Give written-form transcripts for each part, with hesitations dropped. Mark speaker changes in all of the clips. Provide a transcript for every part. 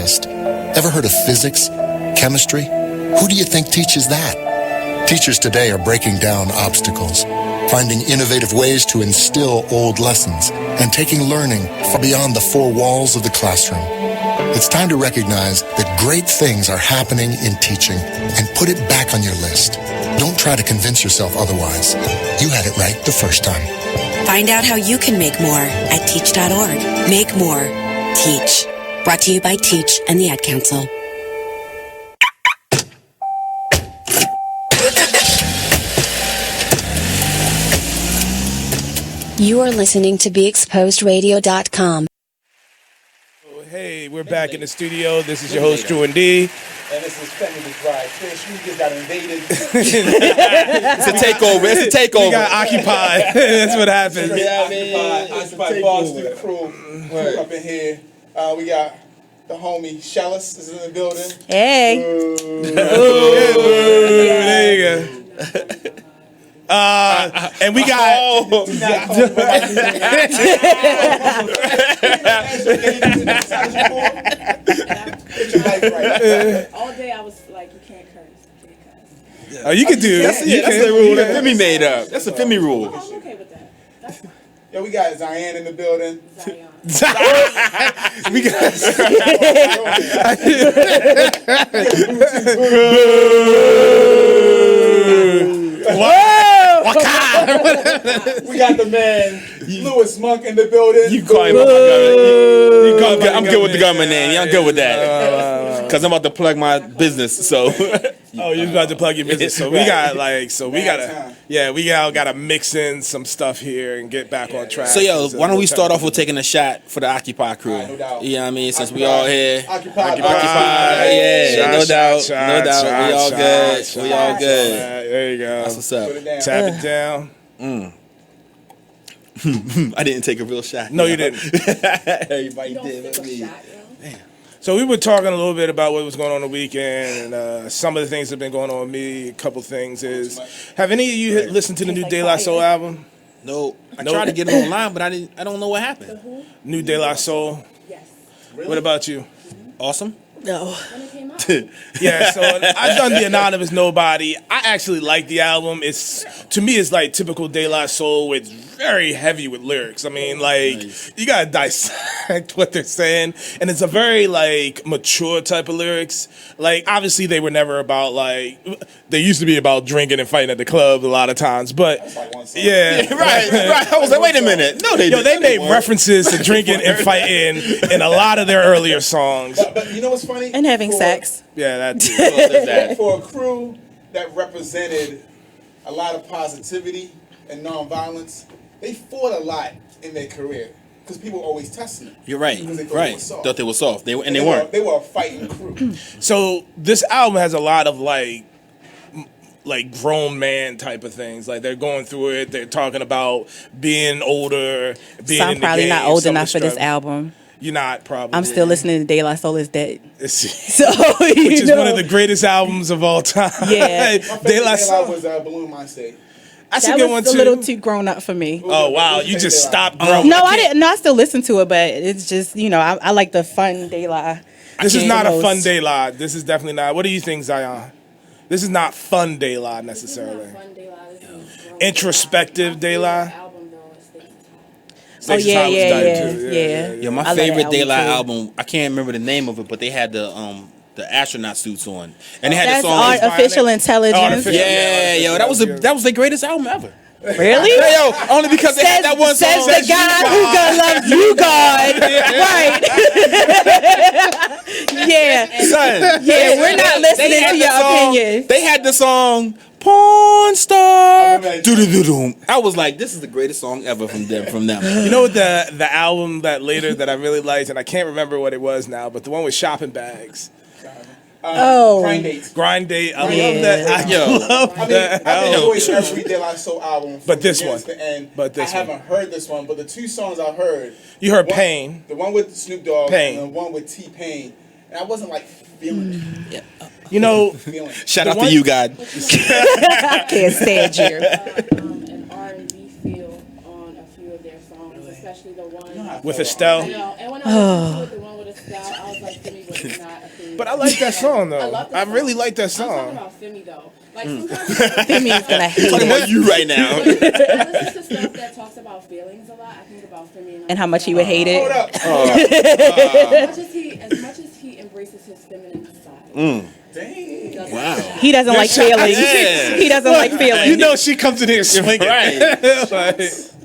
Speaker 1: scientist. Ever heard of physics? Chemistry? Who do you think teaches that? Teachers today are breaking down obstacles, finding innovative ways to instill old lessons, and taking learning far beyond the four walls of the classroom. It's time to recognize that great things are happening in teaching and put it back on your list. Don't try to convince yourself otherwise. You had it right the first time.
Speaker 2: Find out how you can make more at teach.org. Make more. Teach. Brought to you by Teach and the Ad Council. You are listening to BeExposedRadio.com.
Speaker 3: Hey, we're back in the studio. This is your host, Drew and D.
Speaker 4: And this is Femi the Dry Fish. We just got invaded.
Speaker 5: It's a takeover. It's a takeover.
Speaker 3: We got occupied. That's what happened.
Speaker 4: Occupied Boston crew up in here. We got the homie Shellis is in the building.
Speaker 6: Hey.
Speaker 3: There you go. And we got
Speaker 7: all day I was like, you can't curse.
Speaker 3: Oh, you can do
Speaker 5: That's the rule that Femi made up. That's a Femi rule.
Speaker 7: I'm okay with that. That's fine.
Speaker 4: Yo, we got Zion in the building.
Speaker 7: Zion.
Speaker 3: we got
Speaker 4: We got the man Lewis Monk in the building.
Speaker 3: You call him up. You call him
Speaker 5: I'm good with the government name. Yeah, I'm good with that. Because I'm about to plug my business. So.
Speaker 3: Oh, you're about to plug your business. So we got we gotta mix in some stuff here and get back on track.
Speaker 5: So yo, why don't we start off with taking a shot for the Occupy crew?
Speaker 4: No doubt.
Speaker 5: You know what I mean? Since we all here.
Speaker 4: Occupied.
Speaker 5: Yeah, no doubt. No doubt. We all good. We all good.
Speaker 3: There you go.
Speaker 5: That's what's up.
Speaker 4: Put it down.
Speaker 3: Tap it down.
Speaker 5: I didn't take a real shot.
Speaker 3: No, you didn't.
Speaker 5: Everybody
Speaker 7: You don't
Speaker 5: did.
Speaker 7: sip
Speaker 5: But
Speaker 7: a
Speaker 5: me.
Speaker 7: shot, yo.
Speaker 3: So we were talking a little bit about what was going on the weekend, and some of the things that have been going on with me. A couple things is, have any of you listened to the new De La Soul album?
Speaker 5: No, I
Speaker 3: Nope.
Speaker 5: tried to get it online, but I don't know what happened.
Speaker 3: New De La Soul.
Speaker 7: Yes.
Speaker 3: What about you?
Speaker 5: Awesome.
Speaker 6: No.
Speaker 7: When it came out.
Speaker 3: Yeah, so I've done the Anonymous Nobody. I actually like the album. To me, it's like typical De La Soul. It's very heavy with lyrics. I mean, like, you gotta dissect what they're saying, and it's a very like mature type of lyrics. Like, obviously, they were never about like they used to be about drinking and fighting at the club a lot of times, but yeah,
Speaker 5: Right. I was like, wait a minute. No, they
Speaker 3: Yo, they
Speaker 5: didn't.
Speaker 3: made references to drinking and fighting in a lot of their earlier songs.
Speaker 4: But you know what's funny?
Speaker 6: And having sex.
Speaker 3: Yeah, that too.
Speaker 5: There's that.
Speaker 4: For a crew that represented a lot of positivity and nonviolence, they fought a lot in their career because people were always testing them.
Speaker 5: You're right.
Speaker 4: Because they thought they
Speaker 5: Right.
Speaker 4: were soft.
Speaker 5: Thought they were soft. They weren't.
Speaker 4: They were a fighting crew.
Speaker 3: So this album has a lot of like grown man type of things. Like they're going through it. They're talking about being older, being
Speaker 6: So I'm
Speaker 3: in the
Speaker 6: probably
Speaker 3: game,
Speaker 6: not old
Speaker 3: some of
Speaker 6: enough
Speaker 3: the
Speaker 6: for this
Speaker 3: struggle.
Speaker 6: album.
Speaker 3: You're not probably.
Speaker 6: I'm still listening to De La Soul is Dead.
Speaker 3: Which
Speaker 6: So, you
Speaker 3: is
Speaker 6: know.
Speaker 3: one of the greatest albums of all time.
Speaker 6: Yeah.
Speaker 4: My
Speaker 3: De
Speaker 4: favorite
Speaker 3: La
Speaker 4: De La
Speaker 3: Soul.
Speaker 4: was Balloon Mind State.
Speaker 3: That's
Speaker 6: That
Speaker 3: a good
Speaker 6: was
Speaker 3: one
Speaker 6: a
Speaker 3: too.
Speaker 6: little too grown up for me.
Speaker 3: Oh wow, you just stopped growing.
Speaker 6: No, I didn't. No, I still listen to it, but it's just, you know, I like the fun De La.
Speaker 3: This is
Speaker 6: the
Speaker 3: not a
Speaker 6: most.
Speaker 3: fun De La. This is definitely not. What do you think, Zion? This is not fun De La necessarily.
Speaker 7: Fun De La. This is grown.
Speaker 3: Introspective De La.
Speaker 7: Album though, it stays the
Speaker 3: Stakes
Speaker 6: Oh, yeah,
Speaker 3: Time was
Speaker 6: yeah,
Speaker 3: dope,
Speaker 6: yeah,
Speaker 3: too.
Speaker 6: yeah.
Speaker 5: Yo, my
Speaker 6: I love
Speaker 5: favorite
Speaker 6: that
Speaker 5: De La
Speaker 6: album, too.
Speaker 5: album, I can't remember the name of it, but they had the astronaut suits on, and they had
Speaker 6: That's
Speaker 5: the song.
Speaker 6: artificial intelligence.
Speaker 3: Artificial-
Speaker 5: Yeah, yo, that was their greatest album ever.
Speaker 6: Really?
Speaker 5: Hey, yo, only because they had that one song.
Speaker 6: Says the guy who gonna love you, God. Right. Yeah.
Speaker 5: Son,
Speaker 6: Yeah, we're not listening
Speaker 5: they had
Speaker 6: to
Speaker 5: the
Speaker 6: your
Speaker 5: song-
Speaker 6: opinion.
Speaker 5: They had the song Porn Star.
Speaker 4: remember that.
Speaker 5: Doo-doo-doo-doo. I was like, this is the greatest song ever from them.
Speaker 3: You know what the album that I really liked, and I can't remember what it was now, but the one with shopping bags.
Speaker 6: Oh.
Speaker 4: Grind Dates.
Speaker 3: Grind Date. I
Speaker 6: Yeah.
Speaker 3: love that. I
Speaker 5: Yo.
Speaker 3: love
Speaker 4: I mean,
Speaker 3: that
Speaker 4: I've
Speaker 3: album.
Speaker 4: enjoyed every De La Soul album, from
Speaker 3: But this
Speaker 4: beginning
Speaker 3: one.
Speaker 4: to end.
Speaker 3: But this
Speaker 4: I
Speaker 3: one.
Speaker 4: haven't heard this one, but the two songs I heard.
Speaker 3: You heard
Speaker 4: one-
Speaker 3: Pain.
Speaker 4: The one with Snoop Dogg
Speaker 3: Pain.
Speaker 4: and the one with T-Pain. And I wasn't like feeling it.
Speaker 3: You know,
Speaker 4: Feeling it.
Speaker 5: Shout
Speaker 3: The
Speaker 5: out
Speaker 3: one-
Speaker 5: to you, God.
Speaker 6: I can't stand you.
Speaker 7: an R&B feel on a few of their songs, especially the one.
Speaker 3: with Estelle.
Speaker 7: You know, and when I listened to it, the one with Estelle, I was like, give me what was not a thing.
Speaker 3: But I like that song though.
Speaker 7: I love the
Speaker 3: I
Speaker 7: song.
Speaker 3: really like that
Speaker 7: I'm talking
Speaker 3: song.
Speaker 7: about Femi though. Like sometimes
Speaker 6: Femi's gonna hate
Speaker 5: Talking
Speaker 6: it.
Speaker 5: about you right now.
Speaker 7: I listen to stuff that talks about feelings a lot. I think about Femi
Speaker 6: And how much he would hate
Speaker 4: Hold
Speaker 6: it.
Speaker 4: up.
Speaker 7: as much as he embraces his feminine side.
Speaker 4: Dang.
Speaker 5: Wow.
Speaker 6: He doesn't like feelings.
Speaker 5: Yeah.
Speaker 6: He doesn't like feelings.
Speaker 3: You know she comes in here swinging.
Speaker 5: Right.
Speaker 3: Like,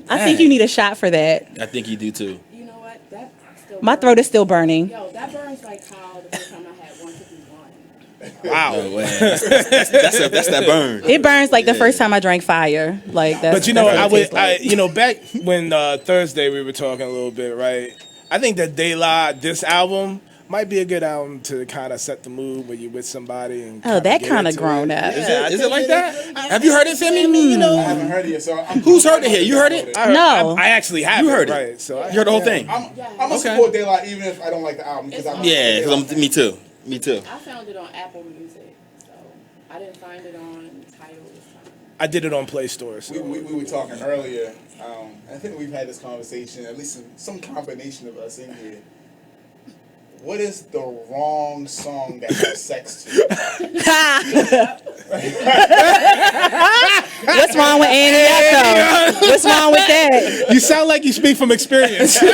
Speaker 6: I think you need a shot for that.
Speaker 5: I think you do too.
Speaker 7: You know what? That still
Speaker 6: My
Speaker 7: burns.
Speaker 6: throat is still burning.
Speaker 7: Yo, that burns like how the first time I had 151.
Speaker 3: wow.
Speaker 5: Oh, wow. That's that burn.
Speaker 6: It burns like the first time I drank fire. Like that's.
Speaker 3: But you know,
Speaker 6: that's what it tastes like.
Speaker 3: back when Thursday we were talking a little bit, right? I think that De La, this album might be a good album to kind of set the mood when you're with somebody. And
Speaker 6: Oh, that
Speaker 3: get
Speaker 6: kind of
Speaker 3: into
Speaker 6: grown
Speaker 3: it.
Speaker 6: up.
Speaker 5: Is it like that? Have you heard it, Femi? You
Speaker 4: I
Speaker 5: know,
Speaker 4: haven't heard it yet, so
Speaker 5: who's heard it here? You heard it?
Speaker 6: No.
Speaker 3: I actually have
Speaker 5: You heard it.
Speaker 3: right? So
Speaker 5: You heard the whole thing?
Speaker 4: I'm gonna
Speaker 5: Okay.
Speaker 4: support De La even if I don't like the album because I'm
Speaker 5: Yeah, because me too. Me too.
Speaker 7: I found it on Apple Music, so I didn't find it on Tidal this time.
Speaker 3: I did it on Play Store. So.
Speaker 4: we were talking earlier. I think we've had this conversation, at least some combination of us in here. What is the wrong song that has sex to?
Speaker 6: What's wrong with Annie Echo? What's wrong with that?
Speaker 3: You sound like you speak from experience.
Speaker 6: I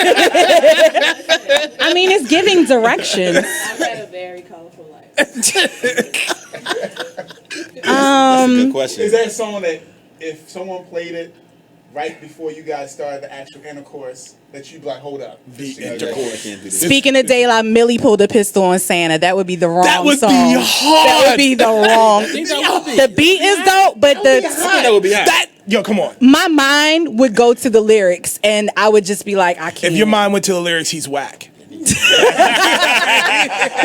Speaker 6: mean, it's giving directions.
Speaker 7: I've had a very colorful life.
Speaker 5: Good question.
Speaker 4: Is that a song that if someone played it right before you guys started the actual intercourse, that you'd be like, hold up.
Speaker 3: The
Speaker 4: this shit-
Speaker 3: intercourse.
Speaker 5: I can't do this.
Speaker 6: Speaking of De La, Millie pulled a pistol on Santa. That would be the wrong
Speaker 3: That would be
Speaker 6: song.
Speaker 3: hard.
Speaker 6: That would be the wrong. The beat is dope, but
Speaker 5: That would be hot.
Speaker 3: Yo, come on.
Speaker 6: my mind would go to the lyrics, and I would just be like, I can't.
Speaker 3: If your mind went to the lyrics, he's whack.
Speaker 6: Well,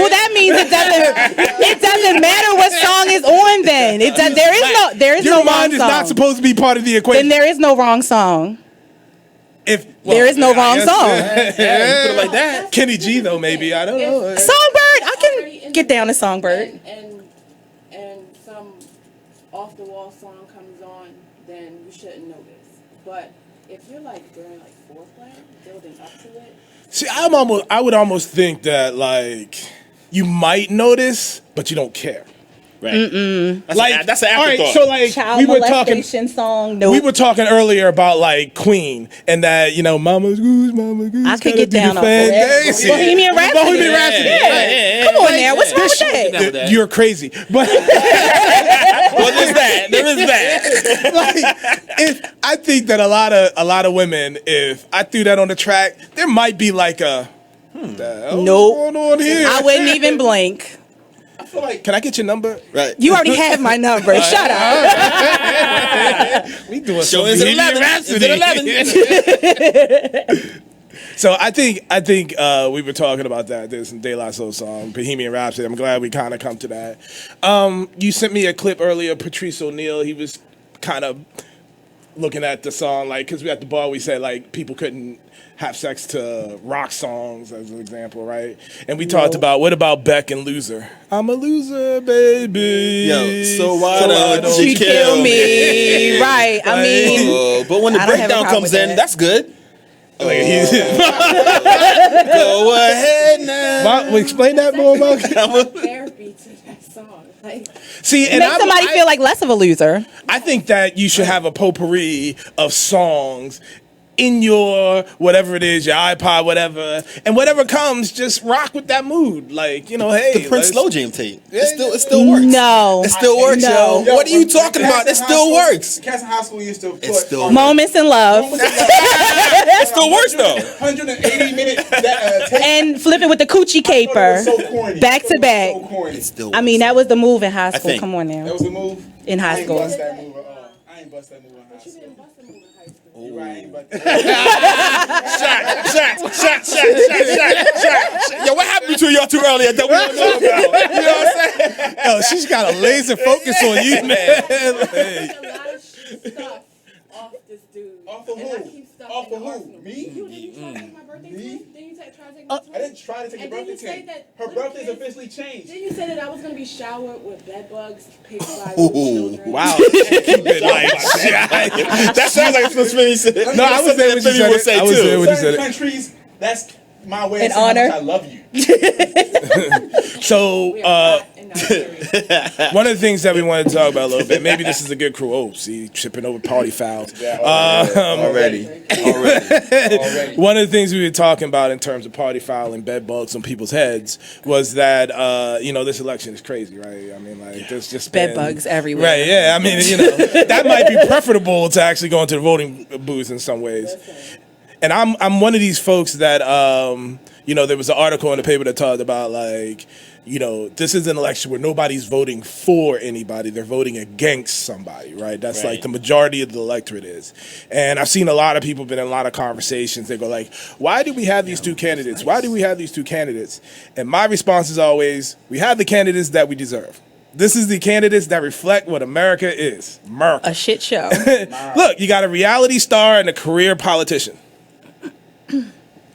Speaker 6: that means it doesn't matter what song is on. Then there is
Speaker 3: Your
Speaker 6: no
Speaker 3: mind
Speaker 6: wrong
Speaker 3: is
Speaker 6: song.
Speaker 3: not supposed to be part of the
Speaker 6: Then
Speaker 3: equation.
Speaker 6: there is no wrong song. There is no
Speaker 3: I
Speaker 6: wrong
Speaker 3: guess,
Speaker 6: song.
Speaker 5: Yeah, you put it like that.
Speaker 3: Kenny G though, maybe, I don't know.
Speaker 6: Songbird, I can get down to Songbird.
Speaker 7: And some off the wall song comes on, then you shouldn't notice. But if you're like during like foreplay, building up to it,
Speaker 3: See, I would almost think that like you might notice, but you don't care.
Speaker 5: Right. That's an
Speaker 3: all right,
Speaker 5: afterthought.
Speaker 3: so like
Speaker 6: Child
Speaker 3: we were talking.
Speaker 6: molestation song. Nope.
Speaker 3: We were talking earlier about like Queen and that Mama's Goose, Mama Goose.
Speaker 6: I could
Speaker 3: gotta
Speaker 6: get
Speaker 3: do the
Speaker 6: down off
Speaker 3: fan
Speaker 6: that.
Speaker 3: dance.
Speaker 6: Bohemian Rhapsody.
Speaker 3: Bohemian
Speaker 6: Yeah.
Speaker 3: Rhapsody.
Speaker 5: Yeah.
Speaker 6: Come on now, what's wrong with that?
Speaker 5: Down with that.
Speaker 3: You're crazy, but
Speaker 5: Well, there's that. There is that.
Speaker 3: I think that a lot of women, if I threw that on the track, there might be like a the hell
Speaker 6: Nope.
Speaker 3: going on here?
Speaker 6: I wouldn't even blink.
Speaker 4: I feel like
Speaker 3: Can I get your number?
Speaker 5: Right.
Speaker 6: You already have my number. Shut up.
Speaker 3: We doing
Speaker 5: Show
Speaker 3: some
Speaker 5: is
Speaker 3: Bohemian
Speaker 5: 11.
Speaker 3: Rhapsody.
Speaker 5: It's 11.
Speaker 3: So I think we were talking about that. There's some De La Soul song, Bohemian Rhapsody. I'm glad we kind of come to that. You sent me a clip earlier, Patrice O'Neal. He was kind of looking at the song, like, because we at the bar, we said like people couldn't have sex to rock songs as an example, right? And we talked about, what about Beck and Loser? I'm a loser, baby.
Speaker 5: Yo, so why don't
Speaker 6: You
Speaker 5: you
Speaker 6: kill me. Right. I mean,
Speaker 5: Oh, but when the
Speaker 6: I don't have a
Speaker 5: breakdown
Speaker 6: problem
Speaker 5: comes
Speaker 6: with
Speaker 5: in,
Speaker 6: that.
Speaker 5: that's good.
Speaker 3: Like, he's,
Speaker 5: Go ahead now.
Speaker 3: explain that more, Mark.
Speaker 7: therapy to that song. Like,
Speaker 3: See, and
Speaker 6: make somebody feel like less of a loser.
Speaker 3: I think that you should have a potpourri of songs in your whatever it is, your iPod, whatever, and whatever comes, just rock with that mood. Like, hey,
Speaker 5: The Prince
Speaker 3: let's-
Speaker 5: Slow Jam tape. It still works.
Speaker 6: No.
Speaker 5: It still works,
Speaker 6: No.
Speaker 5: yo. What are you talking about? It still works.
Speaker 4: Cats in High School used to put
Speaker 5: still
Speaker 4: on
Speaker 6: Moments in love.
Speaker 5: It still works, though.
Speaker 4: 180-minute tape.
Speaker 6: And flipping with the coochie caper.
Speaker 4: So corny.
Speaker 6: Back to back.
Speaker 4: So corny.
Speaker 5: It still
Speaker 6: I mean, that was the move in high school.
Speaker 5: think.
Speaker 6: Come on
Speaker 4: That
Speaker 6: now.
Speaker 4: was the move.
Speaker 6: In high
Speaker 4: I ain't
Speaker 6: school.
Speaker 4: bust that move at all. I ain't bust that move in high
Speaker 7: you
Speaker 4: school.
Speaker 7: didn't bust a move in high school.
Speaker 4: You right, I ain't bust that.
Speaker 5: Yo, what happened between y'all two earlier that we don't know about? You know what I'm saying?
Speaker 3: Yo, she's got a laser focus on you, man.
Speaker 7: There's a lot of stuff off this dude.
Speaker 4: Off of
Speaker 7: And I
Speaker 4: who?
Speaker 7: keep stuff
Speaker 4: Off
Speaker 7: in
Speaker 4: of
Speaker 7: the
Speaker 4: who?
Speaker 7: arsenal.
Speaker 4: Me?
Speaker 7: You didn't try to take my birthday
Speaker 4: Me?
Speaker 7: twin? Didn't you try to take my
Speaker 4: I
Speaker 7: twin?
Speaker 4: didn't try to take a
Speaker 7: And then
Speaker 4: birthday
Speaker 7: you say
Speaker 4: tank.
Speaker 7: that
Speaker 4: Her
Speaker 7: little
Speaker 4: birthday's
Speaker 7: kids-
Speaker 4: officially changed.
Speaker 7: Didn't you say that I was going to be showered with bed bugs picked by
Speaker 5: Ooh.
Speaker 7: little children?
Speaker 3: Wow. You've been like,
Speaker 5: That sounds like something Femi said.
Speaker 3: no, I was there when you said it. I was there when you said
Speaker 4: Certain
Speaker 3: it.
Speaker 4: countries, that's my way
Speaker 6: An
Speaker 4: of saying
Speaker 6: honor.
Speaker 4: how much I love you.
Speaker 3: So,
Speaker 7: We are not in Nigeria.
Speaker 3: one of the things that we wanted to talk about a little bit, maybe this is a good crew. Oh, see, tripping over party fouls.
Speaker 5: Already.
Speaker 3: One of the things we were talking about in terms of party foul and bed bugs on people's heads was that, this election is crazy, right? I mean, like, there's just
Speaker 6: Bed bugs everywhere.
Speaker 3: Right, yeah. I mean, that might be preferable to actually going to the voting booth in some ways. And I'm one of these folks that, there was an article in the paper that talked about, like, this is an election where nobody's voting for anybody. They're voting against somebody, right? That's like the majority of the electorate is. And I've seen a lot of people been in a lot of conversations. They go like, why do we have these two candidates? Why do we have these two candidates? And my response is always, we have the candidates that we deserve. This is the candidates that reflect what America is. America.
Speaker 6: A shit show.
Speaker 3: Look, you got a reality star and a career politician.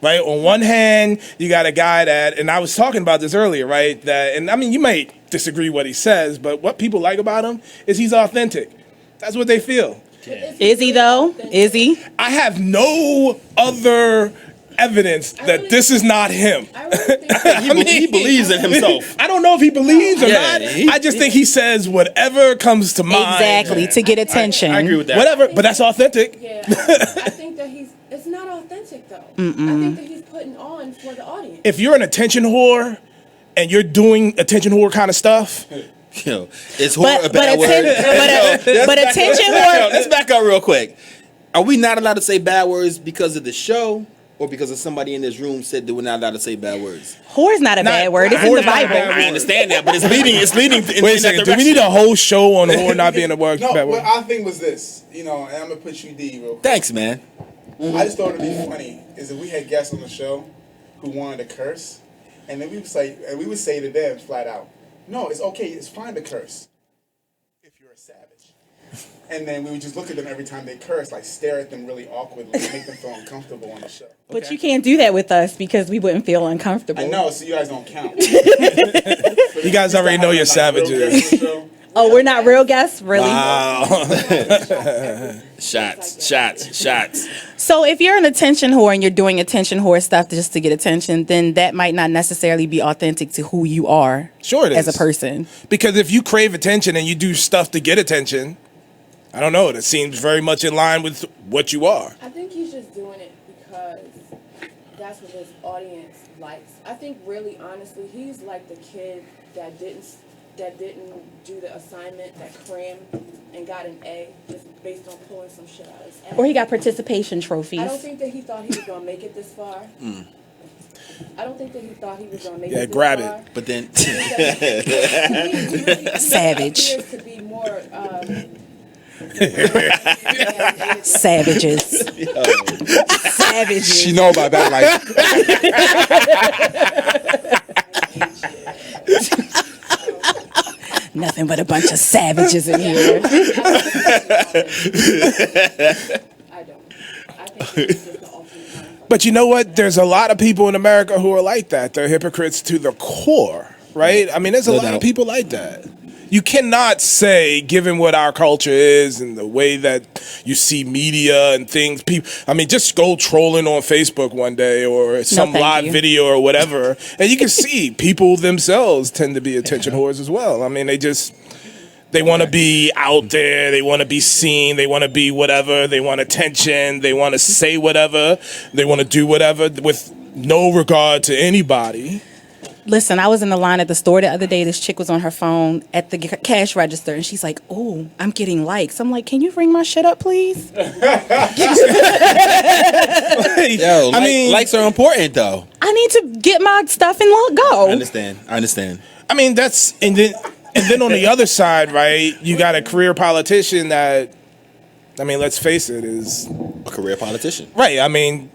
Speaker 3: Right? On one hand, you got a guy that, and I was talking about this earlier, right? And I mean, you might disagree what he says, but what people like about him is he's authentic. That's what they feel.
Speaker 6: Is he though? Is he?
Speaker 3: I have no other evidence that this is not him.
Speaker 7: I really think
Speaker 5: He believes in himself.
Speaker 3: I don't know if he believes or
Speaker 5: Yeah,
Speaker 3: not. I just think he says whatever comes to mind.
Speaker 6: Exactly, to get attention.
Speaker 5: I agree with that.
Speaker 3: Whatever, but that's authentic.
Speaker 7: Yeah, I think that it's not authentic though. I think that he's putting on for the audience.
Speaker 3: If you're an attention whore and you're doing attention whore kind of stuff,
Speaker 5: It's
Speaker 6: But
Speaker 5: a bad word.
Speaker 6: attention whore.
Speaker 5: Let's back up real quick. Are we not allowed to say bad words because of the show, or because of somebody in this room said that we're not allowed to say bad words?
Speaker 6: Whore is not a bad word. It's in
Speaker 3: whore
Speaker 6: the
Speaker 3: is not a
Speaker 6: Bible.
Speaker 3: bad word.
Speaker 5: I understand that, but it's leading.
Speaker 3: Wait a second. Do we need a whole show on whore not being a word?
Speaker 4: No,
Speaker 3: bad
Speaker 4: what
Speaker 3: word?
Speaker 4: our thing was this, and I'm gonna put you D real quick.
Speaker 5: Thanks, man.
Speaker 4: I just thought it'd be funny is if we had guests on the show who wanted to curse, and then we would say to them flat out, no, it's okay, it's fine to curse if you're a savage. And then we would just look at them every time they curse, like stare at them really awkwardly, make them feel uncomfortable on the show.
Speaker 6: But you can't do that with us because we wouldn't feel uncomfortable.
Speaker 4: I know, so you guys don't count.
Speaker 3: You guys already know you're savages.
Speaker 6: Oh, we're not real guests? Really?
Speaker 5: Shots.
Speaker 6: So if you're an attention whore and you're doing attention whore stuff just to get attention, then that might not necessarily be authentic to who you are
Speaker 3: Sure it
Speaker 6: as
Speaker 3: is.
Speaker 6: a person.
Speaker 3: Because if you crave attention and you do stuff to get attention, I don't know, that seems very much in line with what you are.
Speaker 7: I think he's just doing it because that's what his audience likes. I think really honestly, he's like the kid that didn't do the assignment, that crammed and got an A just based on pulling some shit out of his ass.
Speaker 6: Or he got participation trophies.
Speaker 7: I don't think that he thought he was gonna make it this far. I don't think that he thought he was gonna make it this
Speaker 3: grab
Speaker 7: far.
Speaker 3: it.
Speaker 5: But then
Speaker 6: Savage.
Speaker 7: Appears to be more
Speaker 6: Savages. Savages.
Speaker 8: She know about that life.
Speaker 6: Nothing but a bunch of savages in here.
Speaker 7: I don't. I think it's just the ultimate kind of
Speaker 3: But you know what? There's a lot of people in America who are like that. They're hypocrites to the core, right? I mean, there's a lot of people like that. You cannot say, given what our culture is and the way that you see media and things, people, I mean, just go trolling on Facebook one day or some
Speaker 6: thank
Speaker 3: live
Speaker 6: you.
Speaker 3: video or whatever, and you can see people themselves tend to be attention whores as well. I mean, they want to be out there, they want to be seen, they want to be whatever, they want attention, they want to say whatever, they want to do whatever with no regard to anybody.
Speaker 6: Listen, I was in the line at the store the other day. This chick was on her phone at the cash register, and she's like, "Oh, I'm getting likes." I'm like, "Can you ring my shit up, please?"
Speaker 5: Yo, I mean, likes are important though.
Speaker 6: I need to get my stuff and go.
Speaker 5: I understand.
Speaker 3: I mean, and then on the other side, right, you got a career politician that, I mean, let's face it, is
Speaker 5: A career politician.
Speaker 3: right. I mean,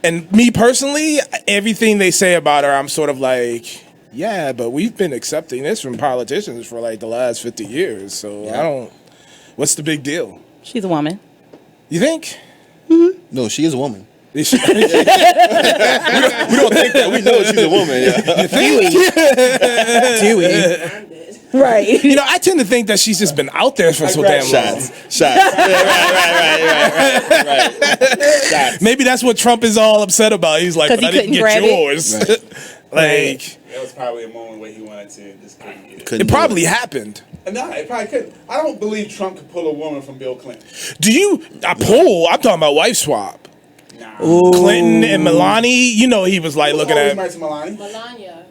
Speaker 3: and me personally, everything they say about her, I'm sort of like, yeah, but we've been accepting this from politicians for like the last 50 years. So what's the big deal?
Speaker 6: She's a woman.
Speaker 3: You think?
Speaker 5: No, she is a woman.
Speaker 3: Is she-
Speaker 5: We don't think that. We know she's a woman. Yeah.
Speaker 6: Do we? Right.
Speaker 3: You know, I tend to think that she's just been out there for so damn long.
Speaker 5: Shots. right. Shots.
Speaker 3: Maybe that's what Trump is all upset about. He's like,
Speaker 6: 'Cause
Speaker 3: but
Speaker 6: he
Speaker 3: I didn't
Speaker 6: couldn't
Speaker 3: get
Speaker 6: grab it.
Speaker 3: yours. Like,
Speaker 4: That was probably a moment where he wanted to just couldn't get it.
Speaker 5: Couldn't
Speaker 3: it
Speaker 5: do
Speaker 3: probably happened.
Speaker 4: No, it probably couldn't. I don't believe Trump could pull a woman from Bill Clinton.
Speaker 3: I'm talking about wife swap.
Speaker 4: Nah.
Speaker 3: Clinton and Melania, you know, he was like
Speaker 4: Who
Speaker 3: looking
Speaker 4: always
Speaker 3: at
Speaker 4: married to Melania?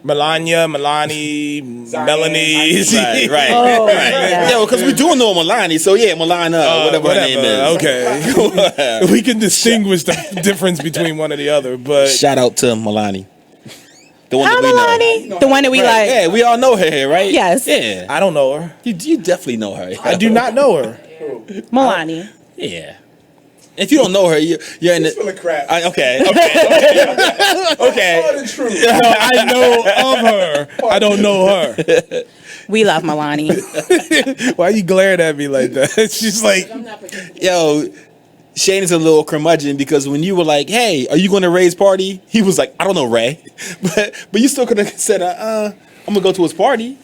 Speaker 7: Melania.
Speaker 3: Melanie,
Speaker 4: Zion,
Speaker 3: Melanie.
Speaker 4: Zion.
Speaker 5: Right.
Speaker 6: Oh,
Speaker 5: Right.
Speaker 6: yeah.
Speaker 5: Yeah, because we do know Melania, so yeah, Melania, whatever her name is.
Speaker 3: Okay. We can distinguish the difference between one and the other, but
Speaker 5: Shout out to Melania. The one
Speaker 6: Hi,
Speaker 5: that we know.
Speaker 6: Melanie. The one that we
Speaker 5: Right.
Speaker 6: like.
Speaker 5: Yeah, we all know her here, right?
Speaker 6: Yes.
Speaker 5: Yeah.
Speaker 3: I don't know her.
Speaker 5: You definitely know her.
Speaker 3: I do not know her.
Speaker 6: Melania.
Speaker 5: Yeah. If you don't know her, you're in
Speaker 4: He's
Speaker 5: the.
Speaker 4: full of crap.
Speaker 5: Okay.
Speaker 4: All
Speaker 5: Okay.
Speaker 4: the truth.
Speaker 3: No, I know of her. I don't know her.
Speaker 6: We love Melania.
Speaker 3: Why you glaring at me like that? She's like,
Speaker 7: I'm not participating.
Speaker 5: Yo, Shane is a little curmudgeon because when you were like, "Hey, are you going to Ray's party?" He was like, "I don't know Ray," but you still could have said, I'm gonna go to his party."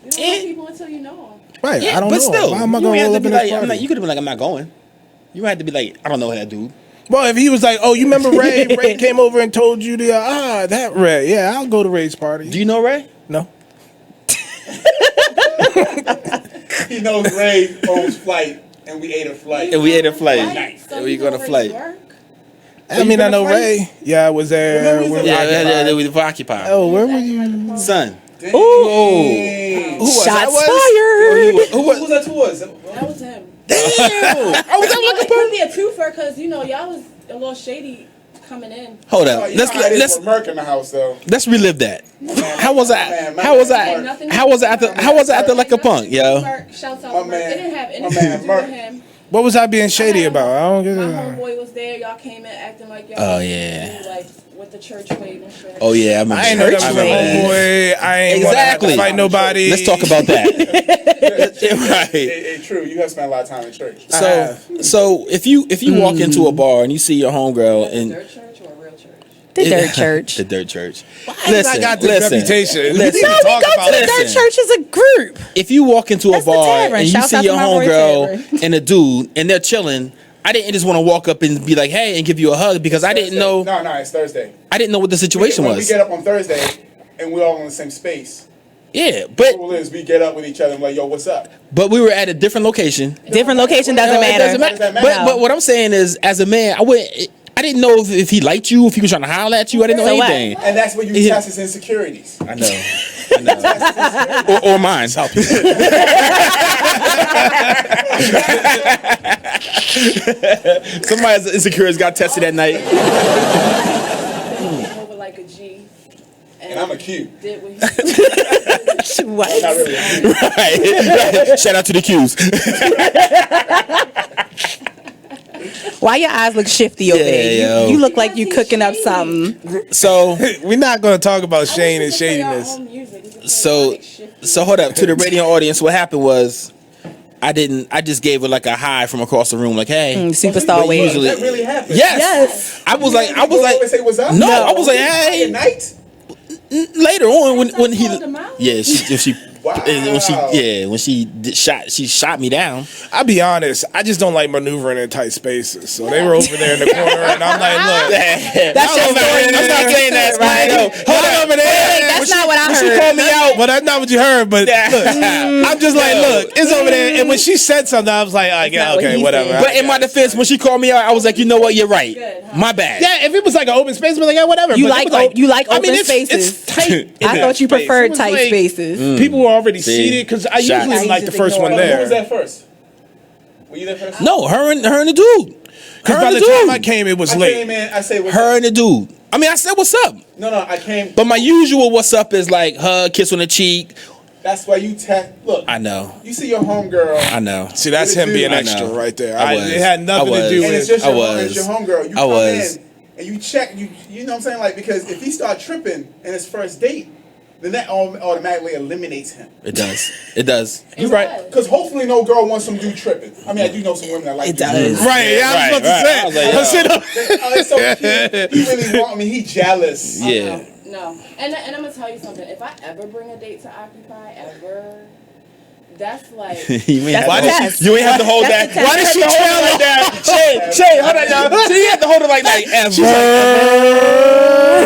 Speaker 7: You don't know people until you know them.
Speaker 3: right,
Speaker 5: Yeah,
Speaker 3: I don't
Speaker 5: but
Speaker 3: know.
Speaker 5: still,
Speaker 3: Why am I
Speaker 5: you
Speaker 3: going to
Speaker 5: had
Speaker 3: roll
Speaker 5: to
Speaker 3: up
Speaker 5: be
Speaker 3: in
Speaker 5: like,
Speaker 3: this
Speaker 5: I'm
Speaker 3: party?
Speaker 5: not, you could have been like, "I'm not going." You had to be like, "I don't know that dude."
Speaker 3: Well, if he was like, oh, you remember Ray? Ray came over and told you that Ray. Yeah, I'll go to Ray's party.
Speaker 5: Do you know Ray?
Speaker 3: No.
Speaker 4: He knows Ray owns flight, and we ate a flight.
Speaker 5: And we ate a flight.
Speaker 4: Nice.
Speaker 5: And we going to flight.
Speaker 3: I mean, I know Ray. Yeah, I was there.
Speaker 4: Remember
Speaker 3: When
Speaker 4: we
Speaker 3: we
Speaker 4: was
Speaker 5: Yeah,
Speaker 3: occupied.
Speaker 5: we were occupied.
Speaker 3: Oh, where were you?
Speaker 5: Son.
Speaker 4: Dang.
Speaker 5: Who was that?
Speaker 6: Shots fired.
Speaker 5: Who was?
Speaker 4: That was?
Speaker 7: That was him.
Speaker 5: Damn!
Speaker 7: I was like, it could be a twofer because y'all was a little shady coming in.
Speaker 5: Hold
Speaker 4: Oh,
Speaker 5: up.
Speaker 4: you know how it is
Speaker 5: Let's
Speaker 4: with Merc in the house, though.
Speaker 5: let's relive that. How was I?
Speaker 4: Man,
Speaker 5: How was
Speaker 7: Had
Speaker 5: I?
Speaker 7: nothing
Speaker 5: How was I
Speaker 7: to do
Speaker 5: after?
Speaker 7: with
Speaker 5: How was I
Speaker 7: Merc.
Speaker 5: after like a punk, yo?
Speaker 7: Merc, shouts out
Speaker 4: My
Speaker 7: to Merc.
Speaker 4: man-
Speaker 7: It didn't have
Speaker 4: my
Speaker 7: anything
Speaker 4: man
Speaker 7: to do
Speaker 4: Merc.
Speaker 7: with him.
Speaker 3: What was I being shady about? I don't get
Speaker 7: My
Speaker 3: it.
Speaker 7: homeboy was there. Y'all came in acting like y'all.
Speaker 5: Oh,
Speaker 7: was
Speaker 5: yeah.
Speaker 7: Like with the church wave and shit.
Speaker 5: Oh yeah, I remember.
Speaker 3: I ain't know that
Speaker 5: I
Speaker 3: was a
Speaker 5: remember that.
Speaker 3: homeboy. I ain't want to have to
Speaker 5: Exactly.
Speaker 3: fight nobody.
Speaker 5: Let's talk about that. Right.
Speaker 4: Hey, true. You have spent a lot of time in church.
Speaker 5: So if you walk into a bar and you see your homegirl
Speaker 7: A
Speaker 5: and
Speaker 7: dirt church or a real church?
Speaker 6: The dirt church.
Speaker 5: the dirt church.
Speaker 3: I got this reputation.
Speaker 5: Listen.
Speaker 6: No, we
Speaker 3: Talk
Speaker 6: go
Speaker 3: about
Speaker 6: to the
Speaker 3: it.
Speaker 6: dirt
Speaker 5: Listen.
Speaker 6: church as a group.
Speaker 5: If you walk into
Speaker 6: That's
Speaker 5: a
Speaker 6: the
Speaker 5: bar
Speaker 6: tavern.
Speaker 5: and you
Speaker 6: Shouts
Speaker 5: see
Speaker 6: out
Speaker 5: your
Speaker 6: to my boy
Speaker 5: homegirl
Speaker 6: Tavern.
Speaker 5: and a dude and they're chilling, I didn't just want to walk up and be like, "Hey," and give you a hug because I didn't know.
Speaker 4: No, it's Thursday.
Speaker 5: I didn't know what the situation
Speaker 4: When we
Speaker 5: was.
Speaker 4: get up on Thursday, and we're all in the same space.
Speaker 5: Yeah, but
Speaker 4: The rule is we get up with each other and like, yo, what's up?
Speaker 5: we were at a different location.
Speaker 6: Different location doesn't
Speaker 5: No, it
Speaker 6: matter.
Speaker 5: doesn't matter.
Speaker 4: Doesn't matter.
Speaker 5: But what I'm saying is, as a man, I didn't know if he liked you, if he was trying to holler at you. I didn't know
Speaker 6: So what?
Speaker 5: anything.
Speaker 4: And that's where you
Speaker 5: Yeah.
Speaker 4: test his insecurities.
Speaker 5: I know. or mine. Somebody's insecurities got tested that night.
Speaker 7: Came over like a G.
Speaker 4: And I'm a Q.
Speaker 7: Did what he
Speaker 6: What?
Speaker 4: Not really a Q.
Speaker 5: Right. Shout out to the Qs.
Speaker 6: Why your eyes look shifty over
Speaker 5: Yeah,
Speaker 6: there?
Speaker 5: yo.
Speaker 6: You look like you cooking up something.
Speaker 5: So
Speaker 3: We're not going to talk about Shane and
Speaker 7: We play our
Speaker 3: shadiness.
Speaker 7: own music. We can play
Speaker 5: so
Speaker 7: like shifty.
Speaker 5: so hold up to the radio audience. What happened was I just gave her like a hi from across the room, like, "Hey."
Speaker 6: Superstar
Speaker 5: But
Speaker 6: wave.
Speaker 5: usually-
Speaker 4: That really happened.
Speaker 5: Yes.
Speaker 6: Yes.
Speaker 5: I was like,
Speaker 4: always say what's up?
Speaker 5: no, I was like, "Hey."
Speaker 4: At night?
Speaker 5: Later on when he
Speaker 7: Called him out?
Speaker 5: yeah she
Speaker 4: Wow.
Speaker 5: when she shot me down.
Speaker 3: I'll be honest, I just don't like maneuvering in tight spaces. So they were over there in the corner, and I'm like, look.
Speaker 6: That's your story.
Speaker 5: I'm not saying that,
Speaker 6: Right.
Speaker 5: right? Hold on over there.
Speaker 6: That's not what I
Speaker 5: When
Speaker 6: heard.
Speaker 5: she called me out.
Speaker 3: Well, that's not what you heard, but look, I'm just like, look, it's over there. And when she said something, I was like,
Speaker 6: not
Speaker 3: yeah,
Speaker 6: what
Speaker 3: okay,
Speaker 6: he
Speaker 3: whatever.
Speaker 6: said.
Speaker 5: But in my defense, when she called me out, I was like, you know what? You're right.
Speaker 7: Good, huh?
Speaker 5: My bad.
Speaker 3: Yeah, if it was like an open space, I'd be like, yeah, whatever.
Speaker 6: You
Speaker 3: But
Speaker 6: like
Speaker 3: it was
Speaker 6: you like
Speaker 3: I
Speaker 6: open
Speaker 3: mean, it's
Speaker 6: spaces.
Speaker 3: tight. in
Speaker 6: I
Speaker 3: that
Speaker 6: thought you
Speaker 3: space.
Speaker 6: preferred
Speaker 3: It was
Speaker 6: tight
Speaker 3: like,
Speaker 6: spaces.
Speaker 3: People were already
Speaker 5: See?
Speaker 3: seated because I
Speaker 5: Shots.
Speaker 3: usually am like the
Speaker 6: just
Speaker 3: first one
Speaker 6: ignore it.
Speaker 4: Who was
Speaker 3: there.
Speaker 4: that first? Were you there first?
Speaker 5: No, her and the dude.
Speaker 3: Because
Speaker 5: Her
Speaker 3: by
Speaker 5: and
Speaker 3: the
Speaker 5: the
Speaker 3: time I
Speaker 5: dude.
Speaker 3: came, it was
Speaker 4: I
Speaker 3: late.
Speaker 4: came in, I say what's
Speaker 5: Her
Speaker 4: up.
Speaker 5: and the dude. I mean, I said, "What's up?"
Speaker 4: No, I came.
Speaker 5: But my usual "what's up" is like hug, kiss on the cheek.
Speaker 4: That's why you look.
Speaker 5: I know.
Speaker 4: You see your homegirl.
Speaker 5: I know.
Speaker 3: See, that's him being
Speaker 5: I
Speaker 3: extra
Speaker 5: know.
Speaker 3: right there.
Speaker 5: I was.
Speaker 3: It had nothing
Speaker 5: I
Speaker 3: to do
Speaker 5: was.
Speaker 4: And it's
Speaker 3: with.
Speaker 4: just your,
Speaker 5: I
Speaker 4: it's your
Speaker 5: was.
Speaker 4: homegirl. You
Speaker 5: I
Speaker 4: come
Speaker 5: was.
Speaker 4: in and you check. You know what I'm saying? Like, because if he start tripping in his first date, then that automatically eliminates him.
Speaker 5: It does. It does.
Speaker 7: It
Speaker 5: You're right.
Speaker 7: does.
Speaker 4: Because hopefully no girl wants some dude tripping. I mean, I do know some women that like
Speaker 6: It
Speaker 4: dudes
Speaker 6: does.
Speaker 4: tripping.
Speaker 3: Right, yeah, I was about
Speaker 5: Right,
Speaker 3: to say.
Speaker 5: I was like,
Speaker 3: I said,
Speaker 4: It's so cute. He really want me. He jealous.
Speaker 5: Yeah.
Speaker 7: No. And I'm gonna tell you something. If I ever bring a date to Occupy, ever, That's like
Speaker 5: You ain't
Speaker 6: That's
Speaker 5: have
Speaker 6: the
Speaker 5: to-
Speaker 6: test.
Speaker 5: you ain't have to hold
Speaker 6: That's
Speaker 5: that.
Speaker 6: the
Speaker 5: Why did
Speaker 6: test.
Speaker 5: she trail like that? Shay, hold on, y'all. She had to hold it like ever.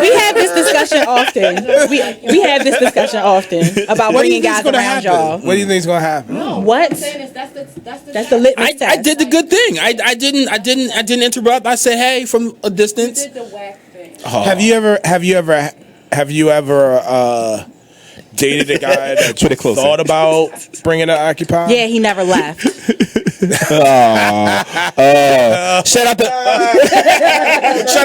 Speaker 6: We have this discussion often. We have this discussion often about
Speaker 3: What do you
Speaker 6: bringing
Speaker 3: think's
Speaker 6: guys
Speaker 3: gonna
Speaker 6: around
Speaker 3: happen?
Speaker 6: y'all.
Speaker 3: What do you think's gonna happen?
Speaker 6: What?
Speaker 7: I'm saying is that's the
Speaker 6: That's the litmus test.
Speaker 5: I did the good thing. I didn't interrupt. I said hey from a distance.
Speaker 7: did the whack thing.
Speaker 3: Have you ever dated a guy that
Speaker 5: Put
Speaker 3: you
Speaker 5: it closer.
Speaker 3: thought about bringing to Occupy?
Speaker 6: Yeah, he never left.
Speaker 5: Shout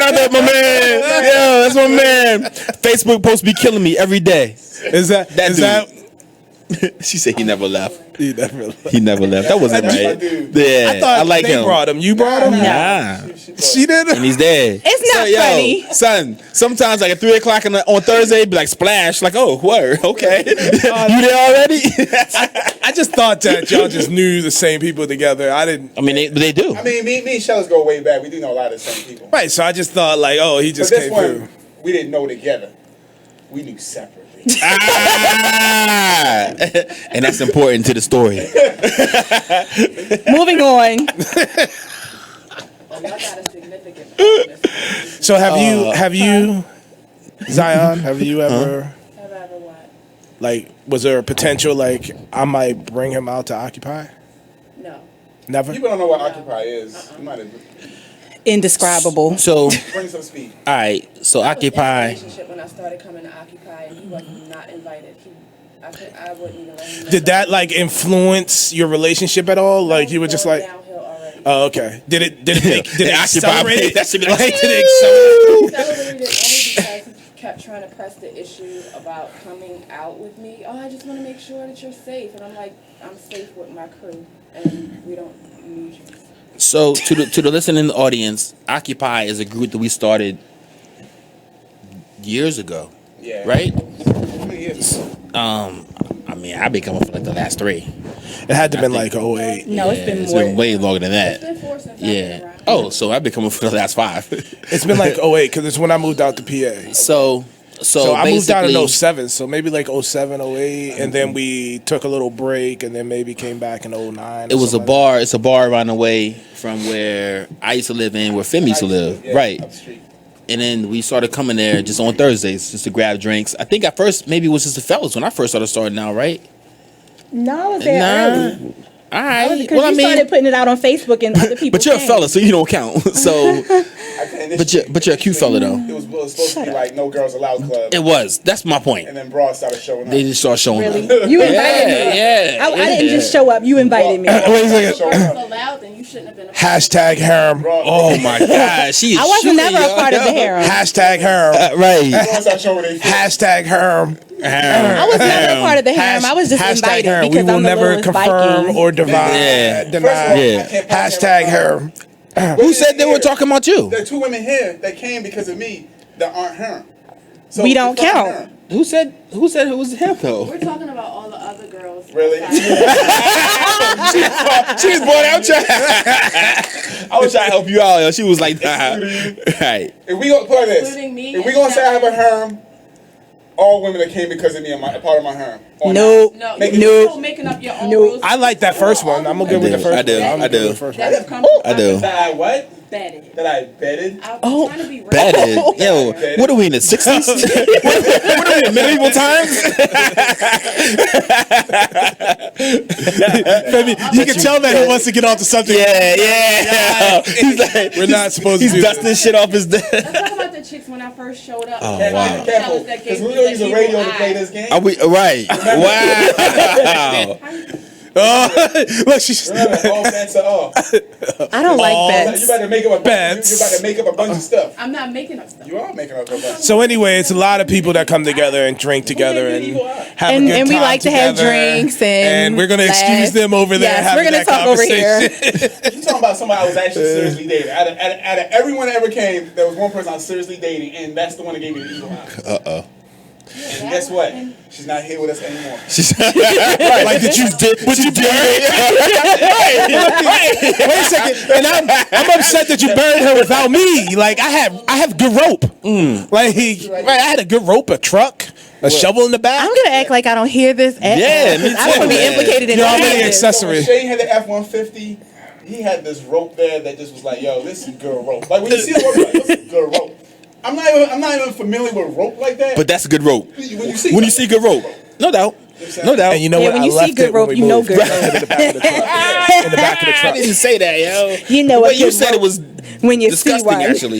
Speaker 5: out to my man. Yeah, that's my man. Facebook posts be killing me every day.
Speaker 3: Is that
Speaker 5: She said he never left.
Speaker 3: he never left.
Speaker 5: He never left. That wasn't right.
Speaker 4: dude.
Speaker 5: Yeah,
Speaker 3: I thought
Speaker 5: like
Speaker 3: they
Speaker 5: him.
Speaker 3: brought him. You brought him?
Speaker 5: Nah.
Speaker 3: She did?
Speaker 5: And he's dead.
Speaker 6: It's not funny.
Speaker 5: Son, sometimes like at 3 o'clock on Thursday, be like splash, like, oh, word, okay. You there already?
Speaker 3: I just thought that y'all just knew the same people together. I didn't.
Speaker 5: I mean, they do.
Speaker 4: I mean, me and Shells go way back. We do know a lot of the same people.
Speaker 3: Right, so I just thought, like, oh, he
Speaker 4: But
Speaker 3: just
Speaker 4: this
Speaker 3: came
Speaker 4: one,
Speaker 3: through.
Speaker 4: we didn't know together. We knew separately.
Speaker 5: And that's important to the story.
Speaker 6: Moving on.
Speaker 7: Oh, y'all got a significant problem.
Speaker 3: So have you, Zion, have you ever,
Speaker 7: Have I ever what?
Speaker 3: like, was there a potential, like, I might bring him out to Occupy?
Speaker 7: No.
Speaker 3: Never?
Speaker 4: People don't know what Occupy is. You might have
Speaker 6: Indescribable.
Speaker 5: So,
Speaker 4: bring some speed.
Speaker 5: all right. So
Speaker 7: I was in a
Speaker 5: Occupy.
Speaker 7: relationship when I started coming to Occupy, and he was not invited. I wouldn't even let him know.
Speaker 3: Did that, like, influence your relationship at all? Like, you were just like,
Speaker 7: downhill already.
Speaker 3: oh, okay. Did it
Speaker 5: Occupy
Speaker 3: accelerate?
Speaker 5: page, that should be like,
Speaker 3: did it accelerate?
Speaker 7: Accelerated only because he kept trying to press the issue about coming out with me. Oh, I just want to make sure that you're safe, and I'm like, I'm safe with my crew, and we don't need you.
Speaker 5: So to the listening audience, Occupy is a group that we started years ago,
Speaker 4: Yeah.
Speaker 5: right?
Speaker 4: How many years?
Speaker 5: I mean, I've been coming for like the last 3.
Speaker 3: It had to have been like 08.
Speaker 6: No, it's been
Speaker 5: It's
Speaker 6: more.
Speaker 5: been way longer than
Speaker 7: It's
Speaker 5: that.
Speaker 7: been 4 since I've been
Speaker 5: Yeah.
Speaker 7: around.
Speaker 5: Oh, so I've been coming for the last 5.
Speaker 3: It's been like 08 because it's when I moved out to PA.
Speaker 5: So
Speaker 3: So I moved out in
Speaker 5: basically-
Speaker 3: 07, so maybe like 07, 08, and then we took a little break, and then maybe came back in 09.
Speaker 5: It was a bar. It's a bar around the way from where I used to live in, where Femi used to live,
Speaker 4: Yeah,
Speaker 5: right?
Speaker 4: Up the street.
Speaker 5: And then we started coming there just on Thursdays, just to grab drinks. I think at first maybe it was just the fellas when I first started out, right?
Speaker 6: No, I was there early.
Speaker 5: All right.
Speaker 6: Because
Speaker 5: Well, I
Speaker 6: you
Speaker 5: mean,
Speaker 6: started putting it out on Facebook and other people.
Speaker 5: but you're a
Speaker 6: came.
Speaker 5: fella, so you don't count. So,
Speaker 4: And
Speaker 5: but you're a cute fella though.
Speaker 4: It was supposed to be like No Girls Allowed Club.
Speaker 5: It was. That's my point.
Speaker 4: And then Broad started showing up.
Speaker 5: They just started showing
Speaker 6: Really?
Speaker 5: up.
Speaker 6: You invited me.
Speaker 5: Yeah.
Speaker 6: I didn't just show up. You invited me.
Speaker 3: Wait a second.
Speaker 4: Showing
Speaker 7: If
Speaker 4: up.
Speaker 7: it's allowed, then you shouldn't have been a
Speaker 3: Hashtag harem.
Speaker 4: Broad,
Speaker 5: Oh my God, she is.
Speaker 6: I wasn't
Speaker 5: shooting,
Speaker 6: never a
Speaker 5: yo.
Speaker 6: part of the harem.
Speaker 3: Hashtag harem.
Speaker 5: Right.
Speaker 4: Broad started showing their face.
Speaker 3: Hashtag harem.
Speaker 6: I was never a part of the harem. I was just
Speaker 3: Hashtag
Speaker 6: invited
Speaker 3: harem.
Speaker 6: because
Speaker 3: We will
Speaker 6: I'm the
Speaker 3: never
Speaker 6: littlest
Speaker 3: confirm
Speaker 6: Viking.
Speaker 3: or deny.
Speaker 5: Yeah.
Speaker 4: First of all,
Speaker 5: Yeah.
Speaker 4: I can't
Speaker 3: Hashtag harem.
Speaker 5: Who said they were talking about you?
Speaker 4: There are 2 women here that came because of me that aren't her. So
Speaker 6: We don't
Speaker 4: it's not
Speaker 6: count.
Speaker 4: her.
Speaker 5: Who said it was him though?
Speaker 7: We're talking about all the other girls.
Speaker 4: Really?
Speaker 5: She was born out. I was trying to help you out. Yo. She was like, nah. Right.
Speaker 4: If we go put this,
Speaker 7: Including me
Speaker 4: if we
Speaker 7: and
Speaker 4: gonna say I have a
Speaker 7: Sally.
Speaker 4: harem, all women that came because of me are part of my harem. Or
Speaker 6: Nope.
Speaker 7: No,
Speaker 4: Make
Speaker 7: you're
Speaker 4: it-
Speaker 7: still making up your own
Speaker 6: No.
Speaker 7: rules.
Speaker 3: I like that first one. I'm gonna go with the first
Speaker 5: I do.
Speaker 3: one. I'm
Speaker 5: I
Speaker 3: gonna go
Speaker 5: do.
Speaker 3: with the first one.
Speaker 7: That have come
Speaker 5: I do.
Speaker 4: That I what?
Speaker 7: Betted.
Speaker 4: That I betted?
Speaker 7: I'm trying to be
Speaker 5: Betted. Yo,
Speaker 4: Betted.
Speaker 5: what are we in the 60s? what are we in medieval times?
Speaker 3: Baby, you can tell that he wants to get off the subject.
Speaker 5: Yeah. He's like,
Speaker 3: We're not supposed to
Speaker 5: he's
Speaker 3: do
Speaker 5: dusting
Speaker 3: this.
Speaker 5: shit off his desk.
Speaker 7: Let's talk about the chicks when I first showed up.
Speaker 5: Oh,
Speaker 7: That
Speaker 5: wow.
Speaker 7: was
Speaker 4: Careful,
Speaker 7: fellas that
Speaker 4: because
Speaker 7: gave
Speaker 4: we
Speaker 7: me
Speaker 4: don't use
Speaker 7: the
Speaker 4: a radio
Speaker 7: evil
Speaker 4: to play
Speaker 7: eye.
Speaker 4: this game.
Speaker 5: Are we right? Wow.
Speaker 3: Look, she's
Speaker 4: Remember, all bets are off.
Speaker 6: I don't like
Speaker 4: You
Speaker 6: bets.
Speaker 4: about to make up a
Speaker 3: Bets.
Speaker 4: You're about to make up a bunch of stuff.
Speaker 7: I'm not making up stuff.
Speaker 4: You are making up a bunch.
Speaker 3: So anyway, it's a lot of people that come together and drink together and have
Speaker 6: And-
Speaker 3: a good
Speaker 6: and we
Speaker 3: time
Speaker 6: like to have
Speaker 3: together.
Speaker 6: drinks and
Speaker 3: we're gonna
Speaker 6: laugh.
Speaker 3: excuse them over there.
Speaker 6: Yes,
Speaker 3: having
Speaker 6: we're gonna
Speaker 3: that
Speaker 6: talk over here.
Speaker 3: conversation.
Speaker 4: You talking about somebody I was actually seriously dating. Out of everyone that ever came, there was one person I was seriously dating, and that's the one that gave me the evil eye. And guess what? She's not here with us anymore.
Speaker 3: Like did you did? But you did. Wait a second. And I'm upset that you buried her without me. Like I have good rope. Like I had a good rope, a truck. A shovel in the back?
Speaker 6: I'm gonna act like I don't hear this.
Speaker 5: Yeah, me
Speaker 6: I don't want to be
Speaker 5: too, man.
Speaker 6: implicated in
Speaker 3: You're
Speaker 6: any
Speaker 3: already
Speaker 6: of this.
Speaker 3: accessory.
Speaker 4: So when Shane had the F-150, he had this rope there that just was like, yo, this is good rope. Like when you see the rope, you're like, this is good rope. I'm not even familiar with rope like that.
Speaker 5: But that's a good rope.
Speaker 4: when you see
Speaker 5: good rope, no doubt, no doubt.
Speaker 3: And you know
Speaker 6: Yeah,
Speaker 3: what?
Speaker 6: when
Speaker 3: I
Speaker 6: you see
Speaker 3: left
Speaker 6: good
Speaker 3: it when
Speaker 6: rope,
Speaker 3: we
Speaker 6: you know
Speaker 3: moved.
Speaker 6: good rope.
Speaker 3: In the back of the truck. In the back of the
Speaker 5: I
Speaker 3: truck.
Speaker 5: didn't say that, yo.
Speaker 6: You know
Speaker 5: the
Speaker 6: what
Speaker 5: way you
Speaker 6: good
Speaker 5: said it
Speaker 6: rope-
Speaker 5: was
Speaker 6: when you
Speaker 5: disgusting.
Speaker 6: see one.
Speaker 5: Actually,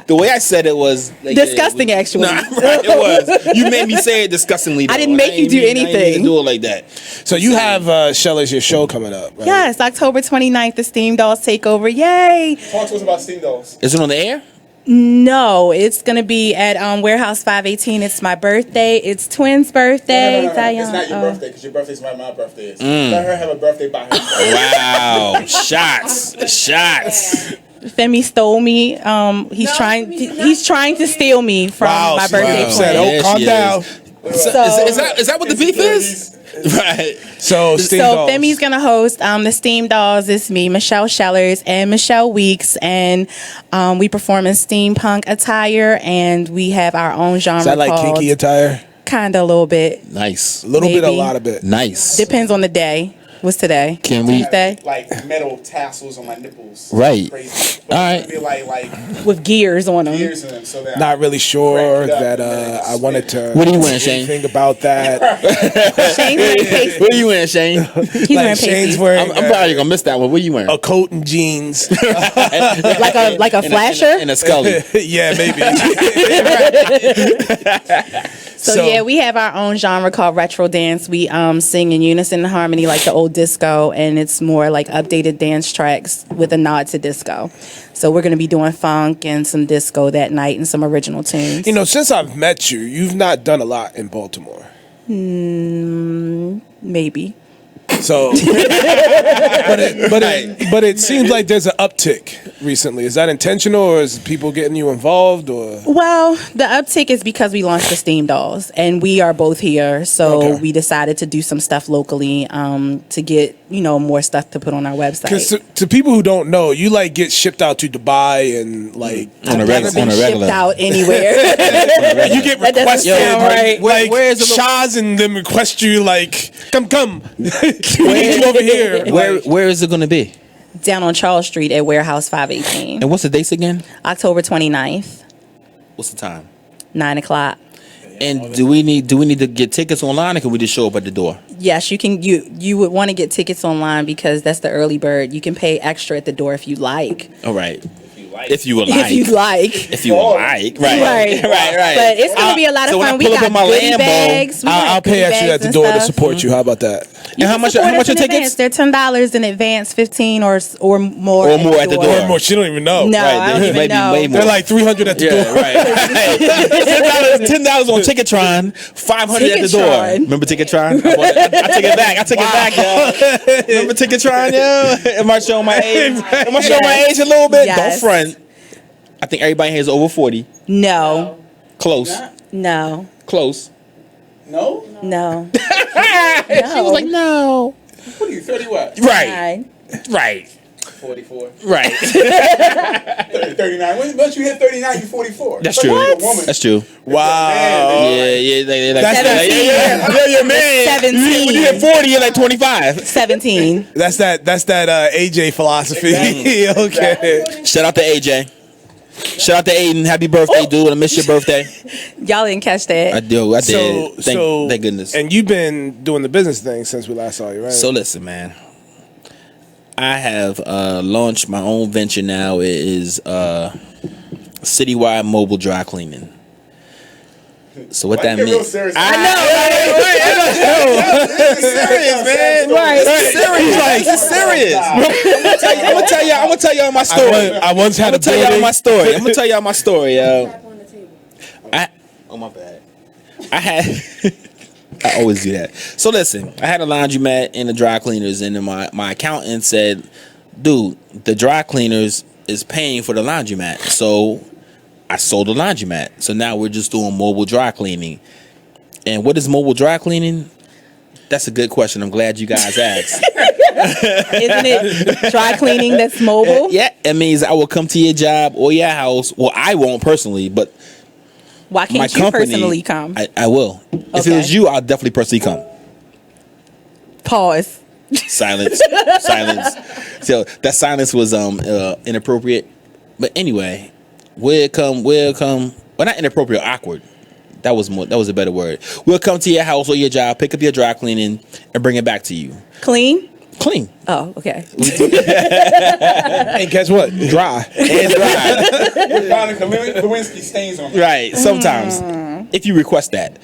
Speaker 5: the way I said it was like,
Speaker 6: Disgusting,
Speaker 5: it was,
Speaker 6: actually.
Speaker 5: Nah, right, it was. You made me say it disgustingly. Though.
Speaker 6: didn't make you do
Speaker 5: I didn't mean
Speaker 6: anything.
Speaker 5: to do it like that.
Speaker 3: So you have Shelley's your show coming up, right?
Speaker 6: Yes, October 29th, the Steam Dolls Takeover. Yay!
Speaker 4: talk to us about Steam Dolls.
Speaker 5: Is it on the air?
Speaker 6: No, it's gonna be at Warehouse 518. It's my birthday. It's twins' birthday.
Speaker 4: No.
Speaker 6: Zion.
Speaker 4: It's not your
Speaker 6: Oh.
Speaker 4: birthday because your birthday's right my birthday is. Let her have a birthday by herself.
Speaker 5: Wow, shots.
Speaker 6: Femi stole me. He's
Speaker 7: No,
Speaker 6: trying.
Speaker 7: Femi did not
Speaker 6: He's trying to steal me from
Speaker 3: Wow,
Speaker 6: my
Speaker 3: she's
Speaker 6: birthday
Speaker 3: upset.
Speaker 6: party.
Speaker 3: Oh,
Speaker 5: Yes,
Speaker 3: calm
Speaker 5: she
Speaker 3: down.
Speaker 6: So,
Speaker 5: Is that what the beef is? Right.
Speaker 3: So Steam
Speaker 6: so
Speaker 3: Dolls.
Speaker 6: Femi's gonna host the Steam Dolls. It's me, Michelle Schellers, and Michelle Weeks, and we perform in steampunk attire, and we have our own genre.
Speaker 3: Is that like
Speaker 6: called
Speaker 3: kinky attire?
Speaker 6: Kinda a little bit.
Speaker 5: Nice.
Speaker 3: A little bit, a
Speaker 6: Maybe.
Speaker 3: lot of bit.
Speaker 5: Nice.
Speaker 6: Depends on the day. What's today?
Speaker 5: Can we-
Speaker 6: Tuesday?
Speaker 4: Like metal tassels on my nipples.
Speaker 5: Right.
Speaker 4: Crazy.
Speaker 5: All right.
Speaker 4: Be like
Speaker 6: With gears on them.
Speaker 4: ears in them so that
Speaker 3: Not really sure
Speaker 4: Cranked up
Speaker 3: that
Speaker 4: and then
Speaker 3: I wanted to.
Speaker 5: What are you wearing, Shane?
Speaker 3: Anything about that?
Speaker 6: Shane's wearing pasties.
Speaker 5: What are you wearing, Shane?
Speaker 6: He's wearing
Speaker 3: Like
Speaker 6: pasties.
Speaker 3: Shane's wearing
Speaker 5: I'm probably gonna miss that one. What are you wearing?
Speaker 3: a coat and jeans.
Speaker 6: like a flasher.
Speaker 5: And a Scully.
Speaker 3: Yeah, maybe.
Speaker 6: So yeah, we have our own genre called retro dance. We sing in unison and harmony like the old disco, and it's more like updated dance tracks with a nod to disco. So we're gonna be doing funk and some disco that night and some original tunes.
Speaker 3: You know, since I've met you, you've not done a lot in Baltimore.
Speaker 6: Maybe.
Speaker 3: So, but it seems like there's an uptick recently. Is that intentional, or is people getting you involved, or?
Speaker 6: Well, the uptick is because we launched the Steam Dolls, and we are both here. So
Speaker 3: Okay.
Speaker 6: we decided to do some stuff locally to get more stuff to put on our website.
Speaker 3: Because to people who don't know, you like get shipped out to Dubai and like
Speaker 5: On a
Speaker 6: I've never been
Speaker 5: on a regular.
Speaker 6: shipped out anywhere.
Speaker 3: you get
Speaker 6: That doesn't
Speaker 3: requested.
Speaker 6: sound right.
Speaker 3: Like
Speaker 5: Where is the-
Speaker 3: Shaz and them request you like, come, we need you over here.
Speaker 5: Where is it gonna be?
Speaker 6: Down on Charles Street at Warehouse 518.
Speaker 5: And what's the dates again?
Speaker 6: October 29th,
Speaker 5: What's the time?
Speaker 6: 9 o'clock.
Speaker 5: And do we need to get tickets online, or can we just show up at the door?
Speaker 6: Yes, you can. You would want to get tickets online because that's the early bird. You can pay extra at the door if you like.
Speaker 5: All right. If you would like.
Speaker 6: If you like.
Speaker 5: If you would like. Right.
Speaker 6: Right.
Speaker 5: Right.
Speaker 6: But it's gonna be a lot of
Speaker 5: So when I
Speaker 6: fun. We
Speaker 5: pull up
Speaker 6: got
Speaker 5: in my
Speaker 6: goodie
Speaker 5: Lambo,
Speaker 6: bags. We
Speaker 3: I'll
Speaker 6: got
Speaker 3: pay
Speaker 6: goodie
Speaker 3: extra
Speaker 6: bags
Speaker 3: at the
Speaker 6: and
Speaker 3: door to
Speaker 6: stuff.
Speaker 3: support you. How about that?
Speaker 5: And how much
Speaker 6: Support
Speaker 5: are
Speaker 6: us in
Speaker 5: tickets?
Speaker 6: advance. They're $10 in advance, 15 or more.
Speaker 5: Or more at the door.
Speaker 3: Or more, she don't even know.
Speaker 6: No, I don't
Speaker 5: they
Speaker 6: even
Speaker 5: might be
Speaker 6: know.
Speaker 5: way more.
Speaker 3: They're like 300 at the
Speaker 5: Yeah,
Speaker 3: door.
Speaker 5: right. $10 on Ticketron, $500 at the door.
Speaker 6: Ticketron.
Speaker 5: Remember Ticketron? I take it back. I take it back, yo. Remember Ticketron, yo? Am I showing my age? Am I showing my age a little bit?
Speaker 6: Yes.
Speaker 5: Don't front. I think everybody here is over 40.
Speaker 6: No,
Speaker 5: Close.
Speaker 6: no,
Speaker 5: Close.
Speaker 4: No?
Speaker 6: no.
Speaker 5: She was like, no.
Speaker 4: What are you, 30 what?
Speaker 5: Right. Right.
Speaker 4: 44.
Speaker 5: Right.
Speaker 4: 39. Once you hit 39, you're 44.
Speaker 5: That's
Speaker 4: It's like
Speaker 5: true.
Speaker 4: you're a woman.
Speaker 5: That's true.
Speaker 3: Wow.
Speaker 5: Yeah. They like,
Speaker 3: That's that-
Speaker 5: yeah, man.
Speaker 6: 17.
Speaker 5: When you hit 40, you're like 25.
Speaker 6: 17.
Speaker 3: That's that AJ philosophy. Okay.
Speaker 5: Shout out to AJ. Shout out to Aiden. Happy birthday, dude. I missed your birthday.
Speaker 6: Y'all didn't catch that.
Speaker 5: I did. Thank goodness.
Speaker 3: And you've been doing the business thing since we last saw you, right?
Speaker 5: So listen, man. I have launched my own venture now. It is citywide mobile dry cleaning. So what that
Speaker 4: Get real
Speaker 5: means?
Speaker 4: serious.
Speaker 5: I know. Serious, man.
Speaker 6: Right.
Speaker 5: It's serious. I'm gonna tell y'all my story.
Speaker 3: I once had a
Speaker 5: I'm gonna tell y'all
Speaker 3: building.
Speaker 5: my story. I'm gonna tell y'all my story, yo.
Speaker 7: Tap on the table.
Speaker 5: Oh my bad. I always do that. So listen, I had a laundromat and the dry cleaners, and then my accountant said, "Dude, the dry cleaners is paying for the laundromat." So I sold the laundromat. So now we're just doing mobile dry cleaning. And what is mobile dry cleaning? That's a good question. I'm glad you guys asked.
Speaker 6: Isn't it dry cleaning that's mobile?
Speaker 5: Yeah, it means I will come to your job or your house. Well, I won't personally, but
Speaker 6: Why can't you personally come?
Speaker 5: I will. If it was you, I'll definitely personally come.
Speaker 6: Pause.
Speaker 5: Silence. Silence. So that silence was inappropriate. But anyway, we'll come. Well, not inappropriate, awkward. That was a better word. We'll come to your house or your job, pick up your dry cleaning, and bring it back to you.
Speaker 6: Clean?
Speaker 5: Clean.
Speaker 6: Oh, okay.
Speaker 3: And guess what? Dry.
Speaker 5: And dry.
Speaker 4: Monica Lewinsky stains on her.
Speaker 5: Right. Sometimes, if you request that.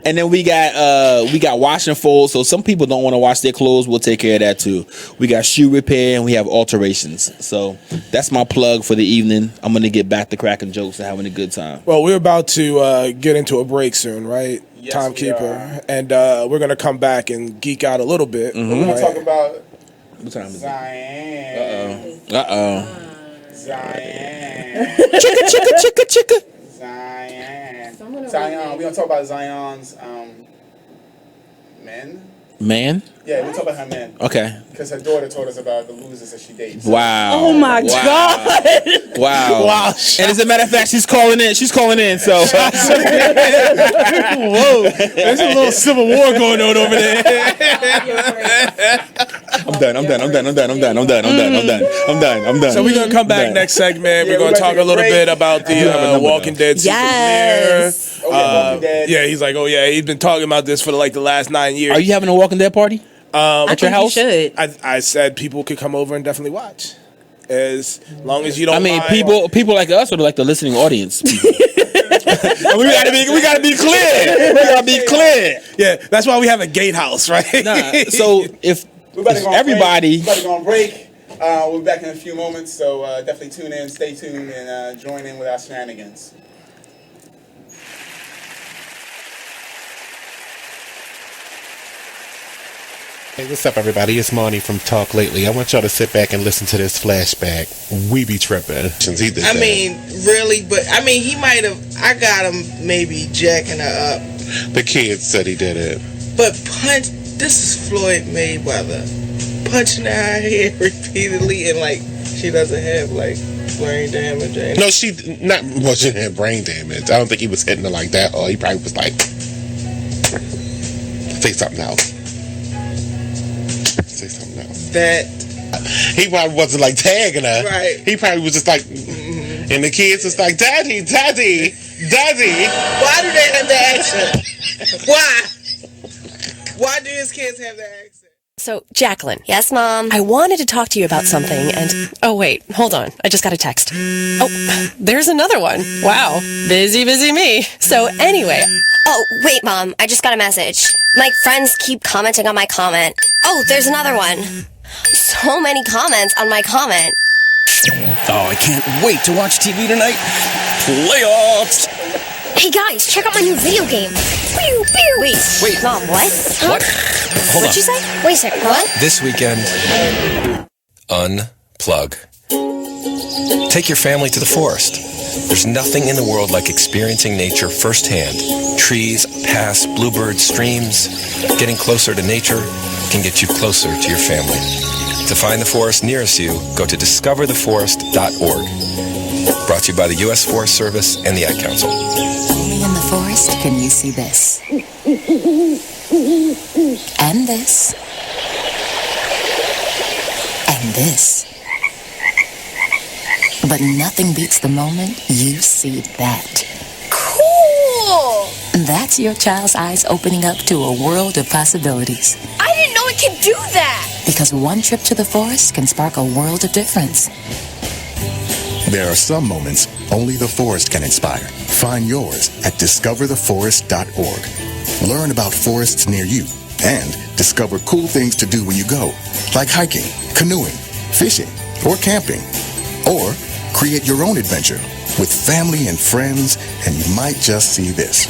Speaker 5: And then we got wash and fold. So some people don't want to wash their clothes. We'll take care of that too. We got shoe repair and we have alterations. So that's my plug for the evening. I'm gonna get back to cracking jokes and having a good time.
Speaker 3: Well, we're about to get into a break soon, right?
Speaker 4: Yes,
Speaker 3: Timekeeper. And we're going to come back and geek out a little bit.
Speaker 4: We're going to talk about
Speaker 5: What time is it?
Speaker 4: Zion.
Speaker 5: Uh-oh.
Speaker 4: Zion.
Speaker 5: Chicka.
Speaker 4: Zion.
Speaker 7: So I'm gonna
Speaker 4: Zion.
Speaker 7: read
Speaker 4: We're going to talk about Zion's men.
Speaker 5: Man?
Speaker 4: Yeah, we'll talk about her men.
Speaker 5: Okay.
Speaker 4: Because her daughter told us about the losers that she dates.
Speaker 5: Wow.
Speaker 6: Oh my God.
Speaker 5: Wow.
Speaker 3: Wow.
Speaker 5: And as a matter of fact, she's calling in. So
Speaker 3: Whoa. There's a little civil war going on over there.
Speaker 5: I'm done.
Speaker 3: So we're going to come back next segment.
Speaker 4: Yeah,
Speaker 3: we're going
Speaker 4: we're
Speaker 3: to talk
Speaker 4: gonna
Speaker 3: a little
Speaker 4: take a
Speaker 3: bit
Speaker 4: break.
Speaker 3: about the Walking Dead season
Speaker 6: Yes.
Speaker 3: premiere.
Speaker 4: Oh, yeah, Walking Dead.
Speaker 3: Yeah, he's like, oh yeah, he's been talking about this for like the last 9 years.
Speaker 5: Are you having a Walking Dead party?
Speaker 6: I
Speaker 5: At your
Speaker 6: think you
Speaker 5: house?
Speaker 6: should.
Speaker 3: I said people could come over and definitely watch, as long as you don't.
Speaker 5: I mean,
Speaker 3: mind.
Speaker 5: people like us or like the listening audience. we gotta be clear.
Speaker 3: Yeah, that's why we have a gatehouse, right?
Speaker 5: Nah, so if
Speaker 4: We're about to go on
Speaker 5: everybody,
Speaker 4: break. We're about to go on break. We'll be back in a few moments, so definitely tune in, stay tuned, and join in with our shenanigans.
Speaker 8: Hey, what's up, everybody? It's Monty from Talk Lately. I want y'all to sit back and listen to this flashback. We be tripping.
Speaker 9: I mean, really, but I mean, he might have. I got him maybe jacking her up,
Speaker 8: The kids said he did it.
Speaker 9: but this is Floyd Mayweather punching her head repeatedly, and like she doesn't have like brain damage. Or anything.
Speaker 8: No, she not much in had brain damage. I don't think he was hitting her like that. Or he probably was like, say something else. Say something else.
Speaker 9: That
Speaker 8: He probably wasn't like tagging her.
Speaker 9: Right.
Speaker 8: He probably was just like, and the kids was like, Daddy.
Speaker 9: why do they have that accent? Why do his kids have that accent?
Speaker 10: So, Jacqueline.
Speaker 2: Yes, Mom.
Speaker 10: I wanted to talk to you about something, and oh wait, hold on. I just got a text. Oh, there's another one. Wow, busy me. So anyway,
Speaker 2: Oh, wait, Mom. I just got a message. My friends keep commenting on my comment. Oh, there's another one. So many comments on my comment.
Speaker 11: Oh, I can't wait to watch TV tonight. Playoffs!
Speaker 2: Hey, guys, check out my new video game. Pew, pew. Wait, Mom, what?
Speaker 11: What? Hold
Speaker 2: What'd you say? Wait a second, what?
Speaker 11: This weekend, unplug. Take your family to the forest. There's nothing in the world like experiencing nature firsthand. Trees, paths, bluebirds, streams. Getting closer to nature can get you closer to your family. To find the forest nearest you, go to discovertheforest.org. Brought to you by the U.S. Forest Service and the Ad Council.
Speaker 12: Only in the forest can you see this. And this. And this. But nothing beats the moment you see that.
Speaker 2: Cool!
Speaker 12: That's your child's eyes opening up to a world of possibilities.
Speaker 2: I didn't know it could do that!
Speaker 12: Because one trip to the forest can spark a world of difference.
Speaker 1: There are some moments only the forest can inspire. Find yours at discovertheforest.org. Learn about forests near you and discover cool things to do when you go, like hiking, canoeing, fishing, or camping. Or create your own adventure with family and friends, and you might just see this.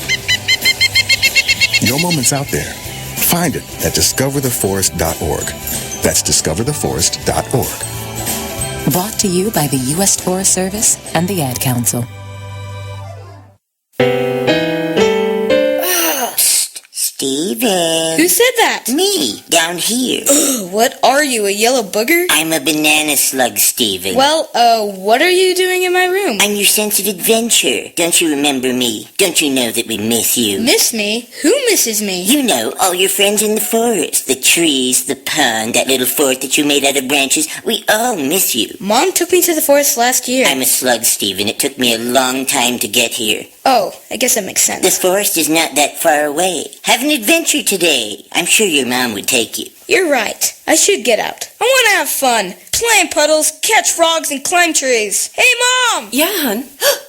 Speaker 1: Your moment's out there. Find it at discovertheforest.org. That's discovertheforest.org.
Speaker 12: Brought to you by the U.S. Forest Service and the Ad Council.
Speaker 2: Steve?
Speaker 13: Steven.
Speaker 14: Who said that?
Speaker 13: Me, down here.
Speaker 14: What are you, a yellow booger?
Speaker 13: I'm a banana slug, Steven.
Speaker 14: Well, what are you doing in my room?
Speaker 13: I'm your sense of adventure. Don't you remember me? Don't you know that we miss you?
Speaker 14: Miss me? Who misses me?
Speaker 13: You know, all your friends in the forest. The trees, the pond, that little fort that you made out of branches. We all miss you.
Speaker 14: Mom took me to the forest last year.
Speaker 13: I'm a slug, Steven. It took me a long time to get here.
Speaker 14: Oh, I guess that makes sense.
Speaker 13: The forest is not that far away. Have an adventure today. I'm sure your mom would take you.
Speaker 14: You're right. I should get out. I want to have fun. Play in puddles, catch frogs, and climb trees. Hey, Mom!
Speaker 10: Yeah, hon.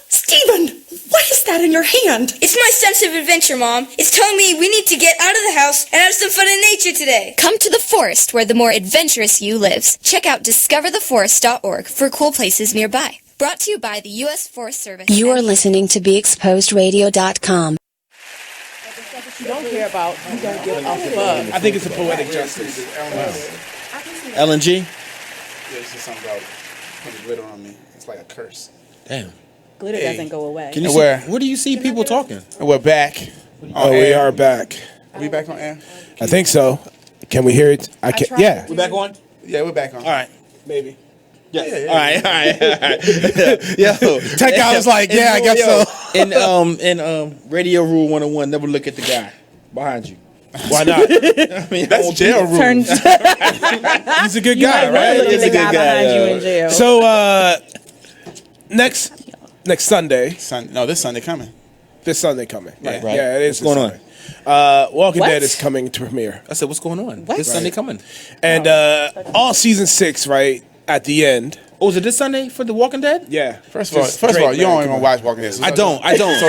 Speaker 10: Steven, what is that in your hand?
Speaker 14: It's my sense of adventure, Mom. It's telling me we need to get out of the house and have some fun in nature today.
Speaker 15: Come to the forest where the more adventurous you lives. Check out discovertheforest.org for cool places nearby. Brought to you by the U.S. Forest Service.
Speaker 16: You are listening to BeExposedRadio.com.
Speaker 6: You don't care about, you don't give a fuck.
Speaker 3: I think it's a poetic justice.
Speaker 5: LNG?
Speaker 4: Yeah, it's just something about putting glitter on me. It's like a curse.
Speaker 5: Damn.
Speaker 6: Glitter doesn't go away.
Speaker 5: Can you see, where do you see people talking?
Speaker 3: We're back. Oh, we are back.
Speaker 4: Are we back on air?
Speaker 3: I think so. Can we hear it? I can. Yeah.
Speaker 5: We back on?
Speaker 4: Yeah, we're back on.
Speaker 3: All right. Maybe.
Speaker 5: Yeah. All right. Yo,
Speaker 3: Tech guy was like, yeah, I guess so.
Speaker 5: In Radio Rule 101, never look at the guy behind you.
Speaker 3: Why not?
Speaker 5: I mean,
Speaker 3: that's jail rule. He's a good guy, right?
Speaker 6: He's a good guy behind you in jail.
Speaker 3: So next Sunday.
Speaker 4: This Sunday coming.
Speaker 3: This Sunday coming.
Speaker 5: Right.
Speaker 3: Yeah, it is.
Speaker 5: What's going
Speaker 3: on? Walking
Speaker 6: What?
Speaker 3: Dead is coming to premiere.
Speaker 5: I said, what's going on?
Speaker 6: What?
Speaker 5: This Sunday coming.
Speaker 3: And all season 6, right at the end.
Speaker 5: Oh, is it this Sunday for The Walking Dead?
Speaker 3: Yeah.
Speaker 4: First of all, you don't even watch Walking Dead.
Speaker 5: I don't.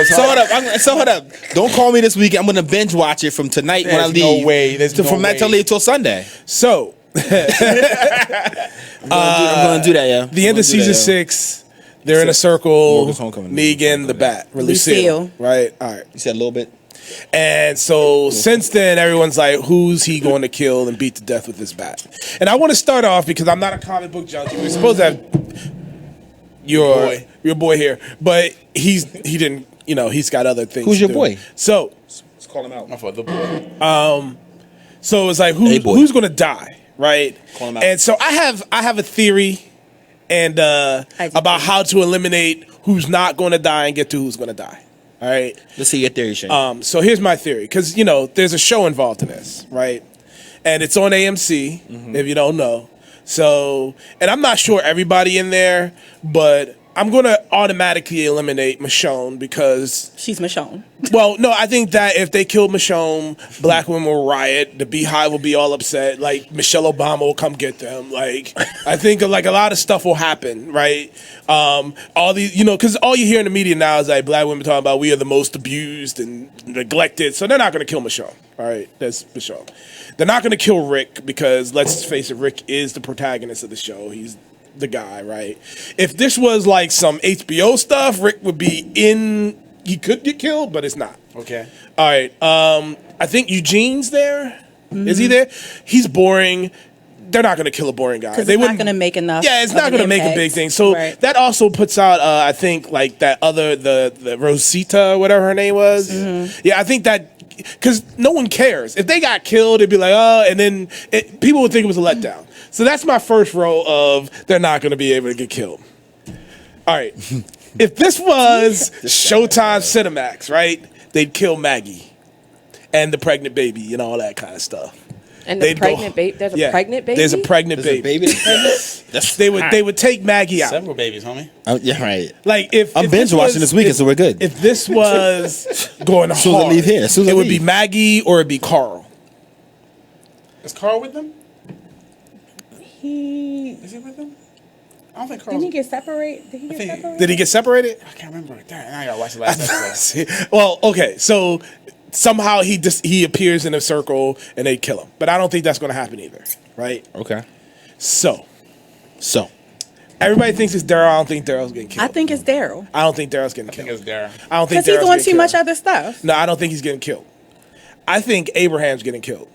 Speaker 5: So hold up. Don't call me this weekend. I'm gonna binge watch it from tonight when I leave.
Speaker 4: No way.
Speaker 5: From that till late till Sunday.
Speaker 3: So
Speaker 5: I'm gonna do that. Yeah.
Speaker 3: the end of season 6, they're in a circle.
Speaker 5: Morgan's Homecoming.
Speaker 3: Negan, the Bat,
Speaker 6: Lucille.
Speaker 3: right? All right.
Speaker 5: You said a little bit.
Speaker 3: And so since then, everyone's like, who's he going to kill and beat to death with this bat? And I want to start off because I'm not a comic book junkie. We're supposed to have your boy here, but he didn't. He's got other things.
Speaker 5: Who's
Speaker 3: to
Speaker 5: your
Speaker 3: do.
Speaker 5: boy?
Speaker 3: So
Speaker 5: let's call him out.
Speaker 4: My father, the boy.
Speaker 3: So it's like who's going to die, right?
Speaker 5: Call him out.
Speaker 3: And so I have a theory and about how to eliminate who's not going to die and get to who's going to die. All right.
Speaker 5: Let's see your theory, Shane.
Speaker 3: So here's my theory, because there's a show involved in this, right? And it's on AMC, if you don't know. So, and I'm not sure everybody in there, but I'm going to automatically eliminate Michonne because
Speaker 6: she's Michonne.
Speaker 3: Well, no, I think that if they killed Michonne, black women will riot. The Beehive will be all upset. Like Michelle Obama will come get them. Like I think like a lot of stuff will happen, right? All these, because all you hear in the media now is like black women talking about we are the most abused and neglected. So they're not going to kill Michonne. All right, that's Michonne. They're not going to kill Rick because let's face it, Rick is the protagonist of the show. He's the guy, right? If this was like some HBO stuff, Rick would be in. He could get killed, but it's not.
Speaker 4: Okay.
Speaker 3: All right. I think Eugene's there. Is he there? He's boring. They're not going to kill a boring guy.
Speaker 6: Because they're not going to make enough.
Speaker 3: Yeah, it's not going to make a big thing. So that also puts out, I think, like that other the Rosita, whatever her name was. Mm-hmm. Yeah, I think that. Because no one cares. If they got killed, it'd be like, oh, and then people would think it was a letdown. So that's my first row of they're not going to be able to get killed. All right. If this was Showtime Cinemax, right, they'd kill Maggie and the pregnant baby and all that kind of stuff.
Speaker 7: And the pregnant baby? There's a pregnant baby?
Speaker 3: There's a pregnant baby. They would take Maggie out.
Speaker 4: Several babies, homie.
Speaker 5: Yeah, right.
Speaker 3: Like if
Speaker 5: I'm binge watching this weekend, so we're good.
Speaker 3: If this was going hard,
Speaker 5: Susan leave here.
Speaker 3: It would be Maggie or it'd be Carl.
Speaker 4: Is Carl with them?
Speaker 6: Is
Speaker 4: he with them? I don't think Carl.
Speaker 6: Didn't he get separated?
Speaker 3: Did he get separated?
Speaker 4: I can't remember. Damn, I gotta watch the last episode.
Speaker 3: Well, okay, so somehow he appears in a circle and they kill him, but I don't think that's going to happen either, right?
Speaker 5: Okay.
Speaker 3: So everybody thinks it's Daryl. I don't think Daryl's getting killed.
Speaker 6: I think it's Daryl.
Speaker 3: I don't think Daryl's getting killed.
Speaker 4: I think it's Daryl.
Speaker 3: I don't think
Speaker 6: Because he's
Speaker 3: Daryl's
Speaker 6: doing
Speaker 3: getting
Speaker 6: too much
Speaker 3: killed.
Speaker 6: other stuff.
Speaker 3: No, I don't think he's getting killed. I think Abraham's getting killed.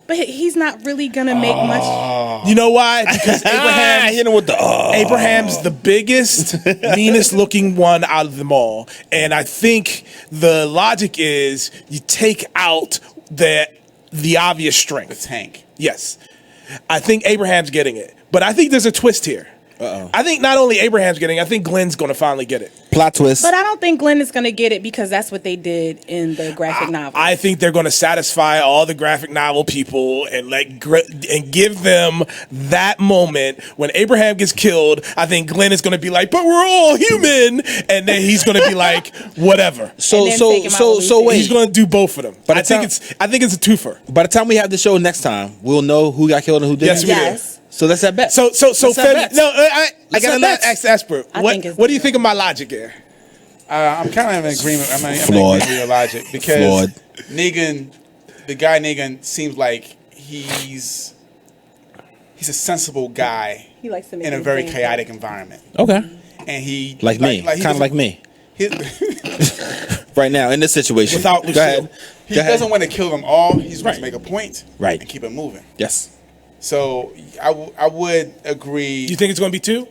Speaker 6: But he's not really going to make much.
Speaker 3: You know why? Because Abraham's the biggest, meanest looking one out of them all. And I think the logic is you take out the obvious strength.
Speaker 4: The tank.
Speaker 3: Yes. I think Abraham's getting it. But I think there's a twist here.
Speaker 5: Uh-oh.
Speaker 3: I think not only Abraham's getting it, I think Glenn's going to finally get it.
Speaker 5: Plot twist.
Speaker 6: But I don't think Glenn is going to get it because that's what they did in the graphic novel.
Speaker 3: I think they're going to satisfy all the graphic novel people and and give them that moment when Abraham gets killed. I think Glenn is going to be like, "But we're all human," and then he's going to be like, "Whatever."
Speaker 5: So wait.
Speaker 3: He's going to do both of them. But I think it's a twofer.
Speaker 5: By the time we have the show next time, we'll know who got killed and who didn't.
Speaker 3: Yes, we do.
Speaker 5: So let's have bets.
Speaker 3: So
Speaker 5: Femi,
Speaker 3: no, I got to ask Esper. What do you think of my logic here?
Speaker 4: I'm kind of in agreement. I'm in
Speaker 5: Flawed.
Speaker 4: agreement with your logic because Negan, the guy Negan, seems like he's a sensible guy.
Speaker 6: He likes to make
Speaker 4: in a very chaotic environment.
Speaker 5: Okay.
Speaker 4: And he
Speaker 5: like me, kind of like me. Right now in this situation.
Speaker 3: Without Lucille.
Speaker 4: He doesn't want to kill them all. He's going to make a point.
Speaker 5: Right.
Speaker 4: And keep it moving.
Speaker 5: Yes.
Speaker 4: So I would agree.
Speaker 3: You think it's going to be 2?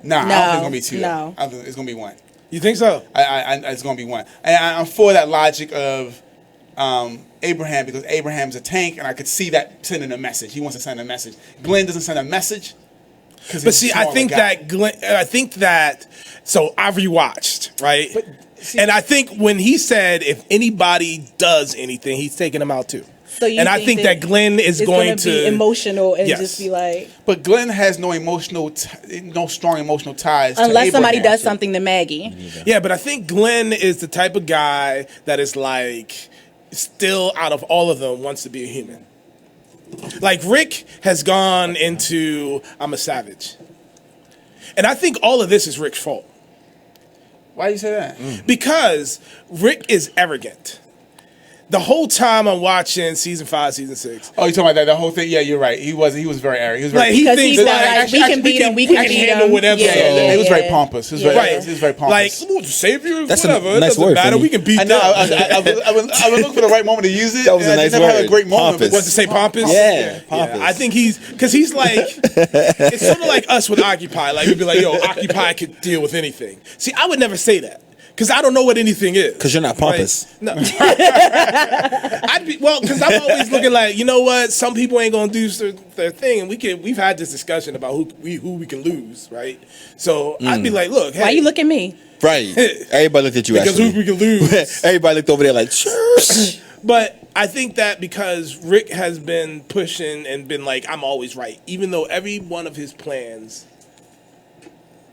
Speaker 4: Nah,
Speaker 6: No,
Speaker 4: I don't think it's going to be 2.
Speaker 6: no.
Speaker 4: I think it's going to be 1.
Speaker 3: You think so?
Speaker 4: It's going to be 1. And I'm for that logic of Abraham because Abraham's a tank, and I could see that sending a message. He wants to send a message. Glenn doesn't send a message.
Speaker 3: But see, I think that so I rewatched, right? And I think when he said if anybody does anything, he's taking them out too.
Speaker 6: So you
Speaker 3: and I think that Glenn is going to
Speaker 6: be emotional and
Speaker 3: Yes.
Speaker 6: just be like,
Speaker 4: But Glenn has no strong emotional ties to
Speaker 6: unless somebody
Speaker 4: Abraham.
Speaker 6: does something to Maggie.
Speaker 3: Yeah, but I think Glenn is the type of guy that is like still out of all of them wants to be a human. Like Rick has gone into I'm a savage. And I think all of this is Rick's fault.
Speaker 4: Why do you say that?
Speaker 3: Because Rick is arrogant. The whole time I'm watching season 5, season 6.
Speaker 4: Oh, you talking about that? The whole thing? Yeah, you're right. He was very arrogant. He was very
Speaker 3: Like, he
Speaker 6: Because
Speaker 3: thinks
Speaker 6: he's
Speaker 3: that,
Speaker 6: like, we can beat him, we can beat
Speaker 3: handle
Speaker 6: him.
Speaker 3: whatever.
Speaker 6: Yeah,
Speaker 4: he was very
Speaker 6: yeah.
Speaker 4: pompous. He was
Speaker 3: Right.
Speaker 4: very pompous.
Speaker 3: Like, saviors,
Speaker 5: That's a
Speaker 3: whatever. It
Speaker 5: nice
Speaker 3: doesn't
Speaker 5: word,
Speaker 3: matter.
Speaker 5: Femi.
Speaker 3: We can beat
Speaker 4: I
Speaker 3: them.
Speaker 4: know. I was looking for the right moment to use it.
Speaker 5: That was a
Speaker 4: and
Speaker 5: nice
Speaker 4: I never had
Speaker 5: word.
Speaker 4: a great moment.
Speaker 5: Pompous.
Speaker 3: What to say, pompous?
Speaker 5: Yeah, pompous.
Speaker 3: I think because he's like, it's sort of like us with Occupy. Like, we'd be like, yo, Occupy could deal with anything. See, I would never say that. Because I don't know what anything is.
Speaker 5: Because you're not pompous.
Speaker 3: No. Because I'm always looking like, you know what? Some people ain't gonna do their thing, and we've had this discussion about who we can lose, right? So I'd be like, look, hey,
Speaker 6: Why you look at me?
Speaker 5: Right. Everybody looked at you
Speaker 3: because
Speaker 5: actually.
Speaker 3: who we can lose.
Speaker 5: Everybody looked over there like, sure.
Speaker 3: But I think that because Rick has been pushing and been like, I'm always right, even though every one of his plans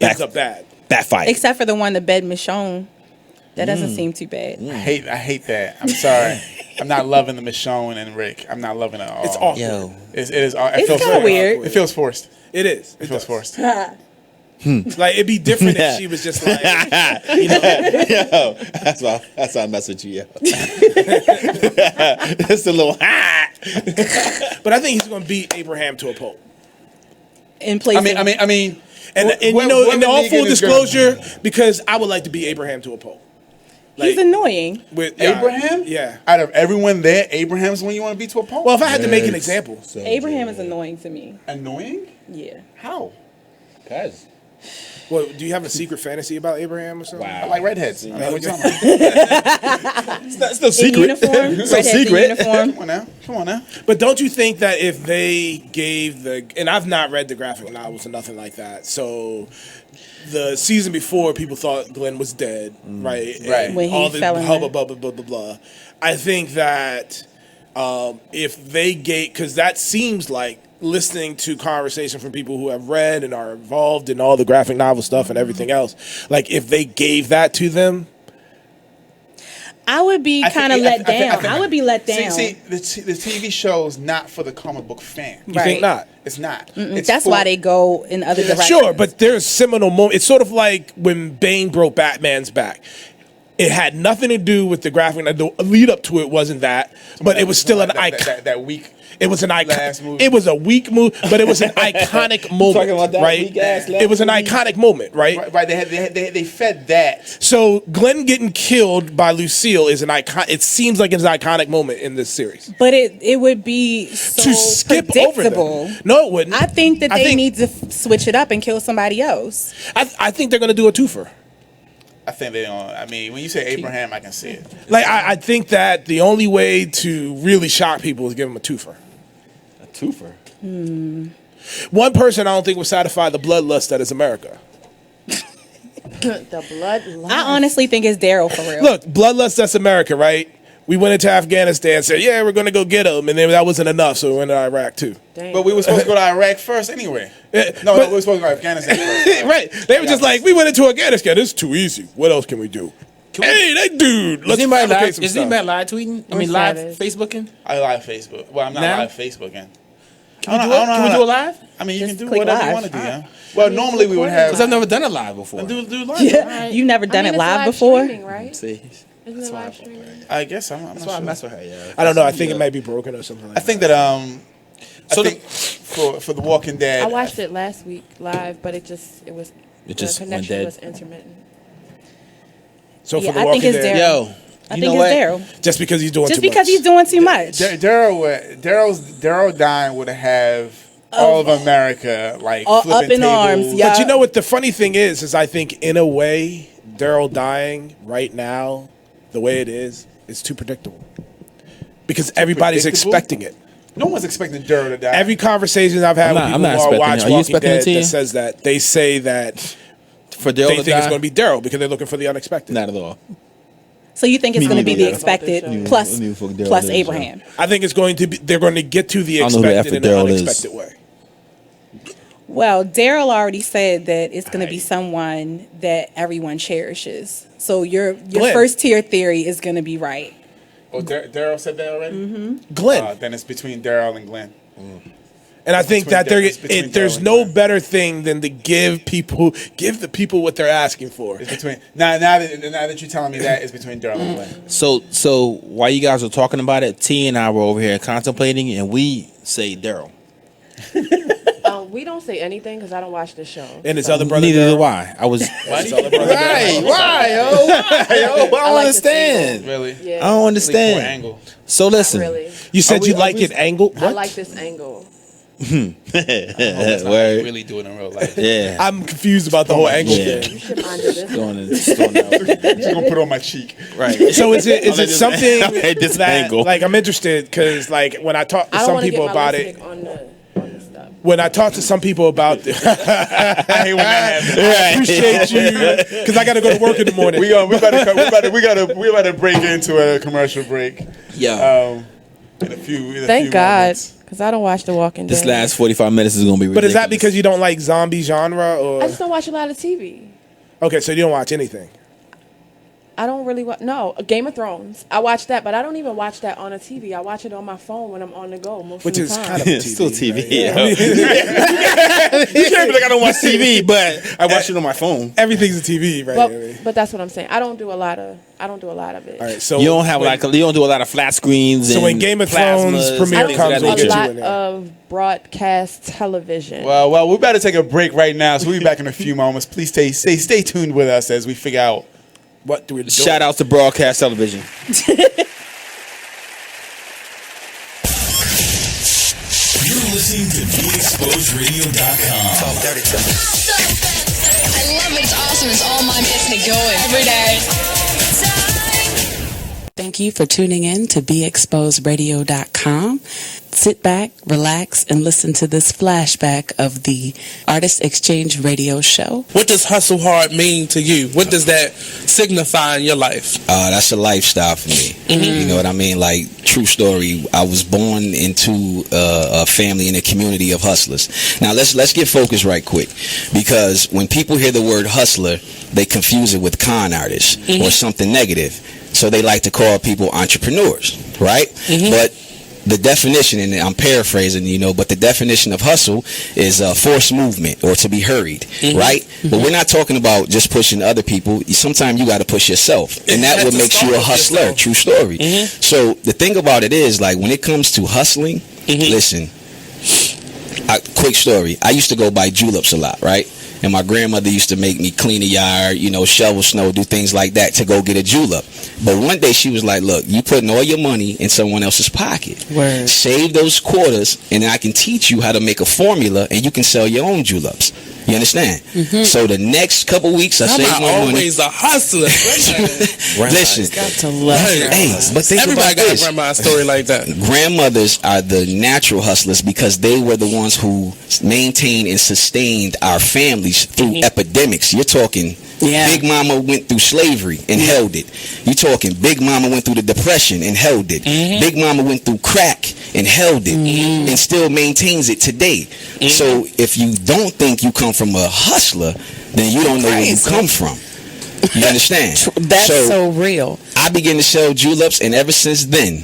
Speaker 3: ends up bad.
Speaker 5: Backfire.
Speaker 6: Except for the one, the bed Michonne. That doesn't seem too bad.
Speaker 4: I hate that. I'm sorry. I'm not loving the Michonne and Rick. I'm not loving it at all.
Speaker 3: It's awkward.
Speaker 5: Yo.
Speaker 4: It is. It
Speaker 6: It's
Speaker 4: feels
Speaker 6: kinda weird.
Speaker 4: It feels forced.
Speaker 3: It is.
Speaker 4: It feels forced.
Speaker 3: Like, it'd be different if she was just like, you know.
Speaker 5: Yo, that's why I mess with you, yo. It's a little
Speaker 3: But I think he's going to beat Abraham to a pulp.
Speaker 6: In place.
Speaker 4: I mean.
Speaker 3: And you know, in all full disclosure, because I would like to beat Abraham to a pulp.
Speaker 6: He's annoying.
Speaker 3: With
Speaker 4: Abraham?
Speaker 3: Yeah.
Speaker 4: Out of everyone there, Abraham's the one you want to beat to a pulp?
Speaker 3: Well, if I had to make an example.
Speaker 6: Abraham is annoying to me.
Speaker 4: Annoying?
Speaker 6: Yeah.
Speaker 4: How?
Speaker 5: Cause.
Speaker 3: Well, do you have a secret fantasy about Abraham or something?
Speaker 4: I like redheads. I mean, what you talking about?
Speaker 5: It's no secret.
Speaker 6: In uniform.
Speaker 5: It's no
Speaker 6: Redheads
Speaker 5: secret.
Speaker 6: in uniform.
Speaker 4: Come on now.
Speaker 3: But don't you think that if they gave and I've not read the graphic novels or nothing like that, so the season before people thought Glenn was dead, right?
Speaker 4: Right.
Speaker 3: And
Speaker 6: When he
Speaker 3: all the
Speaker 6: fell in
Speaker 3: blah, blah,
Speaker 6: there.
Speaker 3: blah, blah, blah, blah. I think that if they gave, because that seems like listening to conversation from people who have read and are involved in all the graphic novel stuff and everything else, like if they gave that to them,
Speaker 6: I would be kind of let down. I would be let down.
Speaker 4: See, the TV show's not for the comic book fan.
Speaker 3: you think not?
Speaker 4: It's not.
Speaker 6: That's why they go in other directions.
Speaker 3: Sure, but there's seminal moments. It's sort of like when Bane broke Batman's back. It had nothing to do with the graphic. The lead up to it wasn't that, but it was still an icon.
Speaker 4: That week.
Speaker 3: It was an icon.
Speaker 4: Last movie.
Speaker 3: It was a weak move, but it was an iconic moment.
Speaker 5: Talking about that
Speaker 3: right?
Speaker 5: weak-ass last
Speaker 3: It was an
Speaker 5: movie?
Speaker 3: iconic moment, right?
Speaker 4: Right. They fed that.
Speaker 3: So Glenn getting killed by Lucille is an icon. It seems like it's an iconic moment in this series.
Speaker 6: But it would be so
Speaker 3: To skip over
Speaker 6: predictable.
Speaker 3: them. No, it wouldn't.
Speaker 6: I think that
Speaker 3: I
Speaker 6: they
Speaker 3: think-
Speaker 6: need to switch it up and kill somebody else.
Speaker 3: I think they're going to do a twofer.
Speaker 4: I think they don't. I mean, when you say Abraham, I can see it.
Speaker 3: Like, I think that the only way to really shock people is give them a twofer.
Speaker 5: A twofer?
Speaker 3: One person I don't think would satisfy the bloodlust that is America.
Speaker 7: The bloodlust.
Speaker 6: I honestly think it's Daryl for real.
Speaker 3: Look, bloodlust that's America, right? We went into Afghanistan and said, yeah, we're going to go get them. And then that wasn't enough, so we went to Iraq, too.
Speaker 7: Dang.
Speaker 4: But we were supposed to go to Iraq first anyway. No, we were supposed to go to Afghanistan first.
Speaker 3: Right. They were just like, we went into Afghanistan. This is too easy. What else can we do? Hey, that dude.
Speaker 5: Is anybody live?
Speaker 3: some
Speaker 5: Is
Speaker 3: stuff.
Speaker 5: anybody live tweeting? I mean, live Facebooking?
Speaker 4: I live Facebook. Well, I'm not
Speaker 5: Now?
Speaker 4: live Facebooking.
Speaker 5: Can we do it live?
Speaker 4: I mean, you can do
Speaker 6: click
Speaker 4: whatever you
Speaker 6: live.
Speaker 4: want to do, yeah. Well, normally we would have.
Speaker 5: Because I've never done it live before.
Speaker 4: Do live.
Speaker 6: Yeah. You've never done it
Speaker 7: it's
Speaker 6: live
Speaker 7: live
Speaker 6: before?
Speaker 7: streaming, right?
Speaker 5: See,
Speaker 7: Isn't it live streaming?
Speaker 4: I guess I'm
Speaker 5: that's
Speaker 4: not
Speaker 5: why I
Speaker 4: sure.
Speaker 5: mess with her. Yeah.
Speaker 3: I don't know. I think it might be broken or something like
Speaker 4: I think that
Speaker 5: So
Speaker 4: I think for The Walking Dead.
Speaker 7: I watched it last week live, but it just
Speaker 5: It
Speaker 7: the
Speaker 5: just went
Speaker 7: connection
Speaker 5: dead.
Speaker 7: was intermittent.
Speaker 3: So
Speaker 6: Yeah,
Speaker 3: for The
Speaker 6: I
Speaker 3: Walking
Speaker 6: think it's
Speaker 3: Dead,
Speaker 6: Daryl.
Speaker 5: Yo,
Speaker 6: I
Speaker 5: you
Speaker 6: think
Speaker 5: know
Speaker 6: it's
Speaker 5: what?
Speaker 6: Daryl.
Speaker 3: just because he's doing
Speaker 6: Just
Speaker 3: too
Speaker 6: because
Speaker 3: much.
Speaker 6: he's doing too much.
Speaker 4: Daryl dying would have all of America like
Speaker 6: All
Speaker 4: flipping
Speaker 6: up in arms,
Speaker 4: tables.
Speaker 6: yeah.
Speaker 3: But you know what the funny thing is I think in a way, Daryl dying right now, the way it is too predictable. Because everybody's
Speaker 4: predictable?
Speaker 3: expecting it.
Speaker 4: No one's expecting Daryl to die.
Speaker 3: Every conversation I've had
Speaker 5: I'm
Speaker 3: with
Speaker 5: not
Speaker 3: people who
Speaker 5: expecting
Speaker 3: watch
Speaker 5: it. Are you
Speaker 3: Walking
Speaker 5: expecting it,
Speaker 3: Dead
Speaker 5: Tia?
Speaker 3: that says that, they say that
Speaker 5: For
Speaker 3: they
Speaker 5: Daryl
Speaker 3: think
Speaker 5: to die?
Speaker 3: it's going to be Daryl because they're looking for the unexpected.
Speaker 5: Not at all.
Speaker 6: So you think it's
Speaker 5: Me
Speaker 6: going to be
Speaker 5: neither.
Speaker 6: the expected plus Abraham?
Speaker 3: I think it's going to be. They're going to get to the
Speaker 5: I don't know who
Speaker 3: expected in
Speaker 5: Daryl
Speaker 3: an
Speaker 5: is.
Speaker 3: unexpected way.
Speaker 6: Well, Daryl already said that it's going to be someone that everyone cherishes. So your
Speaker 3: Glenn.
Speaker 6: first tier theory is going to be right.
Speaker 4: Oh, Daryl said that already.
Speaker 6: Mm-hmm.
Speaker 3: Glenn.
Speaker 4: Then it's between Daryl and Glenn.
Speaker 3: And I think
Speaker 4: between
Speaker 3: that there,
Speaker 4: Daryl- it's between
Speaker 3: there's
Speaker 4: Daryl
Speaker 3: no better thing than to give the people what they're asking for.
Speaker 4: It's between now that you're telling me that, it's between Daryl and Glenn.
Speaker 5: So while you guys were talking about it, T and I were over here contemplating, and we say Daryl.
Speaker 7: We don't say anything because I don't watch the show.
Speaker 3: And his other brother.
Speaker 5: Neither
Speaker 3: Daryl.
Speaker 5: do I. I was
Speaker 3: His other brother Daryl.
Speaker 5: right. Why, yo? Why, yo? I don't understand.
Speaker 4: Really?
Speaker 5: I don't understand.
Speaker 4: Angle.
Speaker 5: So listen,
Speaker 7: Really.
Speaker 3: You said
Speaker 5: Are
Speaker 3: you
Speaker 5: we-
Speaker 3: like
Speaker 5: are we-
Speaker 3: it angled.
Speaker 7: I like this angle.
Speaker 4: That's how
Speaker 5: Word.
Speaker 4: you really do it in real life.
Speaker 5: Yeah.
Speaker 3: I'm confused about the whole angle
Speaker 5: Yeah.
Speaker 3: thing.
Speaker 7: You should mind this.
Speaker 5: Going in- just throwing out.
Speaker 4: Just gonna put it on my cheek.
Speaker 5: Right.
Speaker 3: So is it
Speaker 5: I like
Speaker 3: something
Speaker 5: I like this
Speaker 3: that
Speaker 5: angle.
Speaker 3: like I'm interested because like when I talk to
Speaker 7: I don't
Speaker 3: some
Speaker 7: want to
Speaker 3: people
Speaker 7: get my
Speaker 3: about
Speaker 7: lipstick
Speaker 3: it,
Speaker 7: on the stuff.
Speaker 3: when I talk to some people about the,
Speaker 4: I hate when that happens.
Speaker 3: I appreciate you because I got to go to work in the morning.
Speaker 4: We about to break into a commercial break.
Speaker 5: Yeah.
Speaker 4: In a few.
Speaker 7: Thank God,
Speaker 4: moments.
Speaker 7: because I don't watch The Walking Dead.
Speaker 5: This last 45 minutes is gonna be ridiculous.
Speaker 3: But is that because you don't like zombie genre or
Speaker 7: I just don't watch a lot of TV.
Speaker 3: okay? So you don't watch anything.
Speaker 7: I don't really watch. No, Game of Thrones. I watch that, but I don't even watch that on a TV. I watch it on my phone when I'm on the go most
Speaker 3: Which
Speaker 7: of the
Speaker 3: is
Speaker 7: time.
Speaker 3: kind of a TV,
Speaker 5: still TV?
Speaker 3: right?
Speaker 5: Yeah. You can't be like I don't watch TV, but I watch it on my phone.
Speaker 3: Everything's a TV, right? I mean.
Speaker 7: But that's what I'm saying. I don't do a lot of it.
Speaker 3: All right, so
Speaker 5: You don't have
Speaker 3: when-
Speaker 5: you don't do a lot of flat screens.
Speaker 3: So
Speaker 5: and
Speaker 3: when Game of Thrones
Speaker 5: plasmas,
Speaker 3: premiere
Speaker 5: and things
Speaker 3: comes,
Speaker 5: of that
Speaker 3: we'll
Speaker 7: A
Speaker 3: get
Speaker 5: nature.
Speaker 3: you
Speaker 7: lot
Speaker 3: in there.
Speaker 7: of broadcast television.
Speaker 4: Well, we're about to take a break right now, so we'll be back in a few moments. Please stay tuned with us as we figure out.
Speaker 3: What do we do?
Speaker 5: Shout out to broadcast television.
Speaker 17: You're listening to BeExposedRadio.com.
Speaker 18: I love it. It's awesome. It's all my getting it going every day.
Speaker 19: Thank you for tuning in to BeExposedRadio.com. Sit back, relax, and listen to this flashback of the Artist Exchange Radio Show.
Speaker 20: What does hustle hard mean to you? What does that signify in your life?
Speaker 21: That's a lifestyle for me. You know what I mean? Like, true story. I was born into a family and a community of hustlers. Now let's get focused right quick, because when people hear the word hustler, they confuse it with con artist or something negative. So they like to call people entrepreneurs, right? But the definition, and I'm paraphrasing, but the definition of hustle is forced movement or to be hurried, right? But we're not talking about just pushing other people. Sometimes you got to push yourself, and that what makes you a hustler. True story. So the thing about it is, like, when it comes to hustling, listen, quick story. I used to go buy juleps a lot, right? And my grandmother used to make me clean the yard, shovel snow, do things like that to go get a julep. But one day she was like, look, you putting all your money in someone else's pocket.
Speaker 19: Word.
Speaker 21: Save those quarters, and then I can teach you how to make a formula, and you can sell your own juleps. You understand? So the next couple weeks, I save my money.
Speaker 20: Always a hustler.
Speaker 21: Listen,
Speaker 19: Got to love
Speaker 21: but think
Speaker 20: everybody
Speaker 21: about
Speaker 20: got
Speaker 21: this.
Speaker 20: a grandma story like that.
Speaker 21: Grandmothers are the natural hustlers because they were the ones who maintained and sustained our families through epidemics. You're talking Big Mama went through slavery and held it. You're talking Big Mama went through the Depression and held it. Big Mama went through crack and held it and still maintains it today. So if you don't think you come from a hustler, then you don't know where you come from. You understand?
Speaker 19: That's so real.
Speaker 21: I began to sell juleps, and ever since then,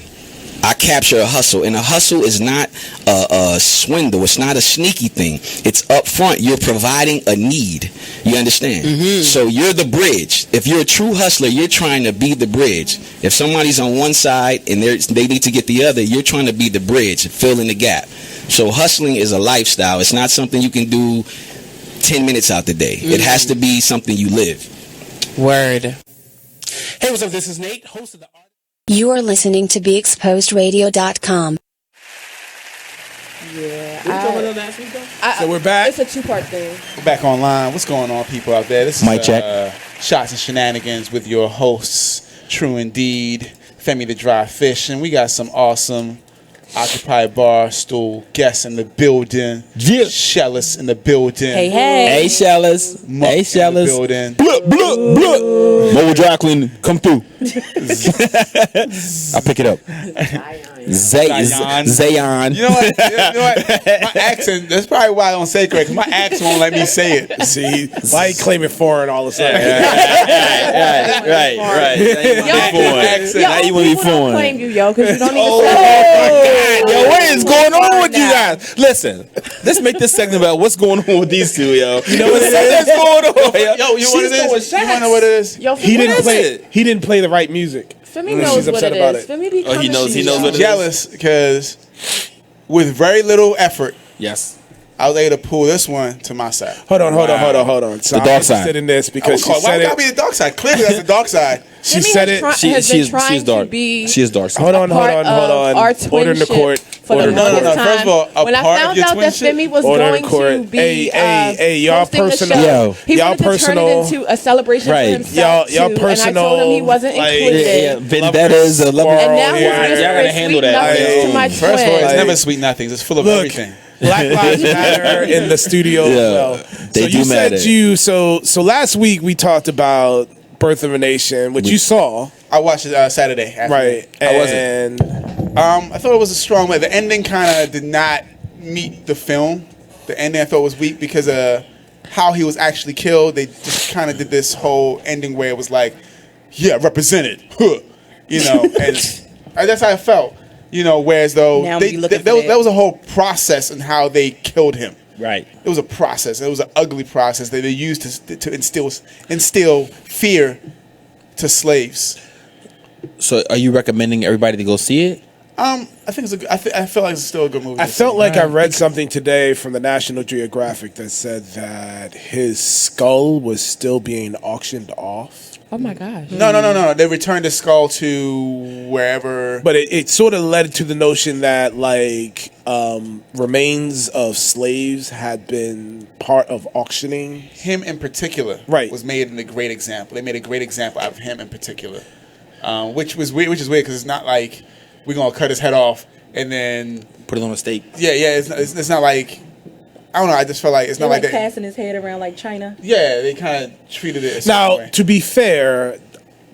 Speaker 21: I capture a hustle. And a hustle is not a swindle. It's not a sneaky thing. It's up front. You're providing a need. You understand? So you're the bridge. If you're a true hustler, you're trying to be the bridge. If somebody's on one side and they need to get the other, you're trying to be the bridge, fill in the gap. So hustling is a lifestyle. It's not something you can do 10 minutes out the day. It has to be something you live.
Speaker 19: Word.
Speaker 20: Hey, what's up? This is Nate, host of the
Speaker 16: You are listening to BeExposedRadio.com.
Speaker 3: So we're back.
Speaker 7: It's a two-part thing.
Speaker 4: We're back online. What's going on, people out there? This is
Speaker 21: Mic check.
Speaker 4: Shots and Shenanigans with your hosts, True Indeed, Femi the Dry Fish, and we got some awesome Occupy Bar Stool guests in the building.
Speaker 21: Yeah.
Speaker 4: Shellis in the building.
Speaker 6: Hey, hey.
Speaker 5: Hey, Shellas.
Speaker 4: Muck
Speaker 5: Hey,
Speaker 4: in the
Speaker 5: Shellas.
Speaker 4: building.
Speaker 5: Bluh, bluh, bluh. Mobile dry cleaning, come through. I'll pick it up. Zayon.
Speaker 4: You know what? My accent, that's probably why I don't say it correct, because my accent won't let me say it.
Speaker 3: See, why you claiming foreign all of a sudden?
Speaker 5: Right. Now you want to be
Speaker 6: Don't
Speaker 5: foreign.
Speaker 6: claim you, yo, because you don't even
Speaker 5: Oh my God, yo, what is going on with you guys? Listen, let's make this segment about what's going on with these two, yo. You know what it is? What's going on, yo?
Speaker 4: Yo, you want to know what it is?
Speaker 6: Yo,
Speaker 3: He didn't play the right music.
Speaker 6: Femi knows
Speaker 3: She's
Speaker 6: what
Speaker 3: upset
Speaker 6: it
Speaker 3: about
Speaker 6: is.
Speaker 3: it.
Speaker 6: Femi be coming
Speaker 5: He knows
Speaker 6: to you,
Speaker 5: what it is.
Speaker 4: Jealous because with very little effort,
Speaker 5: Yes.
Speaker 4: I was able to pull this one to my side.
Speaker 3: Hold on. So
Speaker 5: The
Speaker 3: I'm
Speaker 5: dark side.
Speaker 3: interested in this because she
Speaker 4: Why
Speaker 3: said
Speaker 4: would that
Speaker 3: it.
Speaker 4: be the dark side? Clearly, that's the dark side.
Speaker 3: She
Speaker 6: Femi
Speaker 3: said
Speaker 6: has
Speaker 3: it.
Speaker 6: has been trying
Speaker 5: She's dark.
Speaker 6: to be
Speaker 5: She is dark.
Speaker 3: Hold on.
Speaker 6: part of our
Speaker 3: Order in the
Speaker 6: twinship
Speaker 3: court.
Speaker 6: for the
Speaker 3: Order in the
Speaker 6: longest
Speaker 3: court.
Speaker 6: time.
Speaker 4: First of all,
Speaker 6: when I
Speaker 4: part of
Speaker 6: found
Speaker 4: your
Speaker 6: out that
Speaker 4: twinship?
Speaker 6: Femi was
Speaker 3: Order in
Speaker 6: going
Speaker 3: the court.
Speaker 6: to be
Speaker 3: Hey, y'all
Speaker 6: hosting the
Speaker 3: personal.
Speaker 6: show,
Speaker 5: Yo.
Speaker 6: he
Speaker 3: Y'all
Speaker 6: wanted to
Speaker 3: personal.
Speaker 6: turn it into a celebration
Speaker 5: Right.
Speaker 6: for himself
Speaker 3: Y'all
Speaker 6: too,
Speaker 3: personal.
Speaker 6: and I told him he wasn't
Speaker 3: like,
Speaker 6: included.
Speaker 5: Vendettas,
Speaker 6: And now he's
Speaker 3: Yeah,
Speaker 6: whispering
Speaker 5: y'all gotta handle
Speaker 6: sweet
Speaker 5: that.
Speaker 6: nothings to my
Speaker 4: First of all, it's
Speaker 6: twin.
Speaker 4: never sweet nothings. It's full of
Speaker 3: Look.
Speaker 4: everything.
Speaker 3: Black Lives Matter in the studio as well.
Speaker 5: They
Speaker 3: So
Speaker 5: do
Speaker 3: you said
Speaker 5: matter.
Speaker 3: so last week we talked about Birth of a Nation, which you saw,
Speaker 4: I watched it Saturday.
Speaker 3: right?
Speaker 4: How was it?
Speaker 3: And
Speaker 4: I thought it was a strong way. The ending kind of did not meet the film. The ending I thought was weak because of how he was actually killed. They just kind of did this whole ending where it was like, yeah, represented, huh. You know, and that's how I felt. You know, whereas though
Speaker 6: Now
Speaker 4: there
Speaker 6: we looking for
Speaker 4: was
Speaker 6: that.
Speaker 4: a whole process in how they killed him.
Speaker 5: Right.
Speaker 4: It was a process. It was an ugly process that they used to instill fear to slaves.
Speaker 5: So, are you recommending everybody to go see it?
Speaker 4: I think it's I feel like it's still a good movie.
Speaker 3: I felt like I read something today from the National Geographic that said that his skull was still being auctioned off.
Speaker 6: Oh my gosh.
Speaker 4: No. They returned the skull to wherever.
Speaker 3: But it sort of led to the notion that like remains of slaves had been part of auctioning.
Speaker 4: Him in particular,
Speaker 3: Right.
Speaker 4: was made in a great example. They made a great example out of him in particular, which was weird. Which is weird because it's not like we're gonna cut his head off and then
Speaker 5: Put it on a stake.
Speaker 4: yeah. It's not like I don't know. I just felt like it's
Speaker 6: They're
Speaker 4: not like
Speaker 6: like
Speaker 4: that.
Speaker 6: passing his head around like China.
Speaker 4: Yeah, they kind of treated it a certain
Speaker 3: Now,
Speaker 4: way.
Speaker 3: to be fair,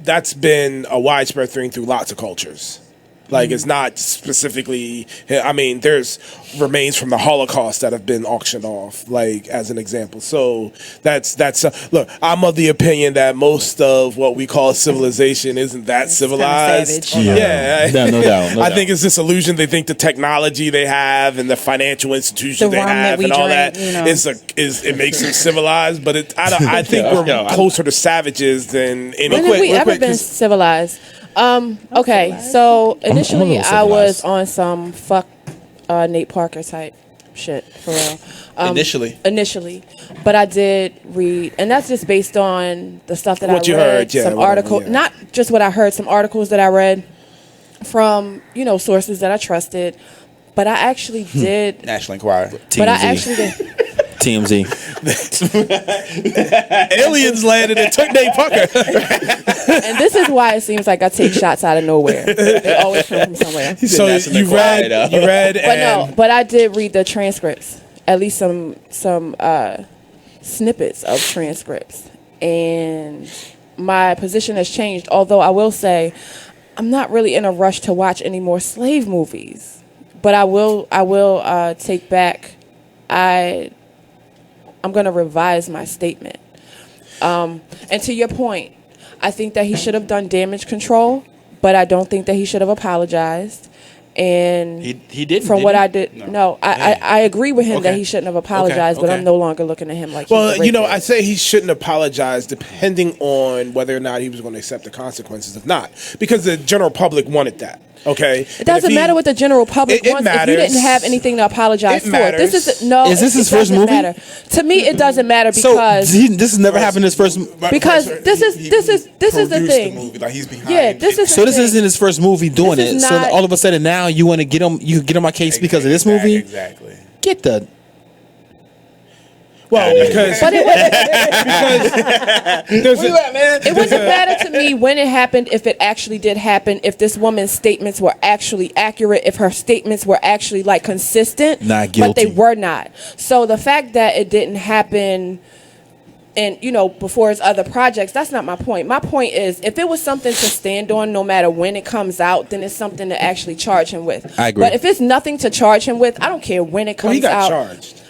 Speaker 3: that's been a widespread thing through lots of cultures. Like, it's not specifically, I mean, there's remains from the Holocaust that have been auctioned off, like, as an example. So that's look, I'm of the opinion that most of what we call civilization isn't that civilized.
Speaker 6: savage.
Speaker 3: Yeah.
Speaker 5: No, no doubt, no
Speaker 3: I
Speaker 5: doubt.
Speaker 3: think it's this illusion. They think the technology they have and the financial institutions
Speaker 6: The
Speaker 3: they
Speaker 6: rum that
Speaker 3: have
Speaker 6: we
Speaker 3: and all
Speaker 6: drink,
Speaker 3: that
Speaker 6: you know.
Speaker 3: it makes them civilized, but I think we're closer to savages than any.
Speaker 6: When have we ever been civilized? Okay, so initially I was on some fuck Nate Parker type shit for real. Initially, but I did read, and that's just based on the stuff that
Speaker 3: What
Speaker 6: I
Speaker 3: you
Speaker 6: read.
Speaker 3: heard, yeah,
Speaker 6: some
Speaker 3: whatever,
Speaker 6: article,
Speaker 3: yeah.
Speaker 6: not just what I heard, some articles that I read from sources that I trusted. But I actually did.
Speaker 4: National Enquirer.
Speaker 6: But I actually did.
Speaker 5: TMZ.
Speaker 3: Aliens landed and took Nate Pucker.
Speaker 7: And this is why it seems like I take shots out of nowhere. They always come from somewhere.
Speaker 3: So you read,
Speaker 7: But I did read the transcripts, at least some snippets of transcripts, and my position has changed. Although I will say, I'm not really in a rush to watch any more slave movies, but I will take back. I'm going to revise my statement. And to your point, I think that he should have done damage control, but I don't think that he should have apologized. And
Speaker 5: he didn't.
Speaker 7: From
Speaker 5: did
Speaker 7: what
Speaker 5: he?
Speaker 7: I did, no, I agree with him that he shouldn't have apologized, but I'm no longer looking at him like.
Speaker 3: Well,
Speaker 7: he's a rapist.
Speaker 3: I say he shouldn't apologize, depending on whether or not he was going to accept the consequences of not, because the general public wanted that. Okay,
Speaker 7: it doesn't matter what the general public wants. If you didn't have anything to apologize for,
Speaker 3: matters.
Speaker 7: Is this his
Speaker 5: first movie?
Speaker 7: Matter. To me, it doesn't matter because
Speaker 5: this has never happened in his first.
Speaker 7: Because this is the thing.
Speaker 8: Movie. Like he's behind.
Speaker 7: Yeah, this is.
Speaker 5: So this isn't his first movie doing
Speaker 7: This
Speaker 5: it.
Speaker 7: is
Speaker 5: So
Speaker 7: not-
Speaker 5: all of a sudden now you want to get him. You get on my case because of this movie.
Speaker 8: Exactly.
Speaker 5: Get the.
Speaker 3: Well, because
Speaker 7: But it
Speaker 3: there's
Speaker 8: Where you at, man?
Speaker 7: It wouldn't matter to me when it happened, if it actually did happen, if this woman's statements were actually accurate, if her statements were actually like consistent.
Speaker 5: Not
Speaker 7: But they
Speaker 5: guilty.
Speaker 7: were not. So the fact that it didn't happen and before his other projects, that's not my point. My point is, if it was something to stand on no matter when it comes out, then it's something to actually charge him with.
Speaker 5: I agree.
Speaker 7: But if it's nothing to charge him with, I don't care when it comes
Speaker 3: well, he got
Speaker 7: out.
Speaker 3: charged.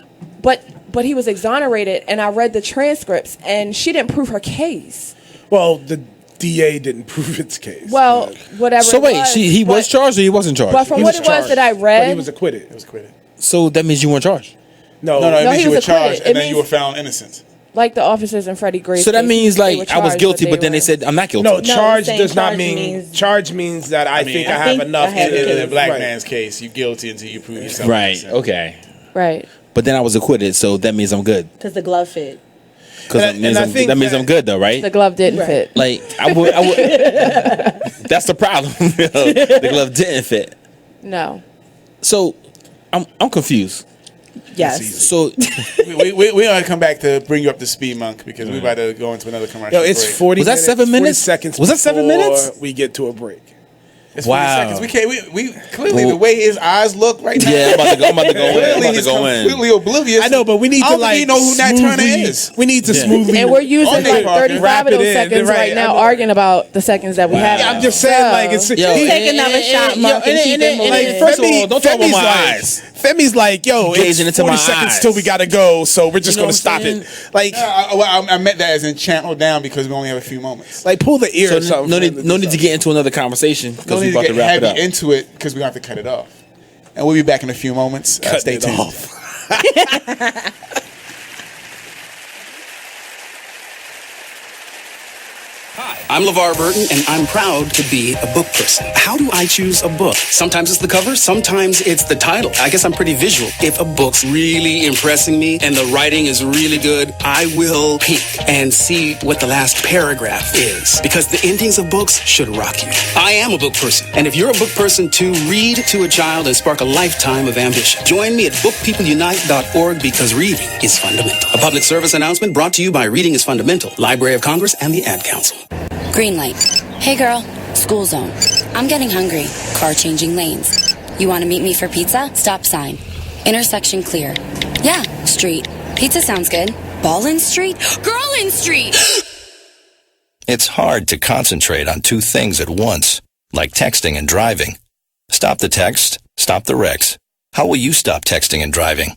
Speaker 7: But he was exonerated, and I read the transcripts, and she didn't prove her case.
Speaker 3: Well, the DA didn't prove its case.
Speaker 7: Well, whatever.
Speaker 5: So
Speaker 7: it
Speaker 5: wait,
Speaker 7: was,
Speaker 5: he was charged or he wasn't charged?
Speaker 7: But from
Speaker 3: He
Speaker 7: what
Speaker 3: was
Speaker 7: it was that I
Speaker 3: charged,
Speaker 7: read,
Speaker 3: but he was acquitted. It was acquitted.
Speaker 5: So that means you weren't charged.
Speaker 3: No,
Speaker 8: No, it
Speaker 7: No,
Speaker 8: means
Speaker 7: he
Speaker 8: you were
Speaker 7: was
Speaker 8: charged
Speaker 7: acquitted.
Speaker 8: and
Speaker 7: It
Speaker 8: then you
Speaker 7: means-
Speaker 8: were found innocent.
Speaker 7: like the officers in Freddie Gray's
Speaker 5: So that
Speaker 7: case,
Speaker 5: means
Speaker 7: they
Speaker 5: like
Speaker 7: were
Speaker 5: I was
Speaker 7: charged,
Speaker 5: guilty, but then
Speaker 7: were-
Speaker 5: they said I'm not guilty.
Speaker 3: No, charge
Speaker 22: saying
Speaker 3: does not
Speaker 22: charge
Speaker 3: mean
Speaker 22: means-
Speaker 3: charge means that I think I have
Speaker 22: think
Speaker 3: enough
Speaker 22: I have
Speaker 3: to
Speaker 8: In a black
Speaker 3: right.
Speaker 8: man's case, you guilty until you prove yourself
Speaker 5: Right.
Speaker 8: innocent.
Speaker 5: Okay.
Speaker 7: right.
Speaker 5: But then I was acquitted, so that means I'm good.
Speaker 22: Because the glove fit.
Speaker 5: Because
Speaker 3: And I think
Speaker 5: that means I'm good, though, right?
Speaker 7: The glove didn't fit.
Speaker 5: Like I would. That's the problem. The glove didn't fit.
Speaker 7: No.
Speaker 5: So I'm confused.
Speaker 22: Yes.
Speaker 5: So
Speaker 8: we want to come back to bring you up to speed, Monk, because we're about to go into another commercial.
Speaker 3: Yo, it's
Speaker 8: break.
Speaker 3: 40
Speaker 5: Was that
Speaker 3: minutes,
Speaker 5: 7 minutes?
Speaker 3: 40 seconds.
Speaker 5: Was that 7
Speaker 3: before
Speaker 5: minutes?
Speaker 3: We get to a break.
Speaker 8: It's 40
Speaker 5: Wow.
Speaker 8: seconds. We can't. We clearly
Speaker 5: Well-
Speaker 8: the way his eyes look right now.
Speaker 5: Yeah, I'm about to go in.
Speaker 8: Clearly, he's completely oblivious.
Speaker 3: I know, but we need
Speaker 8: I
Speaker 3: to
Speaker 8: don't think
Speaker 3: like
Speaker 8: you know who Nat Turner
Speaker 3: smoothly-
Speaker 8: is.
Speaker 3: We need to
Speaker 5: Yeah.
Speaker 3: smoothly.
Speaker 7: And we're using
Speaker 8: Okay,
Speaker 7: like
Speaker 8: Parker.
Speaker 7: 35
Speaker 3: Wrap
Speaker 7: of
Speaker 3: it
Speaker 7: those
Speaker 3: in,
Speaker 7: seconds
Speaker 3: right,
Speaker 7: right now,
Speaker 3: I know.
Speaker 7: arguing about the seconds that we have.
Speaker 3: I'm just saying, like it's
Speaker 5: Yo,
Speaker 22: Take another shot, Monk, and keep it moving.
Speaker 5: Like, first of all, don't talk about
Speaker 3: Femi's
Speaker 5: my
Speaker 3: like,
Speaker 5: eyes.
Speaker 3: Femi's like, yo, it's
Speaker 5: Gazing into
Speaker 3: 40
Speaker 5: my
Speaker 3: seconds
Speaker 5: eyes.
Speaker 3: till we gotta go, so we're just
Speaker 5: You know
Speaker 3: gonna
Speaker 5: what
Speaker 3: stop
Speaker 5: I'm
Speaker 3: it. Like,
Speaker 8: I meant that as in channel down because we only have a few moments.
Speaker 3: like pull the ear
Speaker 5: So
Speaker 3: or something.
Speaker 5: no need to get into another conversation
Speaker 8: No
Speaker 5: because
Speaker 8: need
Speaker 5: we're
Speaker 8: to
Speaker 5: about to
Speaker 8: get
Speaker 5: wrap it
Speaker 8: heavy
Speaker 5: up.
Speaker 8: into it because we have to cut it off. And we'll be back in a few moments. Stay
Speaker 3: it
Speaker 8: tuned.
Speaker 3: off.
Speaker 23: I'm LeVar Burton, and I'm proud to be a book person. How do I choose a book? Sometimes it's the cover, sometimes it's the title. I guess I'm pretty visual. If a book's really impressing me and the writing is really good, I will peek and see what the last paragraph is. Because the endings of books should rock you. I am a book person. And if you're a book person too, read to a child and spark a lifetime of ambition. Join me at bookpeopleunite.org because reading is fundamental. A public service announcement brought to you by Reading is Fundamental, Library of Congress, and the Ad Council.
Speaker 24: Green light. Hey girl, school zone. I'm getting hungry. Car changing lanes. You want to meet me for pizza? Stop sign. Intersection clear. Yeah, street. Pizza sounds good. Ballin Street? Girlin Street!
Speaker 11: It's hard to concentrate on two things at once, like texting and driving. Stop the text, stop the wrecks. How will you stop texting and driving?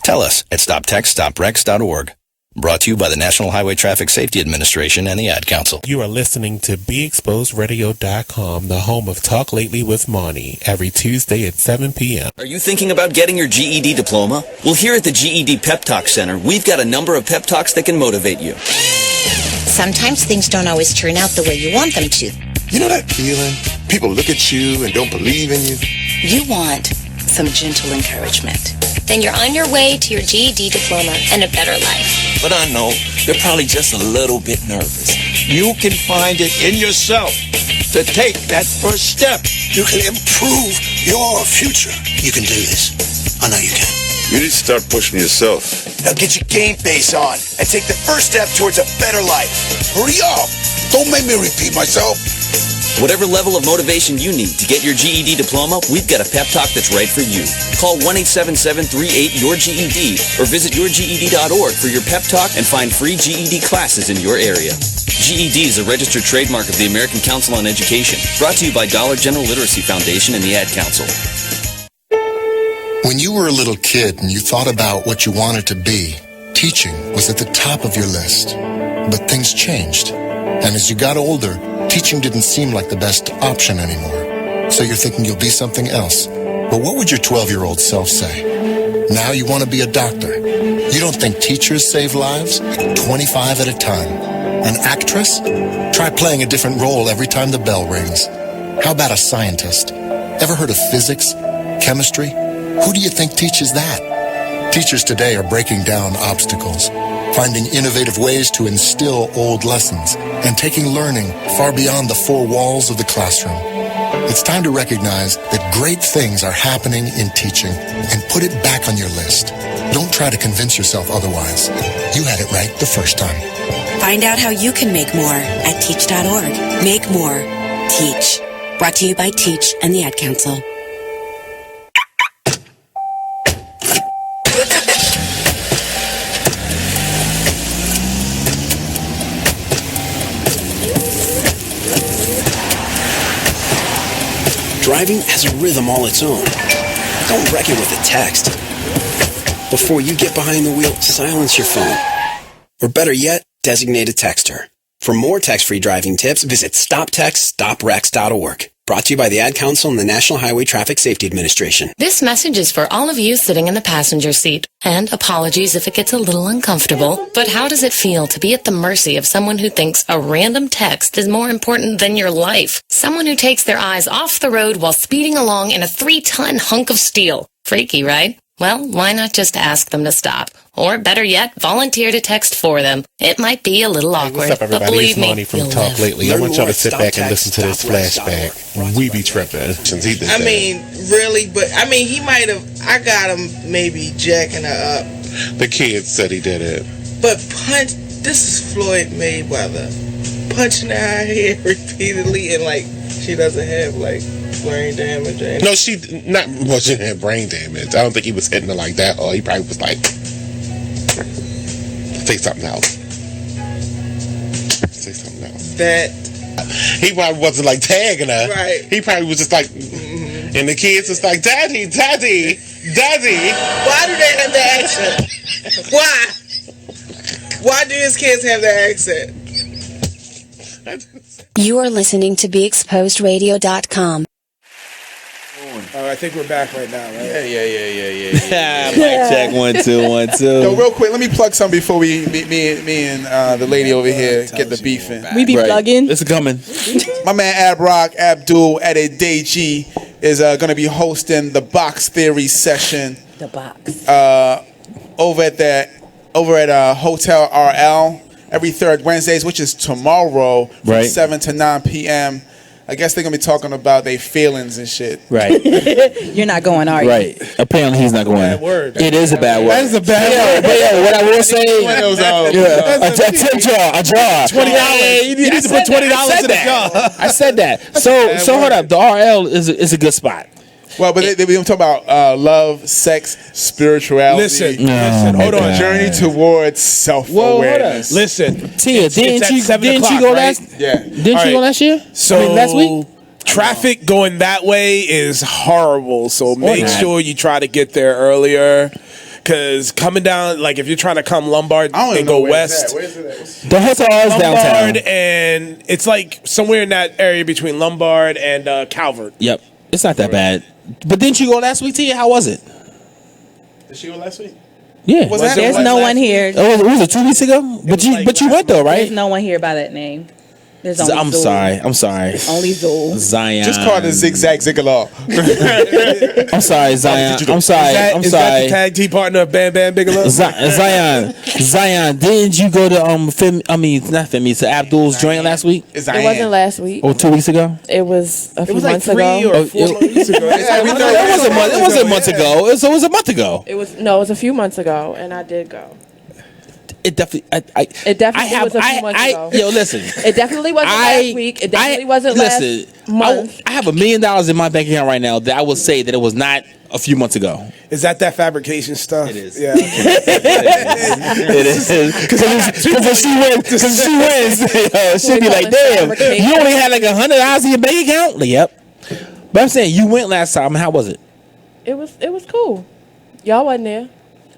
Speaker 11: Tell us at stoptextstopwrecks.org. Brought to you by the National Highway Traffic Safety Administration and the Ad Council.
Speaker 25: You are listening to BeExposedRadio.com, the home of Talk Lately with Monty, every Tuesday at 7 p.m.
Speaker 26: Are you thinking about getting your GED diploma? Well, here at the GED Pep Talk Center, we've got a number of pep talks that can motivate you.
Speaker 27: Sometimes things don't always turn out the way you want them to.
Speaker 28: You know that feeling? People look at you and don't believe in you.
Speaker 27: You want some gentle encouragement.
Speaker 15: Then you're on your way to your GED diploma and a better life.
Speaker 26: But I know they're probably just a little bit nervous.
Speaker 28: You can find it in yourself to take that first step. You can improve your future. You can do this. I know you can.
Speaker 1: You need to start pushing yourself.
Speaker 2: Now get your game face on and take the first step towards a better life. Hurry up! Don't make me repeat myself.
Speaker 26: Whatever level of motivation you need to get your GED diploma, we've got a pep talk that's right for you. Call 1-877-38-YOUR-GED or visit yourged.org for your pep talk and find free GED classes in your area. GED is a registered trademark of the American Council on Education, brought to you by Dollar General Literacy Foundation and the Ad Council.
Speaker 28: When you were a little kid and you thought about what you wanted to be, teaching was at the top of your list. But things changed. And as you got older, teaching didn't seem like the best option anymore. So you're thinking you'll be something else. But what would your 12-year-old self say? Now you want to be a doctor. You don't think teachers save lives? 25 at a time. An actress? Try playing a different role every time the bell rings. How about a scientist? Ever heard of physics? Chemistry? Who do you think teaches that? Teachers today are breaking down obstacles, finding innovative ways to instill old lessons, and taking learning far beyond the four walls of the classroom. It's time to recognize that great things are happening in teaching and put it back on your list. Don't try to convince yourself otherwise. You had it right the first time.
Speaker 24: Find out how you can make more at teach.org. Make more. Teach. Brought to you by Teach and the Ad Council.
Speaker 23: Driving has a rhythm all its own. Don't wreck it with a text. Before you get behind the wheel, silence your phone. Or better yet, designate a texter. For more text-free driving tips, visit stoptextstoprex.org. Brought to you by the Ad Council and the National Highway Traffic Safety Administration.
Speaker 9: This message is for all of you sitting in the passenger seat. And apologies if it gets a little uncomfortable, but how does it feel to be at the mercy of someone who thinks a random text is more important than your life? Someone who takes their eyes off the road while speeding along in a 3-ton hunk of steel. Freaky, right? Well, why not just ask them to stop? Or better yet, volunteer to text for them. It might be a little awkward,
Speaker 25: What's up,
Speaker 9: but
Speaker 25: everybody?
Speaker 9: believe
Speaker 25: It's
Speaker 9: me,
Speaker 25: Monty from
Speaker 9: you'll
Speaker 25: Talk
Speaker 9: live.
Speaker 25: Lately. I want y'all to sit back and listen to this flashback. We be tripping.
Speaker 10: I mean, really, but I mean, he might have. I got him maybe jacking her up.
Speaker 25: The kids said he did it.
Speaker 10: But this is Floyd Mayweather punching her head repeatedly, and like she doesn't have like brain damage.
Speaker 25: No, she didn't have brain damage. I don't think he was hitting her like that. Or he probably was like, say something else. Say something else.
Speaker 10: That
Speaker 25: he probably wasn't like tagging her.
Speaker 10: Right.
Speaker 25: He probably was just like, and the kids was like, Daddy, Daddy, Daddy.
Speaker 10: Why do they have the accent? Why? Why do his kids have the accent?
Speaker 16: You are listening to BeExposedRadio.com.
Speaker 3: I think we're back right now, right?
Speaker 8: Yeah.
Speaker 5: Mic check 1 2 1 2.
Speaker 8: Yo, real quick, let me plug something before me and the lady over here get the beef in.
Speaker 6: We be plugging.
Speaker 5: It's coming.
Speaker 8: My man Ab Rock, Abdul Adedeji is going to be hosting the Box Theory session.
Speaker 6: The box.
Speaker 8: Over at Hotel RL every third Wednesdays, which is tomorrow from 7 to 9 p.m. I guess they're going to be talking about their feelings and shit.
Speaker 5: Right.
Speaker 6: You're not going, are you?
Speaker 5: Right. Apparently he's not going.
Speaker 3: Bad word.
Speaker 5: It is a bad word.
Speaker 3: That is a bad word.
Speaker 5: But yo, what I will say, a tip jar, a jar.
Speaker 3: $20. You need to put $20 in the jar.
Speaker 5: I said that. So hold up. The RL is a good spot.
Speaker 8: Well, but they talk about love, sex, spirituality.
Speaker 3: Listen,
Speaker 8: hold on. Journey towards self-awareness.
Speaker 3: Listen,
Speaker 5: Tia, didn't you go last?
Speaker 8: Yeah.
Speaker 5: Didn't you go last year?
Speaker 3: So
Speaker 5: last week.
Speaker 3: Traffic going that way is horrible. So make sure you try to get there earlier. Because coming down, like if you're trying to come Lombard and go west,
Speaker 5: the hotel is downtown,
Speaker 3: and it's like somewhere in that area between Lombard and Calvert.
Speaker 5: Yep, it's not that bad. But didn't you go last week, Tia? How was it?
Speaker 8: Did she go last week?
Speaker 5: Yeah,
Speaker 6: there's no one here.
Speaker 5: Oh, was it 2 weeks ago? But you went though, right?
Speaker 6: There's no one here by that name. There's only
Speaker 5: I'm
Speaker 6: Zool.
Speaker 5: sorry.
Speaker 6: Only Zool.
Speaker 5: Zion.
Speaker 8: Just call it a zigzag zigalow.
Speaker 5: I'm sorry, Zion. I'm sorry. I'm
Speaker 3: Is that the
Speaker 5: sorry.
Speaker 3: tag team partner of Bam Bam Bigelow?
Speaker 5: Zion. Didn't you go to to Abdul's joint last week?
Speaker 7: It wasn't last week.
Speaker 5: Or 2 weeks ago?
Speaker 7: It was a few
Speaker 3: was like
Speaker 7: months
Speaker 3: 3
Speaker 7: ago.
Speaker 3: or 4 months ago.
Speaker 5: It wasn't a month ago. It was a month ago.
Speaker 7: It was a few months ago, and I did go.
Speaker 5: It definitely.
Speaker 7: It definitely was a few months ago.
Speaker 5: Yo, listen.
Speaker 7: It definitely wasn't last week. It definitely wasn't last month.
Speaker 5: I have $1 million in my bank account right now that I would say that it was not a few months ago.
Speaker 3: Is that fabrication stuff? It is. Yeah.
Speaker 5: It is. Because she wins, she'll be like, damn, you only had like $100 in your bank account? Like, yep. But I'm saying, you went last time. How was it?
Speaker 7: It was cool. Y'all wasn't there.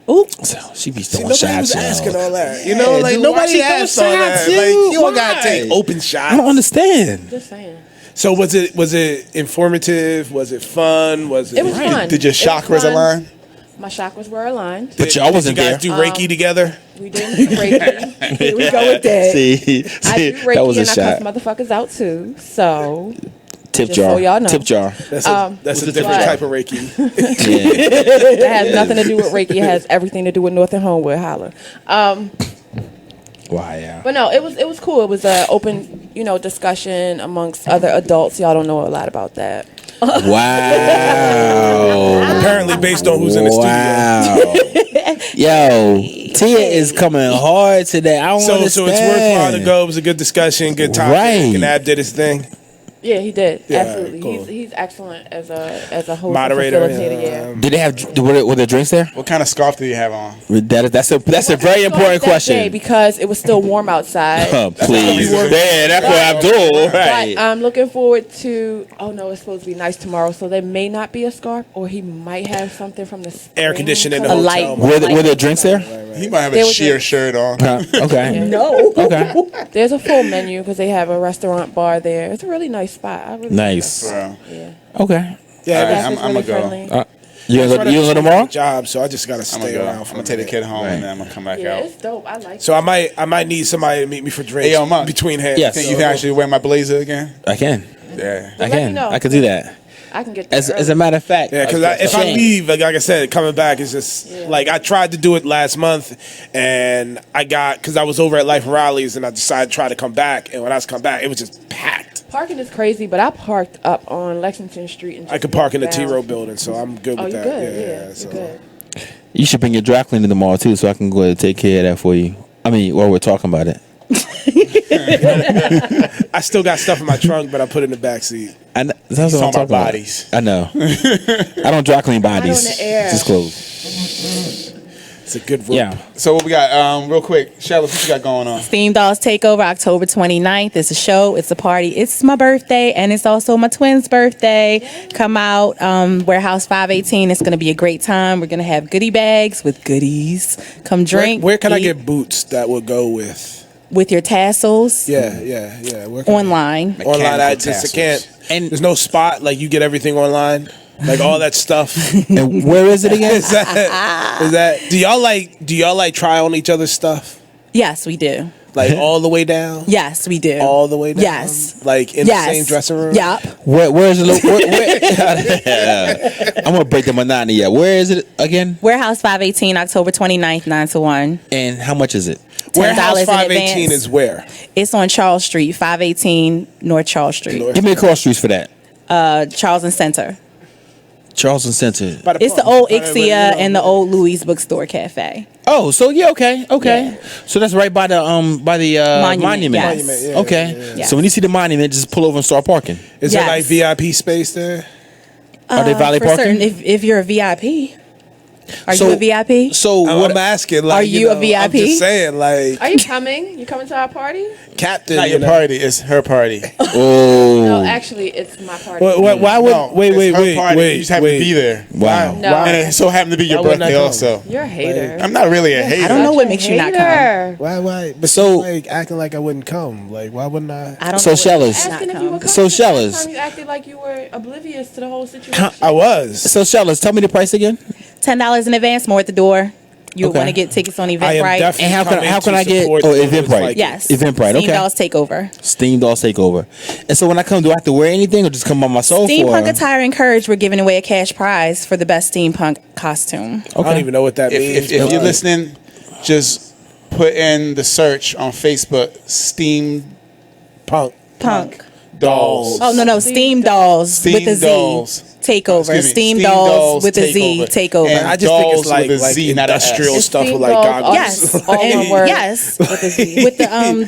Speaker 5: Ooh. So she be throwing
Speaker 3: Nobody
Speaker 5: shots.
Speaker 3: was
Speaker 5: yo.
Speaker 3: asking all that. You know, like
Speaker 5: dude,
Speaker 3: nobody
Speaker 5: why she
Speaker 3: asked
Speaker 5: throwing
Speaker 3: all that.
Speaker 5: shots,
Speaker 3: Like
Speaker 5: dude?
Speaker 3: you don't gotta
Speaker 5: Why?
Speaker 3: take open shots.
Speaker 5: I don't understand.
Speaker 7: Just saying.
Speaker 3: So was it informative? Was it fun? Was it?
Speaker 7: It was fun.
Speaker 8: Did your
Speaker 7: It was
Speaker 8: chakras
Speaker 7: fun.
Speaker 8: align?
Speaker 7: My chakras were aligned.
Speaker 5: But y'all wasn't
Speaker 3: Did you
Speaker 5: there.
Speaker 3: guys do Reiki together?
Speaker 7: We didn't do Reiki.
Speaker 6: Here we go with that.
Speaker 5: See,
Speaker 7: I do Reiki
Speaker 5: that was a
Speaker 7: and I
Speaker 5: shot.
Speaker 7: cuss motherfuckers out too. So
Speaker 5: Tip
Speaker 7: just
Speaker 5: jar.
Speaker 7: so y'all know.
Speaker 5: Tip jar.
Speaker 3: That's a different type of Reiki.
Speaker 5: Yeah.
Speaker 7: That has nothing to do with Reiki. It has everything to do with North and Homewood. Holla.
Speaker 5: Why, yeah.
Speaker 7: But no, it was cool. It was an open, discussion amongst other adults. Y'all don't know a lot about that.
Speaker 5: Wow.
Speaker 3: Apparently, based on who's in the studio.
Speaker 5: Yo, Tia is coming hard today. I don't understand.
Speaker 3: So it's worthwhile to go. It was a good discussion, good topic.
Speaker 5: Right.
Speaker 3: And Ab did his thing.
Speaker 7: Yeah, he did.
Speaker 3: Yeah,
Speaker 7: Absolutely.
Speaker 3: cool.
Speaker 7: He's excellent as a host
Speaker 3: Moderator,
Speaker 7: and facilitator. Yeah.
Speaker 5: Did they have were there drinks there?
Speaker 8: What kind of scarf do you have on?
Speaker 5: That's a very important
Speaker 7: That day
Speaker 5: question.
Speaker 7: because it was still warm outside.
Speaker 5: Please, yeah, that's what Abdul. Right.
Speaker 7: But I'm looking forward to. Oh no, it's supposed to be nice tomorrow, so there may not be a scarf, or he might have something from the
Speaker 3: Air conditioning in the
Speaker 7: a
Speaker 3: hotel.
Speaker 7: light.
Speaker 5: Were there drinks there?
Speaker 8: He might have
Speaker 7: There
Speaker 8: a
Speaker 7: was
Speaker 8: sheer
Speaker 7: a-
Speaker 8: shirt on.
Speaker 5: Okay.
Speaker 7: No.
Speaker 5: Okay.
Speaker 7: There's a full menu because they have a restaurant bar there. It's a really nice spot. I really
Speaker 5: Nice.
Speaker 7: Yeah.
Speaker 5: Okay.
Speaker 3: Yeah,
Speaker 8: All right,
Speaker 7: Staff is
Speaker 8: I'm
Speaker 7: really
Speaker 8: gonna go.
Speaker 7: friendly.
Speaker 5: You gonna go tomorrow?
Speaker 3: Job, so I just gotta
Speaker 8: I'm
Speaker 3: stay
Speaker 8: gonna go.
Speaker 3: around.
Speaker 8: I'm
Speaker 3: For
Speaker 8: gonna take the kid home and then I'm gonna come back
Speaker 7: Yeah,
Speaker 8: out.
Speaker 7: it's dope. I like
Speaker 3: So
Speaker 7: it.
Speaker 3: I might need somebody to meet me for drinks.
Speaker 8: Hey, yo, Monk.
Speaker 3: between hands.
Speaker 5: Yes.
Speaker 8: Think you can actually wear my blazer again?
Speaker 5: I can.
Speaker 8: Yeah.
Speaker 5: I
Speaker 7: let me
Speaker 5: can.
Speaker 7: know.
Speaker 5: I can do that.
Speaker 7: I can get there
Speaker 5: As
Speaker 7: early.
Speaker 5: a matter of fact.
Speaker 3: Yeah, because if I leave, like I said, coming back is just like I tried to do it last month, and because I was over at Life and Rallies, and I decided to try to come back, and when I was come back, it was just packed.
Speaker 7: Parking is crazy, but I parked up on Lexington Street and just
Speaker 3: I could park in the
Speaker 7: down.
Speaker 3: T-Row building, so I'm good
Speaker 7: Oh,
Speaker 3: with
Speaker 7: you
Speaker 3: that.
Speaker 7: good?
Speaker 3: Yeah,
Speaker 7: Yeah,
Speaker 3: so.
Speaker 7: you good.
Speaker 5: You should bring your dry cleaner tomorrow too, so I can go ahead and take care of that for you. I mean, while we're talking about it.
Speaker 3: I still got stuff in my trunk, but I put it in the back seat.
Speaker 5: That's what I'm
Speaker 8: talking
Speaker 5: talking
Speaker 8: about
Speaker 5: about.
Speaker 8: bodies.
Speaker 5: I know. I don't dry clean bodies.
Speaker 7: Not on the air.
Speaker 5: Just clothes.
Speaker 3: It's a good rope.
Speaker 5: Yeah.
Speaker 8: So what we got? Real quick, Charlotte, what you got going on?
Speaker 6: Steam Dolls Takeover, October 29th. It's a show. It's a party. It's my birthday, and it's also my twins' birthday. Come out, Warehouse 518. It's going to be a great time. We're going to have goodie bags with goodies. Come drink.
Speaker 3: Where can I
Speaker 6: eat
Speaker 3: get boots that will go with?
Speaker 6: with your tassels?
Speaker 3: Yeah. Where can
Speaker 6: Online.
Speaker 3: Online, I can't. And there's no spot. Like you get everything online. Like all that stuff.
Speaker 5: And where is it again?
Speaker 3: is that? Do y'all like try on each other's stuff?
Speaker 6: Yes, we do.
Speaker 3: Like all the way down?
Speaker 6: Yes, we do.
Speaker 3: All the way down?
Speaker 6: Yes.
Speaker 3: Like in the same dressing room?
Speaker 6: Yep.
Speaker 5: Where's it? I'm gonna break the monotony. Yeah. Where is it again?
Speaker 6: Warehouse 518, October 29th, 9 to 1.
Speaker 5: And how much is it?
Speaker 3: Warehouse
Speaker 6: $10 in
Speaker 3: 518
Speaker 6: advance.
Speaker 3: is where?
Speaker 6: It's on Charles Street, 518 North Charles Street.
Speaker 5: Give me a cross streets for that.
Speaker 6: Charleston Center.
Speaker 5: Charleston Center.
Speaker 6: It's the old Ixia and the old Louis Bookstore Cafe.
Speaker 5: Oh, so yeah, okay. So that's right by the monument.
Speaker 6: Yes.
Speaker 5: Okay.
Speaker 6: Yeah.
Speaker 5: So when you see the monument, just pull over and start parking.
Speaker 3: Is there like VIP space there?
Speaker 5: Are they valet
Speaker 6: for
Speaker 5: parking?
Speaker 6: certain, if you're a VIP. Are
Speaker 5: So-
Speaker 6: you a VIP?
Speaker 5: So
Speaker 3: I'm asking. Like,
Speaker 6: Are you a
Speaker 3: I'm
Speaker 6: VIP?
Speaker 3: just saying, like,
Speaker 7: Are you coming? You coming to our party?
Speaker 3: Captain.
Speaker 8: Not your party. It's her party.
Speaker 5: Oh.
Speaker 7: No, actually, it's my party.
Speaker 3: Why would?
Speaker 8: No,
Speaker 3: wait.
Speaker 8: it's her party. You just happen to be there.
Speaker 5: Wow.
Speaker 7: No.
Speaker 8: And it so happened to be your
Speaker 3: Why wouldn't I
Speaker 8: birthday
Speaker 3: come?
Speaker 8: also.
Speaker 7: You're a hater.
Speaker 8: I'm not really a hater.
Speaker 6: I don't know what makes you not come.
Speaker 7: Hater.
Speaker 3: Why? But
Speaker 5: So-
Speaker 3: like acting like I wouldn't come. Like, why wouldn't I?
Speaker 6: I don't
Speaker 5: So
Speaker 6: know what
Speaker 5: Shellas.
Speaker 6: makes you not
Speaker 7: Asking if you were
Speaker 6: come.
Speaker 7: coming.
Speaker 5: So
Speaker 7: Last
Speaker 5: Shellas.
Speaker 7: time you acted like you were oblivious to the whole situation.
Speaker 3: I was.
Speaker 5: So Shellas, tell me the price again.
Speaker 6: $10 in advance, more at the door. You'll
Speaker 5: Okay.
Speaker 6: want to get tickets on
Speaker 3: I am
Speaker 6: Eventbrite.
Speaker 3: definitely
Speaker 5: And how can
Speaker 3: coming
Speaker 5: I
Speaker 3: to
Speaker 5: get?
Speaker 3: support
Speaker 5: Oh,
Speaker 3: those
Speaker 5: Eventbrite.
Speaker 3: Vikings.
Speaker 6: Yes.
Speaker 5: Eventbrite.
Speaker 6: Steam
Speaker 5: Okay.
Speaker 6: Dolls Takeover.
Speaker 5: Steam Dolls Takeover. And so when I come, do I have to wear anything or just come by myself?
Speaker 6: Steampunk
Speaker 5: or?
Speaker 6: Attire and Courage, we're giving away a cash prize for the best steampunk costume.
Speaker 3: I don't even know what that means.
Speaker 8: If
Speaker 3: but-
Speaker 8: you're listening, just put in the search on Facebook, Steam
Speaker 3: Punk.
Speaker 8: Dolls.
Speaker 6: Oh, no. Steam Dolls
Speaker 8: Steam
Speaker 6: with a Z.
Speaker 8: Dolls.
Speaker 6: Takeover.
Speaker 8: Excuse me,
Speaker 6: Steam Dolls with a Z. Takeover.
Speaker 8: And
Speaker 3: I just think
Speaker 8: dolls
Speaker 3: it's like,
Speaker 8: with a Z, not a S.
Speaker 3: industrial stuff with
Speaker 7: Steam
Speaker 3: like
Speaker 7: Dolls
Speaker 3: goggles.
Speaker 6: Yes.
Speaker 7: All one
Speaker 6: And
Speaker 7: word.
Speaker 6: yes. With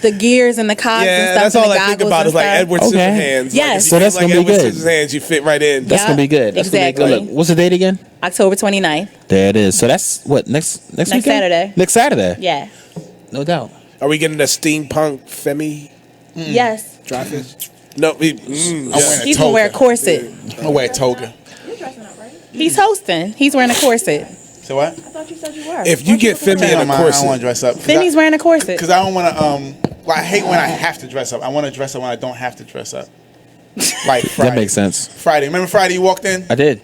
Speaker 6: the gears and the cogs and
Speaker 3: Yeah,
Speaker 6: stuff
Speaker 3: that's
Speaker 6: and
Speaker 3: all
Speaker 6: the
Speaker 3: I
Speaker 6: goggles
Speaker 3: think about
Speaker 6: and
Speaker 3: is like
Speaker 6: stuff.
Speaker 3: Edward
Speaker 5: Okay.
Speaker 3: Scissorhands.
Speaker 6: Yes.
Speaker 3: Like, if
Speaker 5: So
Speaker 3: you
Speaker 5: that's
Speaker 3: think
Speaker 5: gonna
Speaker 3: like
Speaker 5: be
Speaker 3: Edward
Speaker 5: good.
Speaker 3: Scissorhands, you fit right in.
Speaker 5: That's
Speaker 6: Yeah.
Speaker 5: gonna be good. That's
Speaker 6: Exactly.
Speaker 5: Gonna be good. Look, what's the date again?
Speaker 6: October 29th.
Speaker 5: There it is. So that's what next weekend?
Speaker 6: Saturday.
Speaker 5: Next Saturday.
Speaker 6: Yeah.
Speaker 5: No doubt.
Speaker 3: Are we getting a steampunk Femi
Speaker 6: Yes.
Speaker 3: dry fish? No,
Speaker 8: I'm wearing a
Speaker 6: He's gonna wear a
Speaker 8: toga.
Speaker 6: corset.
Speaker 8: I'm gonna wear a toga.
Speaker 6: He's hosting. He's wearing a corset.
Speaker 8: So what?
Speaker 7: I thought you said you were.
Speaker 3: If you get Femi
Speaker 8: I
Speaker 3: in a
Speaker 8: don't want to
Speaker 3: corset,
Speaker 8: dress up.
Speaker 6: Finney's wearing a corset.
Speaker 8: Because I don't want to. Well, I hate when I have to dress up. I want to dress up when I don't have to dress up. Like Friday.
Speaker 5: That makes sense.
Speaker 8: Friday. Remember Friday you walked in?
Speaker 5: I did.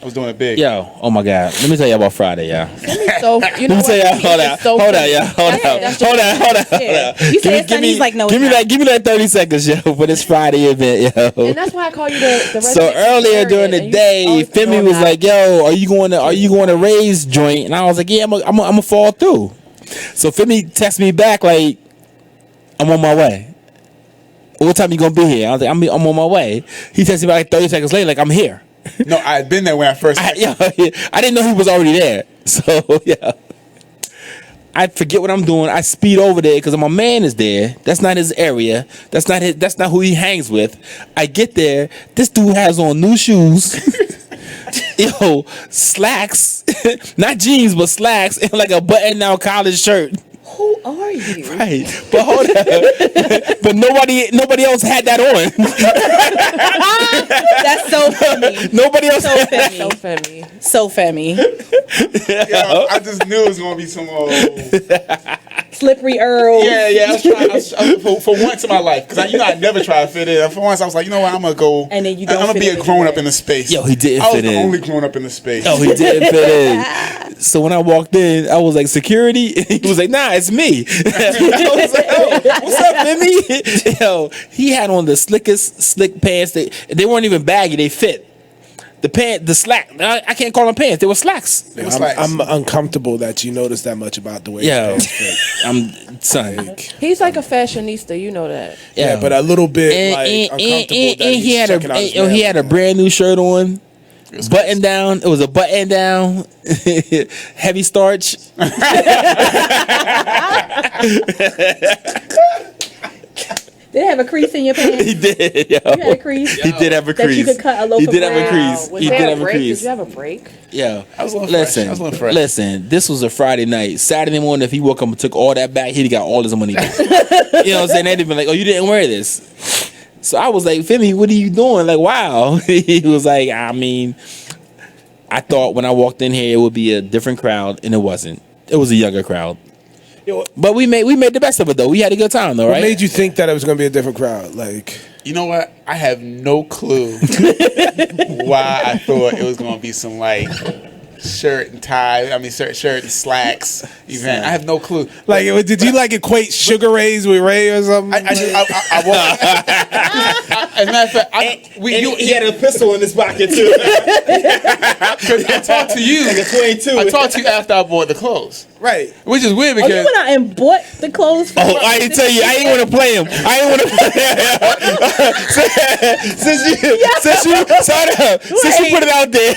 Speaker 8: I was doing it big.
Speaker 5: Yo, oh my God. Let me tell you about Friday, y'all.
Speaker 7: So you know
Speaker 5: Let me tell y'all.
Speaker 7: what?
Speaker 5: Hold on.
Speaker 7: It's so
Speaker 5: Hold on,
Speaker 7: funny.
Speaker 5: y'all. Hold on.
Speaker 7: That's
Speaker 5: Hold
Speaker 7: just-
Speaker 5: on. Hold on.
Speaker 7: Yeah.
Speaker 6: You say it's funny, he's like, no,
Speaker 5: give me
Speaker 6: it's
Speaker 5: that. Give me that 30 seconds, yo, for this Friday event, yo.
Speaker 7: And that's why I call you the
Speaker 5: So
Speaker 7: resident
Speaker 5: earlier during the
Speaker 7: historian, and you
Speaker 5: day,
Speaker 7: always
Speaker 5: Femi
Speaker 7: know
Speaker 5: was
Speaker 7: that.
Speaker 5: like, "Yo, are you going to Ray's joint?" And I was like, "Yeah, I'm gonna fall through." So Femi texted me back like, "I'm on my way." What time you gonna be here? I was like, "I'm on my way." He texted me back like 30 seconds later, like, "I'm here."
Speaker 8: No, I had been there when I first.
Speaker 5: I didn't know he was already there. So yeah, I forget what I'm doing. I speed over there because my man is there. That's not his area. That's not who he hangs with. I get there. This dude has on new shoes. Yo, slacks, not jeans, but slacks, and like a button-down college shirt.
Speaker 6: Who are you?
Speaker 5: Right, but hold on. But nobody else had that on.
Speaker 6: That's so funny.
Speaker 5: Nobody else.
Speaker 6: So
Speaker 5: had
Speaker 6: Femi.
Speaker 7: So Femi.
Speaker 6: So Femi.
Speaker 8: Yo, I just knew it was gonna be some old.
Speaker 6: Slippery Earl.
Speaker 8: Yeah. I was for once in my life, because I never try to fit in. For once, I was like, you know what? I'm gonna go.
Speaker 6: And then you don't
Speaker 8: I'm gonna
Speaker 6: fit
Speaker 8: be
Speaker 6: in
Speaker 8: a grown up
Speaker 6: anyway.
Speaker 8: in the space.
Speaker 5: Yo, he didn't
Speaker 8: I was
Speaker 5: fit
Speaker 8: the
Speaker 5: in.
Speaker 8: only grown up in the space.
Speaker 5: Oh, he didn't fit in. So when I walked in, I was like, security? He was like, nah, it's me. I was like, oh, what's up, Femi? Yo, he had on the slick pants. They weren't even baggy. They fit. The slack. I can't call them pants. They were slacks.
Speaker 3: I'm uncomfortable that you noticed that much about the way
Speaker 5: Yo,
Speaker 3: his pants fit.
Speaker 5: I'm son.
Speaker 7: He's like a fashionista, you know that.
Speaker 3: Yeah, but a little bit
Speaker 5: And
Speaker 3: uncomfortable that
Speaker 5: he had
Speaker 3: checking out his
Speaker 5: he had a
Speaker 3: man.
Speaker 5: brand new shirt on. Button down. It was a button down, heavy starch.
Speaker 6: Did it have a crease in your pants?
Speaker 5: He did. Yo.
Speaker 6: You had a crease?
Speaker 5: He did have a
Speaker 6: That you
Speaker 5: crease.
Speaker 6: could cut a loaf
Speaker 5: He
Speaker 6: of
Speaker 5: did have a
Speaker 6: bread?
Speaker 5: crease.
Speaker 7: Was
Speaker 5: He
Speaker 7: there
Speaker 5: did
Speaker 7: a
Speaker 5: have a
Speaker 7: break?
Speaker 5: crease.
Speaker 7: Did you have a break?
Speaker 5: Yeah.
Speaker 8: I was a little fresh. I was a little fresh.
Speaker 5: Listen. This was a Friday night. Saturday morning, if he woke up and took all that back, he'd got all his money back. You know what I'm saying? They'd been like, "Oh, you didn't wear this." So I was like, "Femi, what are you doing?" Like, wow. He was like, "I mean, I thought when I walked in here it would be a different crowd, and it wasn't. It was a younger crowd." But we made the best of it though. We had a good time though,
Speaker 3: What
Speaker 5: right?
Speaker 3: made you think that it was going to be a different crowd? Like,
Speaker 8: You know what? I have no clue why I thought it was gonna be some like shirt and tie. I mean, shirt and slacks event. I have no clue.
Speaker 3: like, did you like equate Sugar Rays with Ray or something?
Speaker 8: I as a matter of fact,
Speaker 5: he had a pistol in his pocket too.
Speaker 8: Because I talked to you.
Speaker 5: Like a 22.
Speaker 8: I talked to you after I bought the clothes,
Speaker 3: right?
Speaker 8: which is weird
Speaker 6: Oh, you
Speaker 8: because
Speaker 6: went out and bought the clothes for
Speaker 5: Oh, I didn't tell you. I didn't want to play him. I didn't want to play him. Since you put it out there.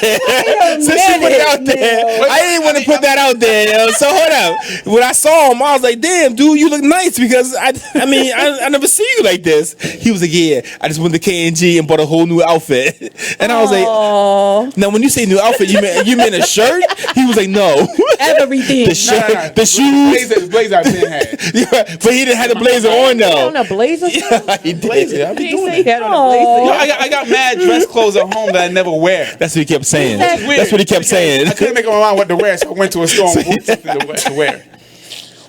Speaker 5: Since you put it out there. I didn't want to put that out there. Yo. So hold up. When I saw him, I was like, damn, dude, you look nice because I mean, I never see you like this. He was like, yeah, I just went to K&G and bought a whole new outfit. And I was like, now when you say new outfit, you mean a shirt? He was like, no.
Speaker 6: everything.
Speaker 5: The shirt, the shoes.
Speaker 8: the blazer I been had.
Speaker 5: Yeah, but he didn't have the blazer on though.
Speaker 7: On a blazer?
Speaker 5: Yeah, he did.
Speaker 8: I be
Speaker 7: He
Speaker 8: doing
Speaker 7: say he
Speaker 8: it.
Speaker 7: had on a blazer.
Speaker 8: I got mad dress clothes at home that I never wear.
Speaker 5: That's what he kept saying.
Speaker 8: Which is weird.
Speaker 5: That's what he kept saying.
Speaker 8: I couldn't make up my mind what to wear, so I went to a store and bought something to wear.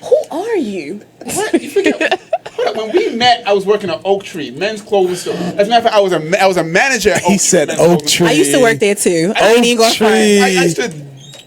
Speaker 6: Who are you?
Speaker 8: What? You forget? Hold up, when we met, I was working at Oak Tree men's clothing store. As a matter of fact, I was a manager at Oak Tree.
Speaker 3: He said
Speaker 8: men's
Speaker 3: Oak
Speaker 8: clothing store.
Speaker 3: Tree.
Speaker 6: I used to work there too. I ain't even gonna front.
Speaker 3: Tree.
Speaker 8: I used to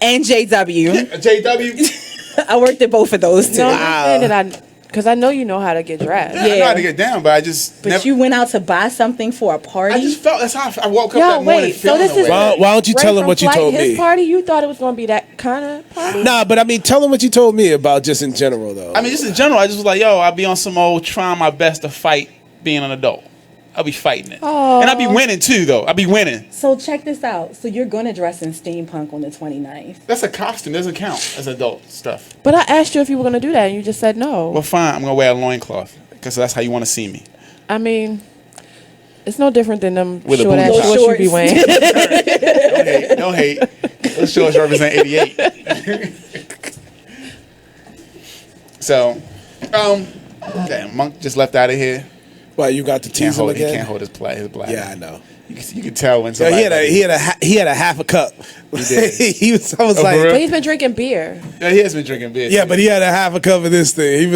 Speaker 22: And JW.
Speaker 8: JW.
Speaker 22: I worked at both of those too.
Speaker 7: No, I'm saying that because I know you know how to get dressed.
Speaker 8: Yeah, I know how to get down, but I just.
Speaker 22: But you went out to buy something for a party?
Speaker 8: I just felt that's how I woke up
Speaker 7: Yo,
Speaker 8: that morning
Speaker 7: wait. So
Speaker 8: feeling
Speaker 7: this is
Speaker 8: away.
Speaker 3: Why don't you
Speaker 7: Ray
Speaker 3: tell him
Speaker 7: from
Speaker 3: what you
Speaker 7: Flight,
Speaker 3: told
Speaker 7: his
Speaker 3: me?
Speaker 7: party, you thought it was going to be that kind of party?
Speaker 3: Nah, but I mean, tell him what you told me about just in general, though.
Speaker 8: I mean, just in general, I just was like, yo, I'll be on some old trying my best to fight being an adult. I'll be fighting it.
Speaker 22: Oh.
Speaker 8: And I'll be winning too, though. I'll be winning.
Speaker 22: So check this out. So you're going to dress in steampunk on the 29th.
Speaker 8: That's a costume. Doesn't count as adult stuff.
Speaker 7: But I asked you if you were going to do that, and you just said no.
Speaker 8: Well, fine. I'm going to wear a loincloth because that's how you want to see me.
Speaker 7: I mean, it's no different than them
Speaker 8: With a
Speaker 7: short ass
Speaker 8: booty
Speaker 7: shorts you be wearing.
Speaker 8: Don't hate. Those shorts represent 88. So, damn, Monk just left out of here.
Speaker 3: Why, you got to tease him
Speaker 8: He
Speaker 3: again?
Speaker 8: can't hold his black.
Speaker 3: Yeah, I know.
Speaker 8: You can tell when
Speaker 3: Yo,
Speaker 8: somebody.
Speaker 3: he had a half a cup.
Speaker 8: He did.
Speaker 3: I was
Speaker 8: Oh,
Speaker 3: like,
Speaker 8: for real?
Speaker 7: But he's been drinking beer.
Speaker 8: Yeah, he has been drinking beer.
Speaker 3: yeah,
Speaker 8: too.
Speaker 3: but he had a half a cup of this thing. He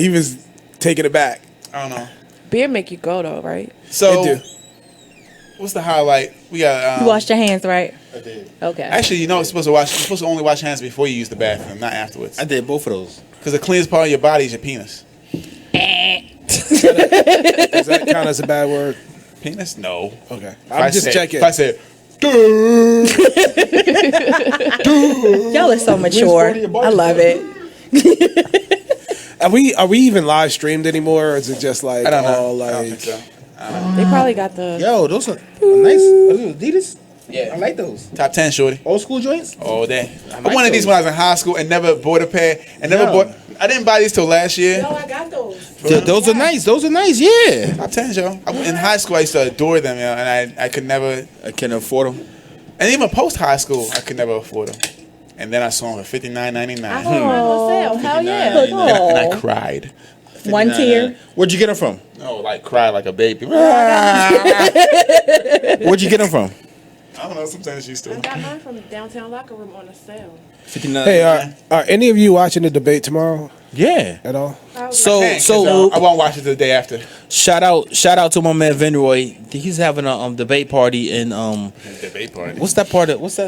Speaker 3: was taking it back.
Speaker 8: I don't know.
Speaker 7: Beer make you go though, right?
Speaker 8: So,
Speaker 3: It do.
Speaker 8: what's the highlight? We got.
Speaker 22: You washed your hands, right?
Speaker 8: I did.
Speaker 22: Okay.
Speaker 8: Actually, you know, you're supposed to only wash hands before you use the bathroom, not afterwards.
Speaker 5: I did both of those.
Speaker 8: Because the cleanest part of your body is your penis.
Speaker 3: Does that count as a bad word?
Speaker 8: Penis? No.
Speaker 3: Okay.
Speaker 8: If
Speaker 3: I'm just checking.
Speaker 8: If I said,
Speaker 22: Y'all are so mature. I love it.
Speaker 3: Are we even live streamed anymore, or is it just like
Speaker 8: I don't know.
Speaker 3: all like?
Speaker 8: I don't think so.
Speaker 7: They probably got the.
Speaker 5: Yo, those are nice. Those Adidas.
Speaker 8: Yeah.
Speaker 5: I like those.
Speaker 8: Top 10, shorty.
Speaker 5: Old school joints.
Speaker 8: All day. I
Speaker 5: like
Speaker 8: wanted these
Speaker 5: those.
Speaker 8: when I was in high school and never bought a pair. And never
Speaker 5: No.
Speaker 8: bought. I didn't buy these till last year.
Speaker 7: Yo, I got those.
Speaker 5: Those are nice. Those are nice. Yeah.
Speaker 8: Top 10, yo. In high school, I used to adore them, yo, and I could never.
Speaker 5: I can afford them.
Speaker 8: And even post high school, I could never afford them. And then I saw them for $59.99.
Speaker 7: I saw them on sale. Hell yeah.
Speaker 8: And I cried.
Speaker 22: One tier.
Speaker 5: Where'd you get them from?
Speaker 8: No, like cried like a baby.
Speaker 5: Where'd you get them from?
Speaker 8: I don't know. Sometimes you
Speaker 7: I
Speaker 8: still.
Speaker 7: got mine from the downtown locker room on a sale.
Speaker 5: 59.
Speaker 3: Hey, are any of you watching the debate tomorrow
Speaker 5: Yeah.
Speaker 3: at all?
Speaker 5: So
Speaker 8: I won't watch it the day after.
Speaker 5: shout out to my man Vinroy. He's having a debate party in
Speaker 8: Debate party.
Speaker 5: what's that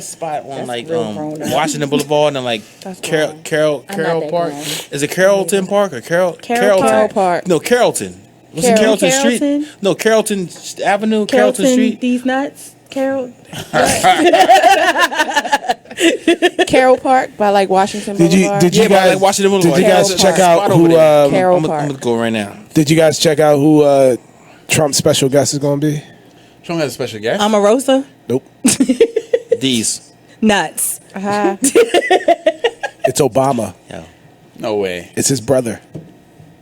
Speaker 5: spot on
Speaker 22: That's real grown up.
Speaker 5: Washington Boulevard and like
Speaker 7: That's
Speaker 5: Carroll
Speaker 22: I'm not that
Speaker 5: Park?
Speaker 22: grown.
Speaker 5: Is it Carrollton Park or Carrollton?
Speaker 7: Carroll Park.
Speaker 5: No, Carrollton. What's in Carrollton Street?
Speaker 22: Carrollton?
Speaker 5: No, Carrollton Avenue, Carrollton Street.
Speaker 22: These nuts. Carol.
Speaker 7: Carroll Park by like Washington
Speaker 3: Did you
Speaker 7: Boulevard.
Speaker 3: did you
Speaker 5: Yeah, but
Speaker 3: guys
Speaker 5: like Washington Boulevard.
Speaker 3: did you guys
Speaker 7: Carroll
Speaker 3: check
Speaker 7: Park.
Speaker 3: out
Speaker 5: Spot over
Speaker 3: who
Speaker 5: there.
Speaker 7: Carroll
Speaker 5: I'm
Speaker 7: Park.
Speaker 5: gonna go right now.
Speaker 3: did you guys check out who Trump's special guest is going to be?
Speaker 8: Trump has a special guest.
Speaker 22: Omarosa.
Speaker 3: Nope.
Speaker 5: These.
Speaker 22: Nuts.
Speaker 7: Uh-huh.
Speaker 3: It's Obama.
Speaker 5: Yeah.
Speaker 8: No way.
Speaker 3: It's his brother.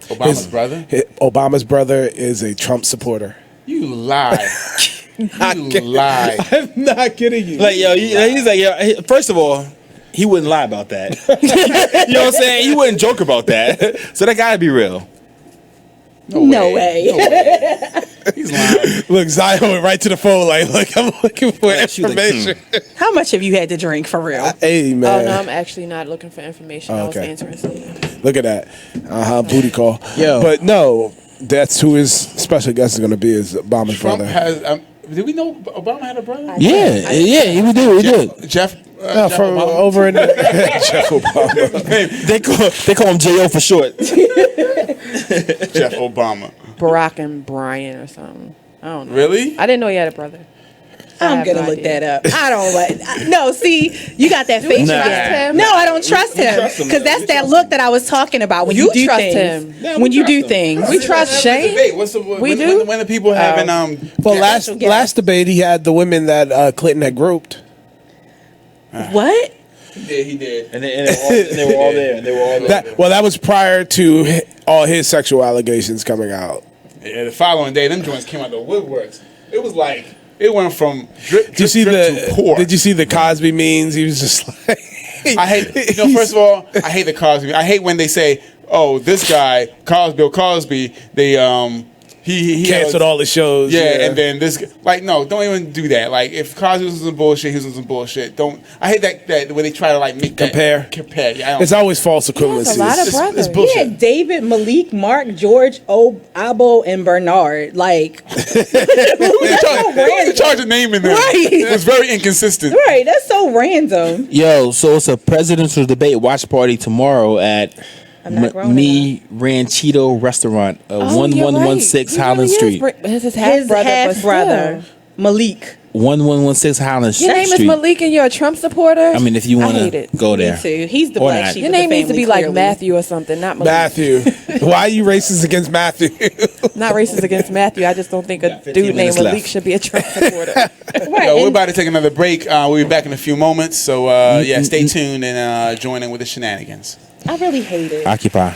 Speaker 8: Obama's brother?
Speaker 3: Obama's brother is a Trump supporter.
Speaker 8: You lie. You lie.
Speaker 3: I'm not kidding you.
Speaker 5: Like yo, he's like yo. First of all, he wouldn't lie about that. You know what I'm saying? He wouldn't joke about that. So that gotta be real.
Speaker 22: No way.
Speaker 8: He's lying.
Speaker 3: Look, Zion went right to the phone. Like, look, I'm looking for information.
Speaker 22: How much have you had to drink for real?
Speaker 3: Hey
Speaker 7: Oh
Speaker 3: man,
Speaker 7: no, I'm actually not looking for information. I was
Speaker 3: Okay.
Speaker 7: answering something.
Speaker 3: look at that. Booty call.
Speaker 5: Yo.
Speaker 3: But no, that's who his special guest is going to be. Is Obama's
Speaker 8: Trump
Speaker 3: brother.
Speaker 8: has. Did we know Obama had a brother?
Speaker 5: Yeah, he would do. He did.
Speaker 8: Jeff.
Speaker 3: No,
Speaker 8: Jeff
Speaker 3: from
Speaker 8: Obama?
Speaker 3: over in Jeff Obama.
Speaker 5: They call him J.O. for short.
Speaker 8: Jeff Obama.
Speaker 7: Barack and Brian or something. I don't know.
Speaker 8: Really?
Speaker 7: I didn't know he had a brother. I
Speaker 22: I'm
Speaker 7: have
Speaker 22: gonna
Speaker 7: no
Speaker 22: look
Speaker 7: idea.
Speaker 22: that up. I don't like. No, see, you got that face.
Speaker 5: Nah.
Speaker 22: trust him? No, I don't trust him
Speaker 5: trust him,
Speaker 22: because
Speaker 5: though.
Speaker 22: that's
Speaker 5: We
Speaker 22: that
Speaker 5: trust
Speaker 22: look that I was talking about when you, do
Speaker 7: trust
Speaker 22: things.
Speaker 7: him.
Speaker 22: When you do things,
Speaker 7: We trust Shane.
Speaker 8: Debate. What's the,
Speaker 7: We
Speaker 8: when,
Speaker 7: do?
Speaker 8: When the people having
Speaker 3: Well, last
Speaker 22: Special guest.
Speaker 3: last debate he had the women that Clinton had groped.
Speaker 22: what?
Speaker 8: he did.
Speaker 5: And they were all there.
Speaker 3: That was prior to all his sexual allegations coming out.
Speaker 8: Yeah, the following day, them joints came out the woodworks. It was like it went from drip,
Speaker 3: Did you see
Speaker 8: drip to pour.
Speaker 3: Did you see the Cosby memes? He was just like,
Speaker 8: I hate. First of all, I hate the Cosby. I hate when they say, "Oh, this guy, Bill Cosby, they he
Speaker 3: canceled all the shows.
Speaker 8: Yeah, and then this no, don't even do that. Like if Cosby was some bullshit, he was some bullshit. I hate that where they try to like make
Speaker 3: compare.
Speaker 8: Yeah, I don't,
Speaker 3: it's always false equivalencies.
Speaker 22: A lot of brothers.
Speaker 8: It's bullshit.
Speaker 22: He had David, Malik, Mark, George, Abo, and Bernard. Like,
Speaker 8: they charge a name in there.
Speaker 22: Right.
Speaker 8: It was very inconsistent.
Speaker 22: Right, that's so random.
Speaker 5: Yo, so it's a presidential debate watch party tomorrow at Me Ranchito Restaurant, 1116 Highland Street.
Speaker 22: His half brother, Malik.
Speaker 5: 1116 Highland Street.
Speaker 7: Your name is Malik and you're a Trump supporter?
Speaker 5: I mean, if you want to go there.
Speaker 22: Me too. He's the
Speaker 5: Or
Speaker 22: black
Speaker 5: not.
Speaker 22: sheep.
Speaker 7: Your
Speaker 22: of the
Speaker 7: name needs to
Speaker 22: family,
Speaker 7: be like
Speaker 22: clearly.
Speaker 7: Matthew or something, not Malik.
Speaker 3: Matthew. Why are you racist against Matthew?
Speaker 7: Not racist against Matthew. I just don't think a dude named
Speaker 5: minutes
Speaker 7: Malik
Speaker 5: left.
Speaker 7: should be a Trump supporter.
Speaker 8: Yo, we're about to take another break. We'll be back in a few moments. So stay tuned and join in with the shenanigans.
Speaker 22: I really hate it.
Speaker 5: Occupy.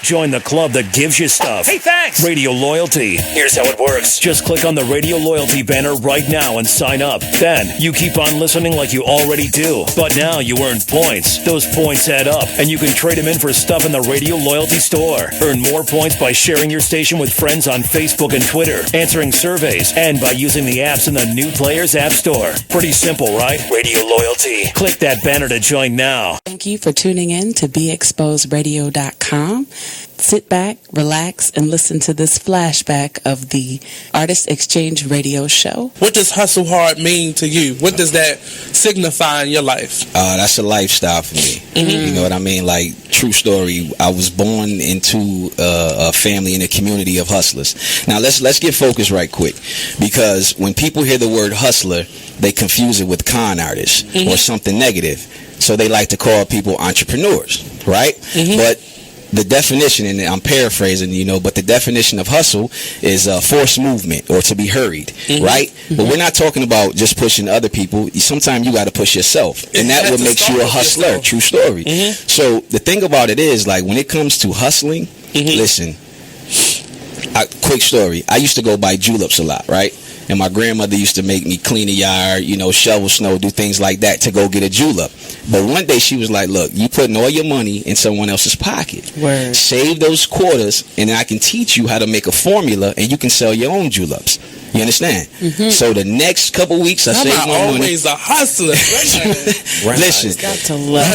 Speaker 12: Join the club that gives you stuff.
Speaker 13: Hey, thanks.
Speaker 12: Radio Loyalty.
Speaker 13: Here's how it works.
Speaker 12: Just click on the Radio Loyalty banner right now and sign up. Then you keep on listening like you already do. But now you earn points. Those points add up, and you can trade them in for stuff in the Radio Loyalty store. Earn more points by sharing your station with friends on Facebook and Twitter, answering surveys, and by using the apps in the New Players App Store. Pretty simple, right?
Speaker 13: Radio Loyalty.
Speaker 12: Click that banner to join now.
Speaker 14: Thank you for tuning in to BeExposedRadio.com. Sit back, relax, and listen to this flashback of the Artist Exchange Radio Show.
Speaker 17: What does hustle hard mean to you? What does that signify in your life?
Speaker 18: That's a lifestyle for me. You know what I mean? Like, true story. I was born into a family and a community of hustlers. Now let's get focused right quick, because when people hear the word hustler, they confuse it with con artist or something negative. So they like to call people entrepreneurs, right? But the definition, and I'm paraphrasing, but the definition of hustle is forced movement or to be hurried, right? But we're not talking about just pushing other people. Sometimes you got to push yourself, and that what makes you a hustler. True story. So the thing about it is, like, when it comes to hustling, listen, quick story. I used to go buy juleps a lot, right? And my grandmother used to make me clean the yard, shovel snow, do things like that to go get a julep. But one day she was like, look, you putting all your money in someone else's pocket.
Speaker 14: Word.
Speaker 18: Save those quarters, and then I can teach you how to make a formula, and you can sell your own juleps. You understand? So the next couple weeks, I saved my money.
Speaker 17: Always a hustler.
Speaker 18: Listen,
Speaker 14: Got to love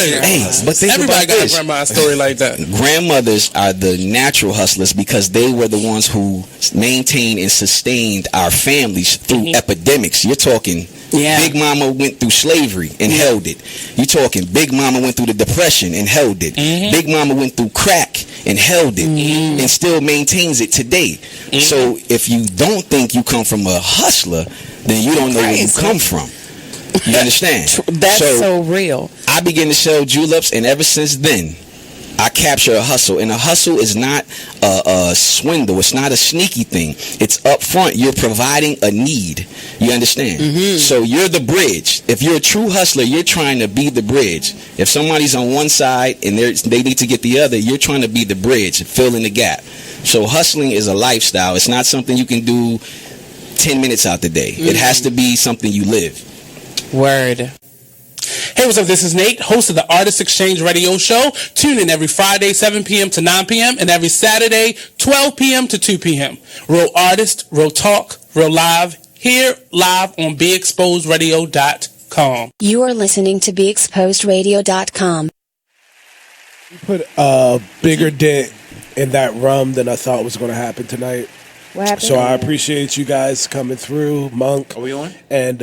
Speaker 18: but think
Speaker 17: everybody
Speaker 18: about
Speaker 17: got
Speaker 18: this.
Speaker 17: a grandma's story like that.
Speaker 18: Grandmothers are the natural hustlers because they were the ones who maintained and sustained our families through epidemics. You're talking Big Mama went through slavery and held it. You're talking Big Mama went through the Depression and held it. Big Mama went through crack and held it and still maintains it today. So if you don't think you come from a hustler, then you don't know where you come from. You understand?
Speaker 14: That's so real.
Speaker 18: I began to sell juleps, and ever since then, I capture a hustle. And a hustle is not a swindle. It's not a sneaky thing. It's up front. You're providing a need. You understand? So you're the bridge. If you're a true hustler, you're trying to be the bridge. If somebody's on one side and they need to get the other, you're trying to be the bridge, fill in the gap. So hustling is a lifestyle. It's not something you can do 10 minutes out the day. It has to be something you live.
Speaker 14: Word.
Speaker 17: Hey, what's up? This is Nate, host of the Artist Exchange Radio Show. Tune in every Friday, 7 p.m. to 9 p.m. and every Saturday, 12 p.m. to 2 p.m. Real artist, real talk, real live, here live on BeExposedRadio.com.
Speaker 16: You are listening to BeExposedRadio.com.
Speaker 3: You put a bigger dent in that rum than I thought was going to happen tonight.
Speaker 7: What happened?
Speaker 3: So I appreciate you guys coming through, Monk.
Speaker 8: Are we on?
Speaker 3: And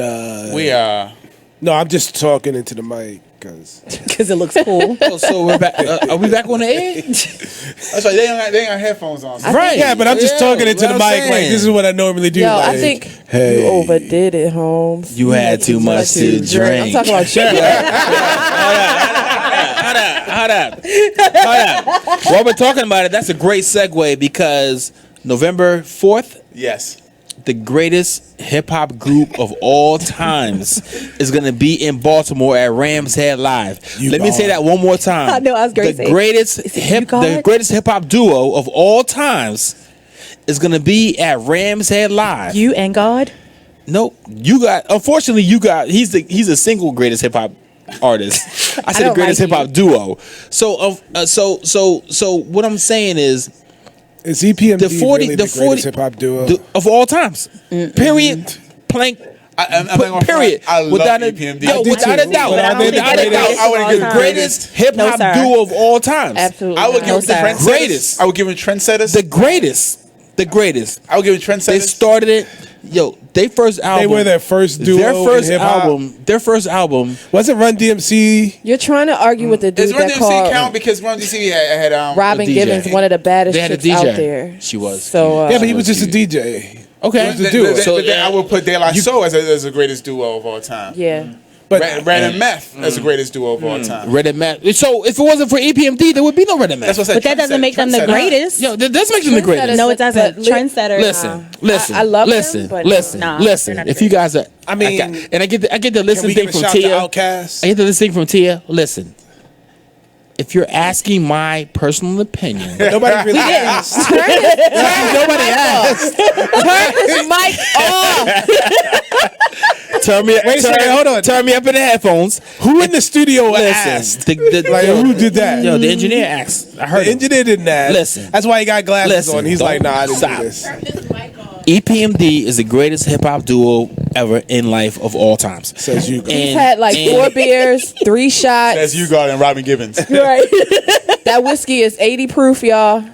Speaker 8: We are.
Speaker 3: No, I'm just talking into the mic because
Speaker 22: it looks cool.
Speaker 5: So we're back. Are we back on the air?
Speaker 8: That's right. They ain't got headphones on.
Speaker 3: right. Yeah, but I'm just talking into the mic. Like, this is what I normally do.
Speaker 7: Yo,
Speaker 3: like,
Speaker 7: I think
Speaker 3: hey,
Speaker 7: you overdid it, Holmes.
Speaker 5: You had too much to drink.
Speaker 7: I'm talking about you.
Speaker 5: Hold up. While we're talking about it, that's a great segue because November 4th,
Speaker 8: Yes.
Speaker 5: the greatest hip hop group of all times is going to be in Baltimore at Rams Head Live. Let me say that one more time.
Speaker 22: I know, I was great.
Speaker 5: The greatest hip hop duo of all times is going to be at Rams Head Live.
Speaker 22: You and God?
Speaker 5: Nope. He's the single greatest hip hop artist. I said the
Speaker 6: don't
Speaker 5: greatest
Speaker 6: like
Speaker 5: hip hop duo. So so what I'm saying is
Speaker 3: EPMD
Speaker 5: the 40
Speaker 3: really
Speaker 5: the
Speaker 3: the
Speaker 5: 40
Speaker 3: greatest hip hop duo
Speaker 5: of all times. Period. Plank. Period.
Speaker 8: I love
Speaker 5: without
Speaker 8: EPMD.
Speaker 5: without a doubt.
Speaker 3: But I think
Speaker 5: Without a doubt.
Speaker 8: I would give
Speaker 5: The
Speaker 8: it
Speaker 5: greatest hip hop
Speaker 6: No, sir.
Speaker 5: duo of all times.
Speaker 6: Absolutely.
Speaker 8: I would
Speaker 6: not.
Speaker 8: give it the trendsetters.
Speaker 5: Greatest.
Speaker 8: I would give it trendsetters.
Speaker 5: The greatest. The greatest.
Speaker 8: I would give it trendsetters.
Speaker 5: They started it. Yo, they first album.
Speaker 3: They were their first duo.
Speaker 5: Their first
Speaker 3: in hip-hop.
Speaker 5: album. Their first album.
Speaker 3: Wasn't Run DMC?
Speaker 7: You're trying to argue with the dude
Speaker 8: Does Run
Speaker 7: that
Speaker 8: DMC
Speaker 7: called
Speaker 8: count because Run DMC had
Speaker 7: Robin
Speaker 5: a DJ.
Speaker 7: Givens one of the baddest
Speaker 5: They had a
Speaker 7: chicks out
Speaker 5: DJ.
Speaker 7: there.
Speaker 5: She was.
Speaker 7: So
Speaker 3: Yeah, but he was just a DJ.
Speaker 5: Okay.
Speaker 3: What's the duo?
Speaker 8: But then I would put De La Soul as the greatest duo of all time.
Speaker 7: yeah.
Speaker 3: But
Speaker 8: Red and Meth as the greatest duo of all time.
Speaker 5: Red and Matt. So if it wasn't for EPMD, there would be no Red and Matt.
Speaker 8: That's what I said.
Speaker 22: But that doesn't make them the
Speaker 8: Trendsetter.
Speaker 22: greatest.
Speaker 5: Yo, that does make them the greatest.
Speaker 22: No, it doesn't.
Speaker 7: But
Speaker 22: Trendsetter.
Speaker 5: Listen,
Speaker 7: I love them,
Speaker 5: listen,
Speaker 7: but
Speaker 5: listen,
Speaker 22: nah,
Speaker 5: listen.
Speaker 22: they're not
Speaker 5: If you guys are,
Speaker 3: I mean,
Speaker 5: I get the
Speaker 3: Can
Speaker 5: listen
Speaker 3: we
Speaker 5: thing
Speaker 3: give a
Speaker 5: from
Speaker 3: shout to
Speaker 5: Tia.
Speaker 3: Outkast?
Speaker 5: I get the listen thing from Tia. Listen, if you're asking my personal opinion,
Speaker 3: Nobody really asked.
Speaker 5: nobody asked.
Speaker 22: Turn his mic off.
Speaker 5: Turn me,
Speaker 3: Wait a second, hold on.
Speaker 5: Turn me up in the headphones.
Speaker 3: Who in the studio asked?
Speaker 5: Listen,
Speaker 3: Like, who did that?
Speaker 5: Yo, the engineer asked. I heard
Speaker 3: The engineer didn't ask.
Speaker 5: Listen.
Speaker 3: That's why he got glasses
Speaker 5: Listen,
Speaker 3: on. He's like, nah, I didn't
Speaker 5: stop.
Speaker 3: do this.
Speaker 5: EPMD is the greatest hip hop duo ever in life of all times.
Speaker 3: Says you.
Speaker 7: He's had like 4 beers, 3 shots.
Speaker 8: That's you, God, and Robin Givens.
Speaker 7: Right. That whiskey is 80 proof, y'all.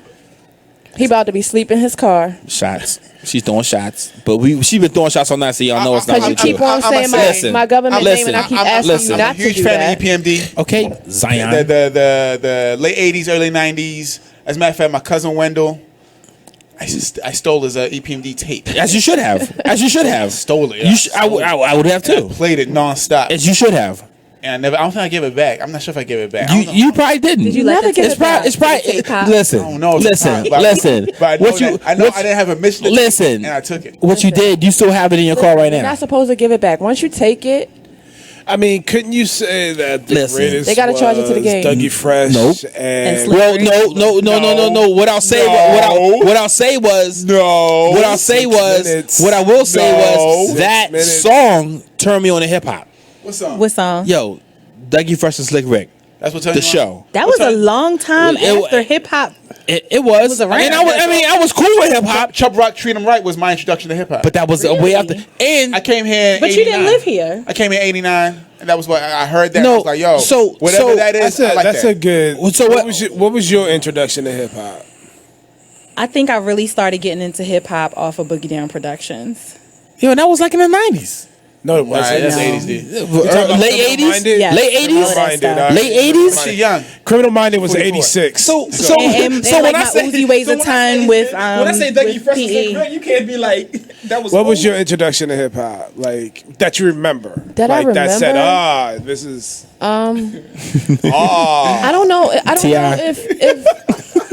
Speaker 7: He about to be sleeping in his car.
Speaker 5: Shots. She's throwing shots, but she been throwing shots on that, so y'all know it's not
Speaker 7: Because you
Speaker 5: really
Speaker 7: keep
Speaker 5: true.
Speaker 7: on saying
Speaker 5: Listen,
Speaker 7: my government name, and I
Speaker 5: listen,
Speaker 7: keep asking
Speaker 5: listen.
Speaker 7: you
Speaker 8: I'm
Speaker 7: not
Speaker 8: a huge
Speaker 7: to do
Speaker 8: fan
Speaker 7: that.
Speaker 8: of EPMD.
Speaker 5: Okay, Zion.
Speaker 8: The late 80s, early 90s. As a matter of fact, my cousin Wendell, I stole his EPMD tape.
Speaker 5: As you should have. As you should have.
Speaker 8: Stole it.
Speaker 5: I would have too.
Speaker 8: Played it nonstop.
Speaker 5: As you should have.
Speaker 8: And I don't think I gave it back. I'm not sure if I gave it back.
Speaker 5: You probably didn't.
Speaker 22: Did you let the
Speaker 5: It's probably. Listen.
Speaker 8: I don't know.
Speaker 5: Listen.
Speaker 8: But
Speaker 5: Listen.
Speaker 8: I know I didn't have a mission. to
Speaker 5: Listen.
Speaker 8: take it, and I took it.
Speaker 5: What you did, you still have it in your car right
Speaker 7: You're
Speaker 5: now.
Speaker 7: not supposed to give it back. Once you take it,
Speaker 3: I mean, couldn't you say that the
Speaker 5: Listen.
Speaker 3: greatest
Speaker 7: They gotta charge it to the
Speaker 3: was
Speaker 7: game.
Speaker 3: Dougie Fresh?
Speaker 5: Nope.
Speaker 3: And
Speaker 5: Well, no. What I'll say, what I'll say was,
Speaker 8: No.
Speaker 5: what I'll say was,
Speaker 3: minutes.
Speaker 5: what I will say was
Speaker 3: 6
Speaker 5: that
Speaker 3: minutes.
Speaker 5: song turned me on to hip hop.
Speaker 8: What song?
Speaker 22: What song?
Speaker 5: Yo, Dougie Fresh and Slick Rick,
Speaker 8: That's what turned
Speaker 5: the
Speaker 8: you on?
Speaker 5: show.
Speaker 22: That was a long time
Speaker 5: It-
Speaker 22: after hip hop.
Speaker 5: It was.
Speaker 22: was around.
Speaker 5: And I was cool with hip hop,
Speaker 8: Chub Rock Treat 'Em Right was my introduction to hip hop.
Speaker 5: but that was a way after. And
Speaker 8: I came here in
Speaker 22: But you didn't
Speaker 8: 89.
Speaker 22: live here.
Speaker 8: I came in 89, and that was what I heard that.
Speaker 5: No,
Speaker 8: I was like, yo,
Speaker 5: so-
Speaker 8: whatever
Speaker 5: so
Speaker 8: that is,
Speaker 3: that's
Speaker 8: I like
Speaker 3: that's
Speaker 8: that.
Speaker 3: a good.
Speaker 5: So what-
Speaker 3: what was your introduction to hip hop?
Speaker 22: I think I really started getting into hip hop off of Boogie Down Productions.
Speaker 5: yo, that was like in the 90s.
Speaker 3: No, it wasn't.
Speaker 8: That's
Speaker 3: No.
Speaker 8: 80s, dude.
Speaker 5: Late 80s?
Speaker 22: Yes.
Speaker 5: Late 80s?
Speaker 22: All of that stuff.
Speaker 5: Late 80s?
Speaker 8: She young.
Speaker 3: Criminal Minded was
Speaker 8: 44.
Speaker 3: 86.
Speaker 5: So
Speaker 22: And
Speaker 5: when
Speaker 22: like
Speaker 5: I
Speaker 22: my
Speaker 5: say
Speaker 22: Uzi Ways of time with
Speaker 5: when I say Dougie
Speaker 22: with
Speaker 5: Fresh and
Speaker 22: PE.
Speaker 5: Slick Rick, you can't be like that was.
Speaker 3: What was
Speaker 5: old.
Speaker 3: your introduction to hip hop? Like that you remember?
Speaker 7: That I
Speaker 3: like that said,
Speaker 7: remember?
Speaker 3: this is.
Speaker 7: I don't know. I don't
Speaker 5: T.I.
Speaker 7: know if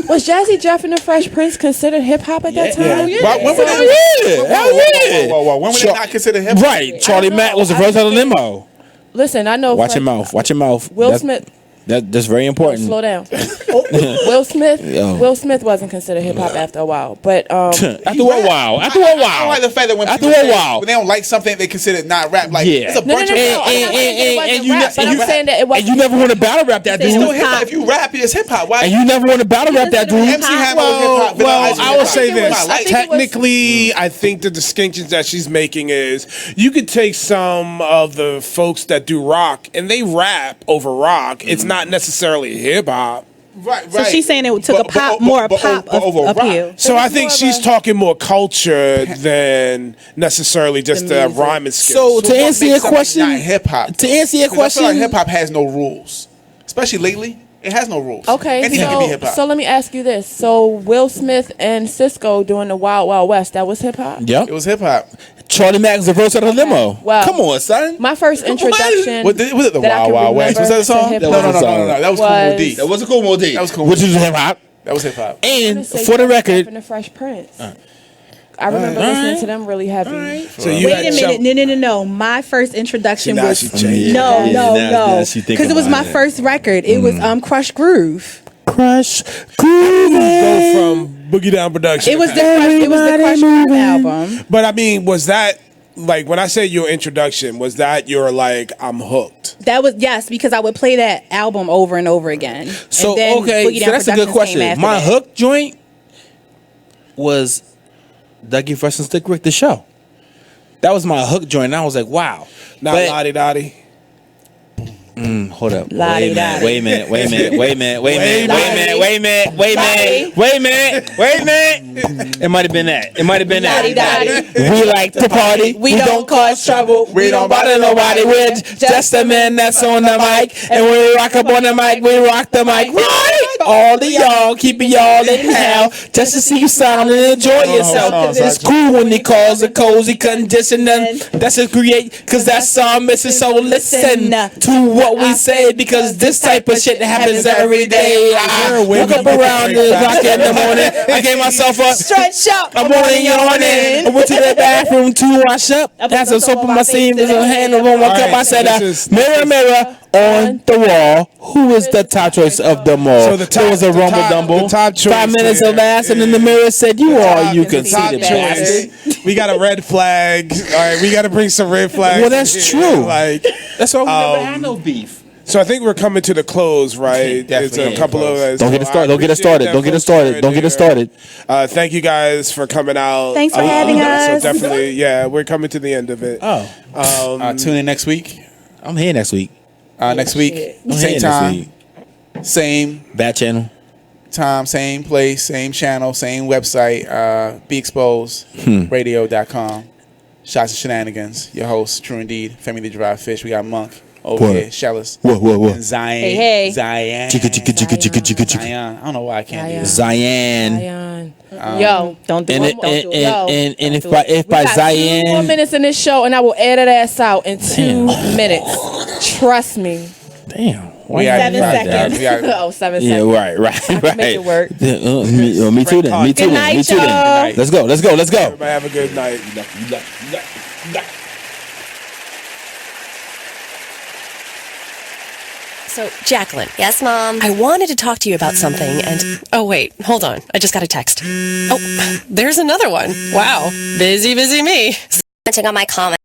Speaker 7: was Jazzy Jeff and the Fresh Prince considered hip hop at that time.
Speaker 5: Yeah.
Speaker 8: Why- when were
Speaker 5: Hell
Speaker 8: they-
Speaker 5: yeah. Hell yeah.
Speaker 8: Whoa. When were they not considered hip hop?
Speaker 5: Right, Charlie Mack was the first on the limo.
Speaker 7: Listen, I know.
Speaker 5: Watch
Speaker 7: Fresh-
Speaker 5: your mouth. Watch your mouth.
Speaker 7: Will
Speaker 5: That's-
Speaker 7: Smith.
Speaker 5: That's very important.
Speaker 7: Slow down. Will Smith.
Speaker 5: Yo.
Speaker 7: Will Smith wasn't considered hip hop after a while, but
Speaker 5: After a while.
Speaker 8: I don't like the fact that when
Speaker 5: After
Speaker 8: people
Speaker 5: a
Speaker 8: say-
Speaker 5: while.
Speaker 8: when they don't like something, they consider it not rap. Like
Speaker 5: Yeah.
Speaker 8: it's a
Speaker 7: No,
Speaker 8: bunch
Speaker 7: no,
Speaker 8: of
Speaker 7: no, no. I'm not saying that it wasn't rap, but I'm saying that it wasn't.
Speaker 5: And you never want to battle rap that
Speaker 8: It's
Speaker 5: dude.
Speaker 8: still hip hop. If you rap, it's hip hop. Why?
Speaker 5: And you never want to battle rap that dude.
Speaker 8: MC Hammer was hip hop.
Speaker 3: Well, I will say this.
Speaker 7: I think it was-
Speaker 3: Technically, I think the distinctions that she's making is you could take some of the folks that do rock and they rap over rock. It's not necessarily hip hop.
Speaker 8: Right,
Speaker 22: So she's saying it took a pop, more pop
Speaker 8: over
Speaker 22: appeal.
Speaker 3: So I think she's talking more culture than necessarily just the rhyming
Speaker 5: So
Speaker 3: skills.
Speaker 5: to answer your question,
Speaker 8: not hip hop.
Speaker 5: to answer your
Speaker 8: I feel like
Speaker 5: question,
Speaker 8: hip hop has no rules, especially lately. It has no rules.
Speaker 7: Okay,
Speaker 8: Anything can be hip hop.
Speaker 7: so let me ask you this: so Will Smith and Cisco doing the Wild Wild West, that was hip hop?
Speaker 5: yep.
Speaker 8: It was hip hop.
Speaker 5: Charlie Mack was the first out of the limo.
Speaker 7: Well,
Speaker 5: Come on, son.
Speaker 7: My first introduction.
Speaker 8: Was it the
Speaker 7: that I
Speaker 8: Wild
Speaker 7: can
Speaker 8: Wild West? Was that a
Speaker 7: remember
Speaker 8: song?
Speaker 7: to hip
Speaker 8: No,
Speaker 7: hop
Speaker 8: That was Cool Moe D.
Speaker 5: That was a cool Moe D.
Speaker 8: That was cool.
Speaker 5: Which is hip hop.
Speaker 8: That was hip hop.
Speaker 5: And
Speaker 7: Say
Speaker 5: for the
Speaker 7: Jazzy Jeff
Speaker 5: record,
Speaker 7: and the Fresh Prince. I remember listening to them really heavy.
Speaker 3: So you
Speaker 22: Wait
Speaker 3: had
Speaker 22: a minute, no. My first introduction
Speaker 3: See, now
Speaker 22: was
Speaker 3: she changed.
Speaker 22: no,
Speaker 5: Yeah, now she think
Speaker 22: because it was
Speaker 5: about
Speaker 22: my
Speaker 5: it.
Speaker 22: first record. It was Crush Groove.
Speaker 5: Crush
Speaker 3: go from Boogie Down Production.
Speaker 22: It was the Crush Groove album.
Speaker 3: But I mean, was that like when I say your introduction, was that your like I'm hooked?
Speaker 6: That was yes, because I would play that album over and over again.
Speaker 5: So
Speaker 6: and then
Speaker 5: okay,
Speaker 6: Boogie
Speaker 5: so
Speaker 6: Down
Speaker 5: that's a good
Speaker 6: Productions
Speaker 5: question.
Speaker 6: came after
Speaker 5: My
Speaker 6: that.
Speaker 5: hook joint was Dougie Fresh and Slick Rick the show. That was my hook joint. And I was like, wow.
Speaker 3: Not
Speaker 5: But-
Speaker 3: Lottie Dottie.
Speaker 5: Hold up.
Speaker 6: La-di-da-di.
Speaker 5: Wait a minute. It might have been that.
Speaker 6: La-di-da-di.
Speaker 5: We like to party. We don't cause trouble. We don't bother nobody. We're just a man that's on the mic. And when we rock up on the mic, we rock the mic. Right? All the y'all, keeping y'all in hell. Just to see you sound and enjoy yourself. It's cool when they cause a cozy condition. That's just create, cause that's our mission. So listen to what we say, because this type of shit happens every day. I woke up around the clock in the morning. I gave myself a
Speaker 6: stretch up.
Speaker 5: I'm morning yawning. I went to the bathroom to wash up. Had some soap on my seam. There's a handle on my cup. I said, mirror, mirror on the wall. Who is the top choice of them all?
Speaker 3: So
Speaker 5: there was a rumble dumble.
Speaker 3: The top choice
Speaker 5: 5 minutes of last, and then the mirror said, "You are. You can see the bastard."
Speaker 3: We got a red flag. All right, we got to bring some red flags.
Speaker 5: Well, that's
Speaker 3: in
Speaker 5: true.
Speaker 3: here. Like
Speaker 5: that's why we never had no beef.
Speaker 3: So I think we're coming to the close, right? It's a couple of.
Speaker 5: Don't get it started. Don't get it started. Don't get it started. Don't get it started.
Speaker 3: Thank you guys for coming out.
Speaker 6: Thanks for having us.
Speaker 3: So definitely, yeah, we're coming to the end of it.
Speaker 5: Oh,
Speaker 8: tune in next week.
Speaker 5: I'm here next week.
Speaker 8: Next week,
Speaker 5: I'm
Speaker 8: same
Speaker 5: here
Speaker 8: time,
Speaker 5: next week.
Speaker 8: same
Speaker 5: Bad channel.
Speaker 8: time, same place, same channel, same website. BeExposedRadio.com. Shots and Shenanigans. Your host, True Indeed, Family Drive Fish. We got Monk over
Speaker 5: What?
Speaker 8: here, Shellis.
Speaker 5: What?
Speaker 8: And Zion.
Speaker 6: Hey.
Speaker 8: Zion.
Speaker 5: Zion.
Speaker 8: I don't know why I can't do this.
Speaker 5: Zion.
Speaker 6: Yo, don't do
Speaker 5: And
Speaker 6: it. Don't do it. Yo,
Speaker 5: and if
Speaker 6: don't do it.
Speaker 5: by
Speaker 6: We got 2 more
Speaker 5: Zion,
Speaker 6: minutes in this show, and I will edit ass out in 2 minutes. Trust me.
Speaker 5: damn.
Speaker 8: We got
Speaker 6: 7 seconds.
Speaker 8: We got-
Speaker 6: Oh, 7
Speaker 5: Yeah,
Speaker 6: seconds.
Speaker 5: right.
Speaker 6: Make it work.
Speaker 5: Me too then. Me too
Speaker 6: Good night,
Speaker 5: then. Me too then.
Speaker 6: y'all.
Speaker 5: Let's go.
Speaker 3: Everybody have a good night.
Speaker 1: So, Jacqueline. Yes, Mom? I wanted to talk to you about something, and... Oh, wait. Hold on. I just got a text. Oh, there's another one. Wow. Busy me.
Speaker 24: Commenting on my comment.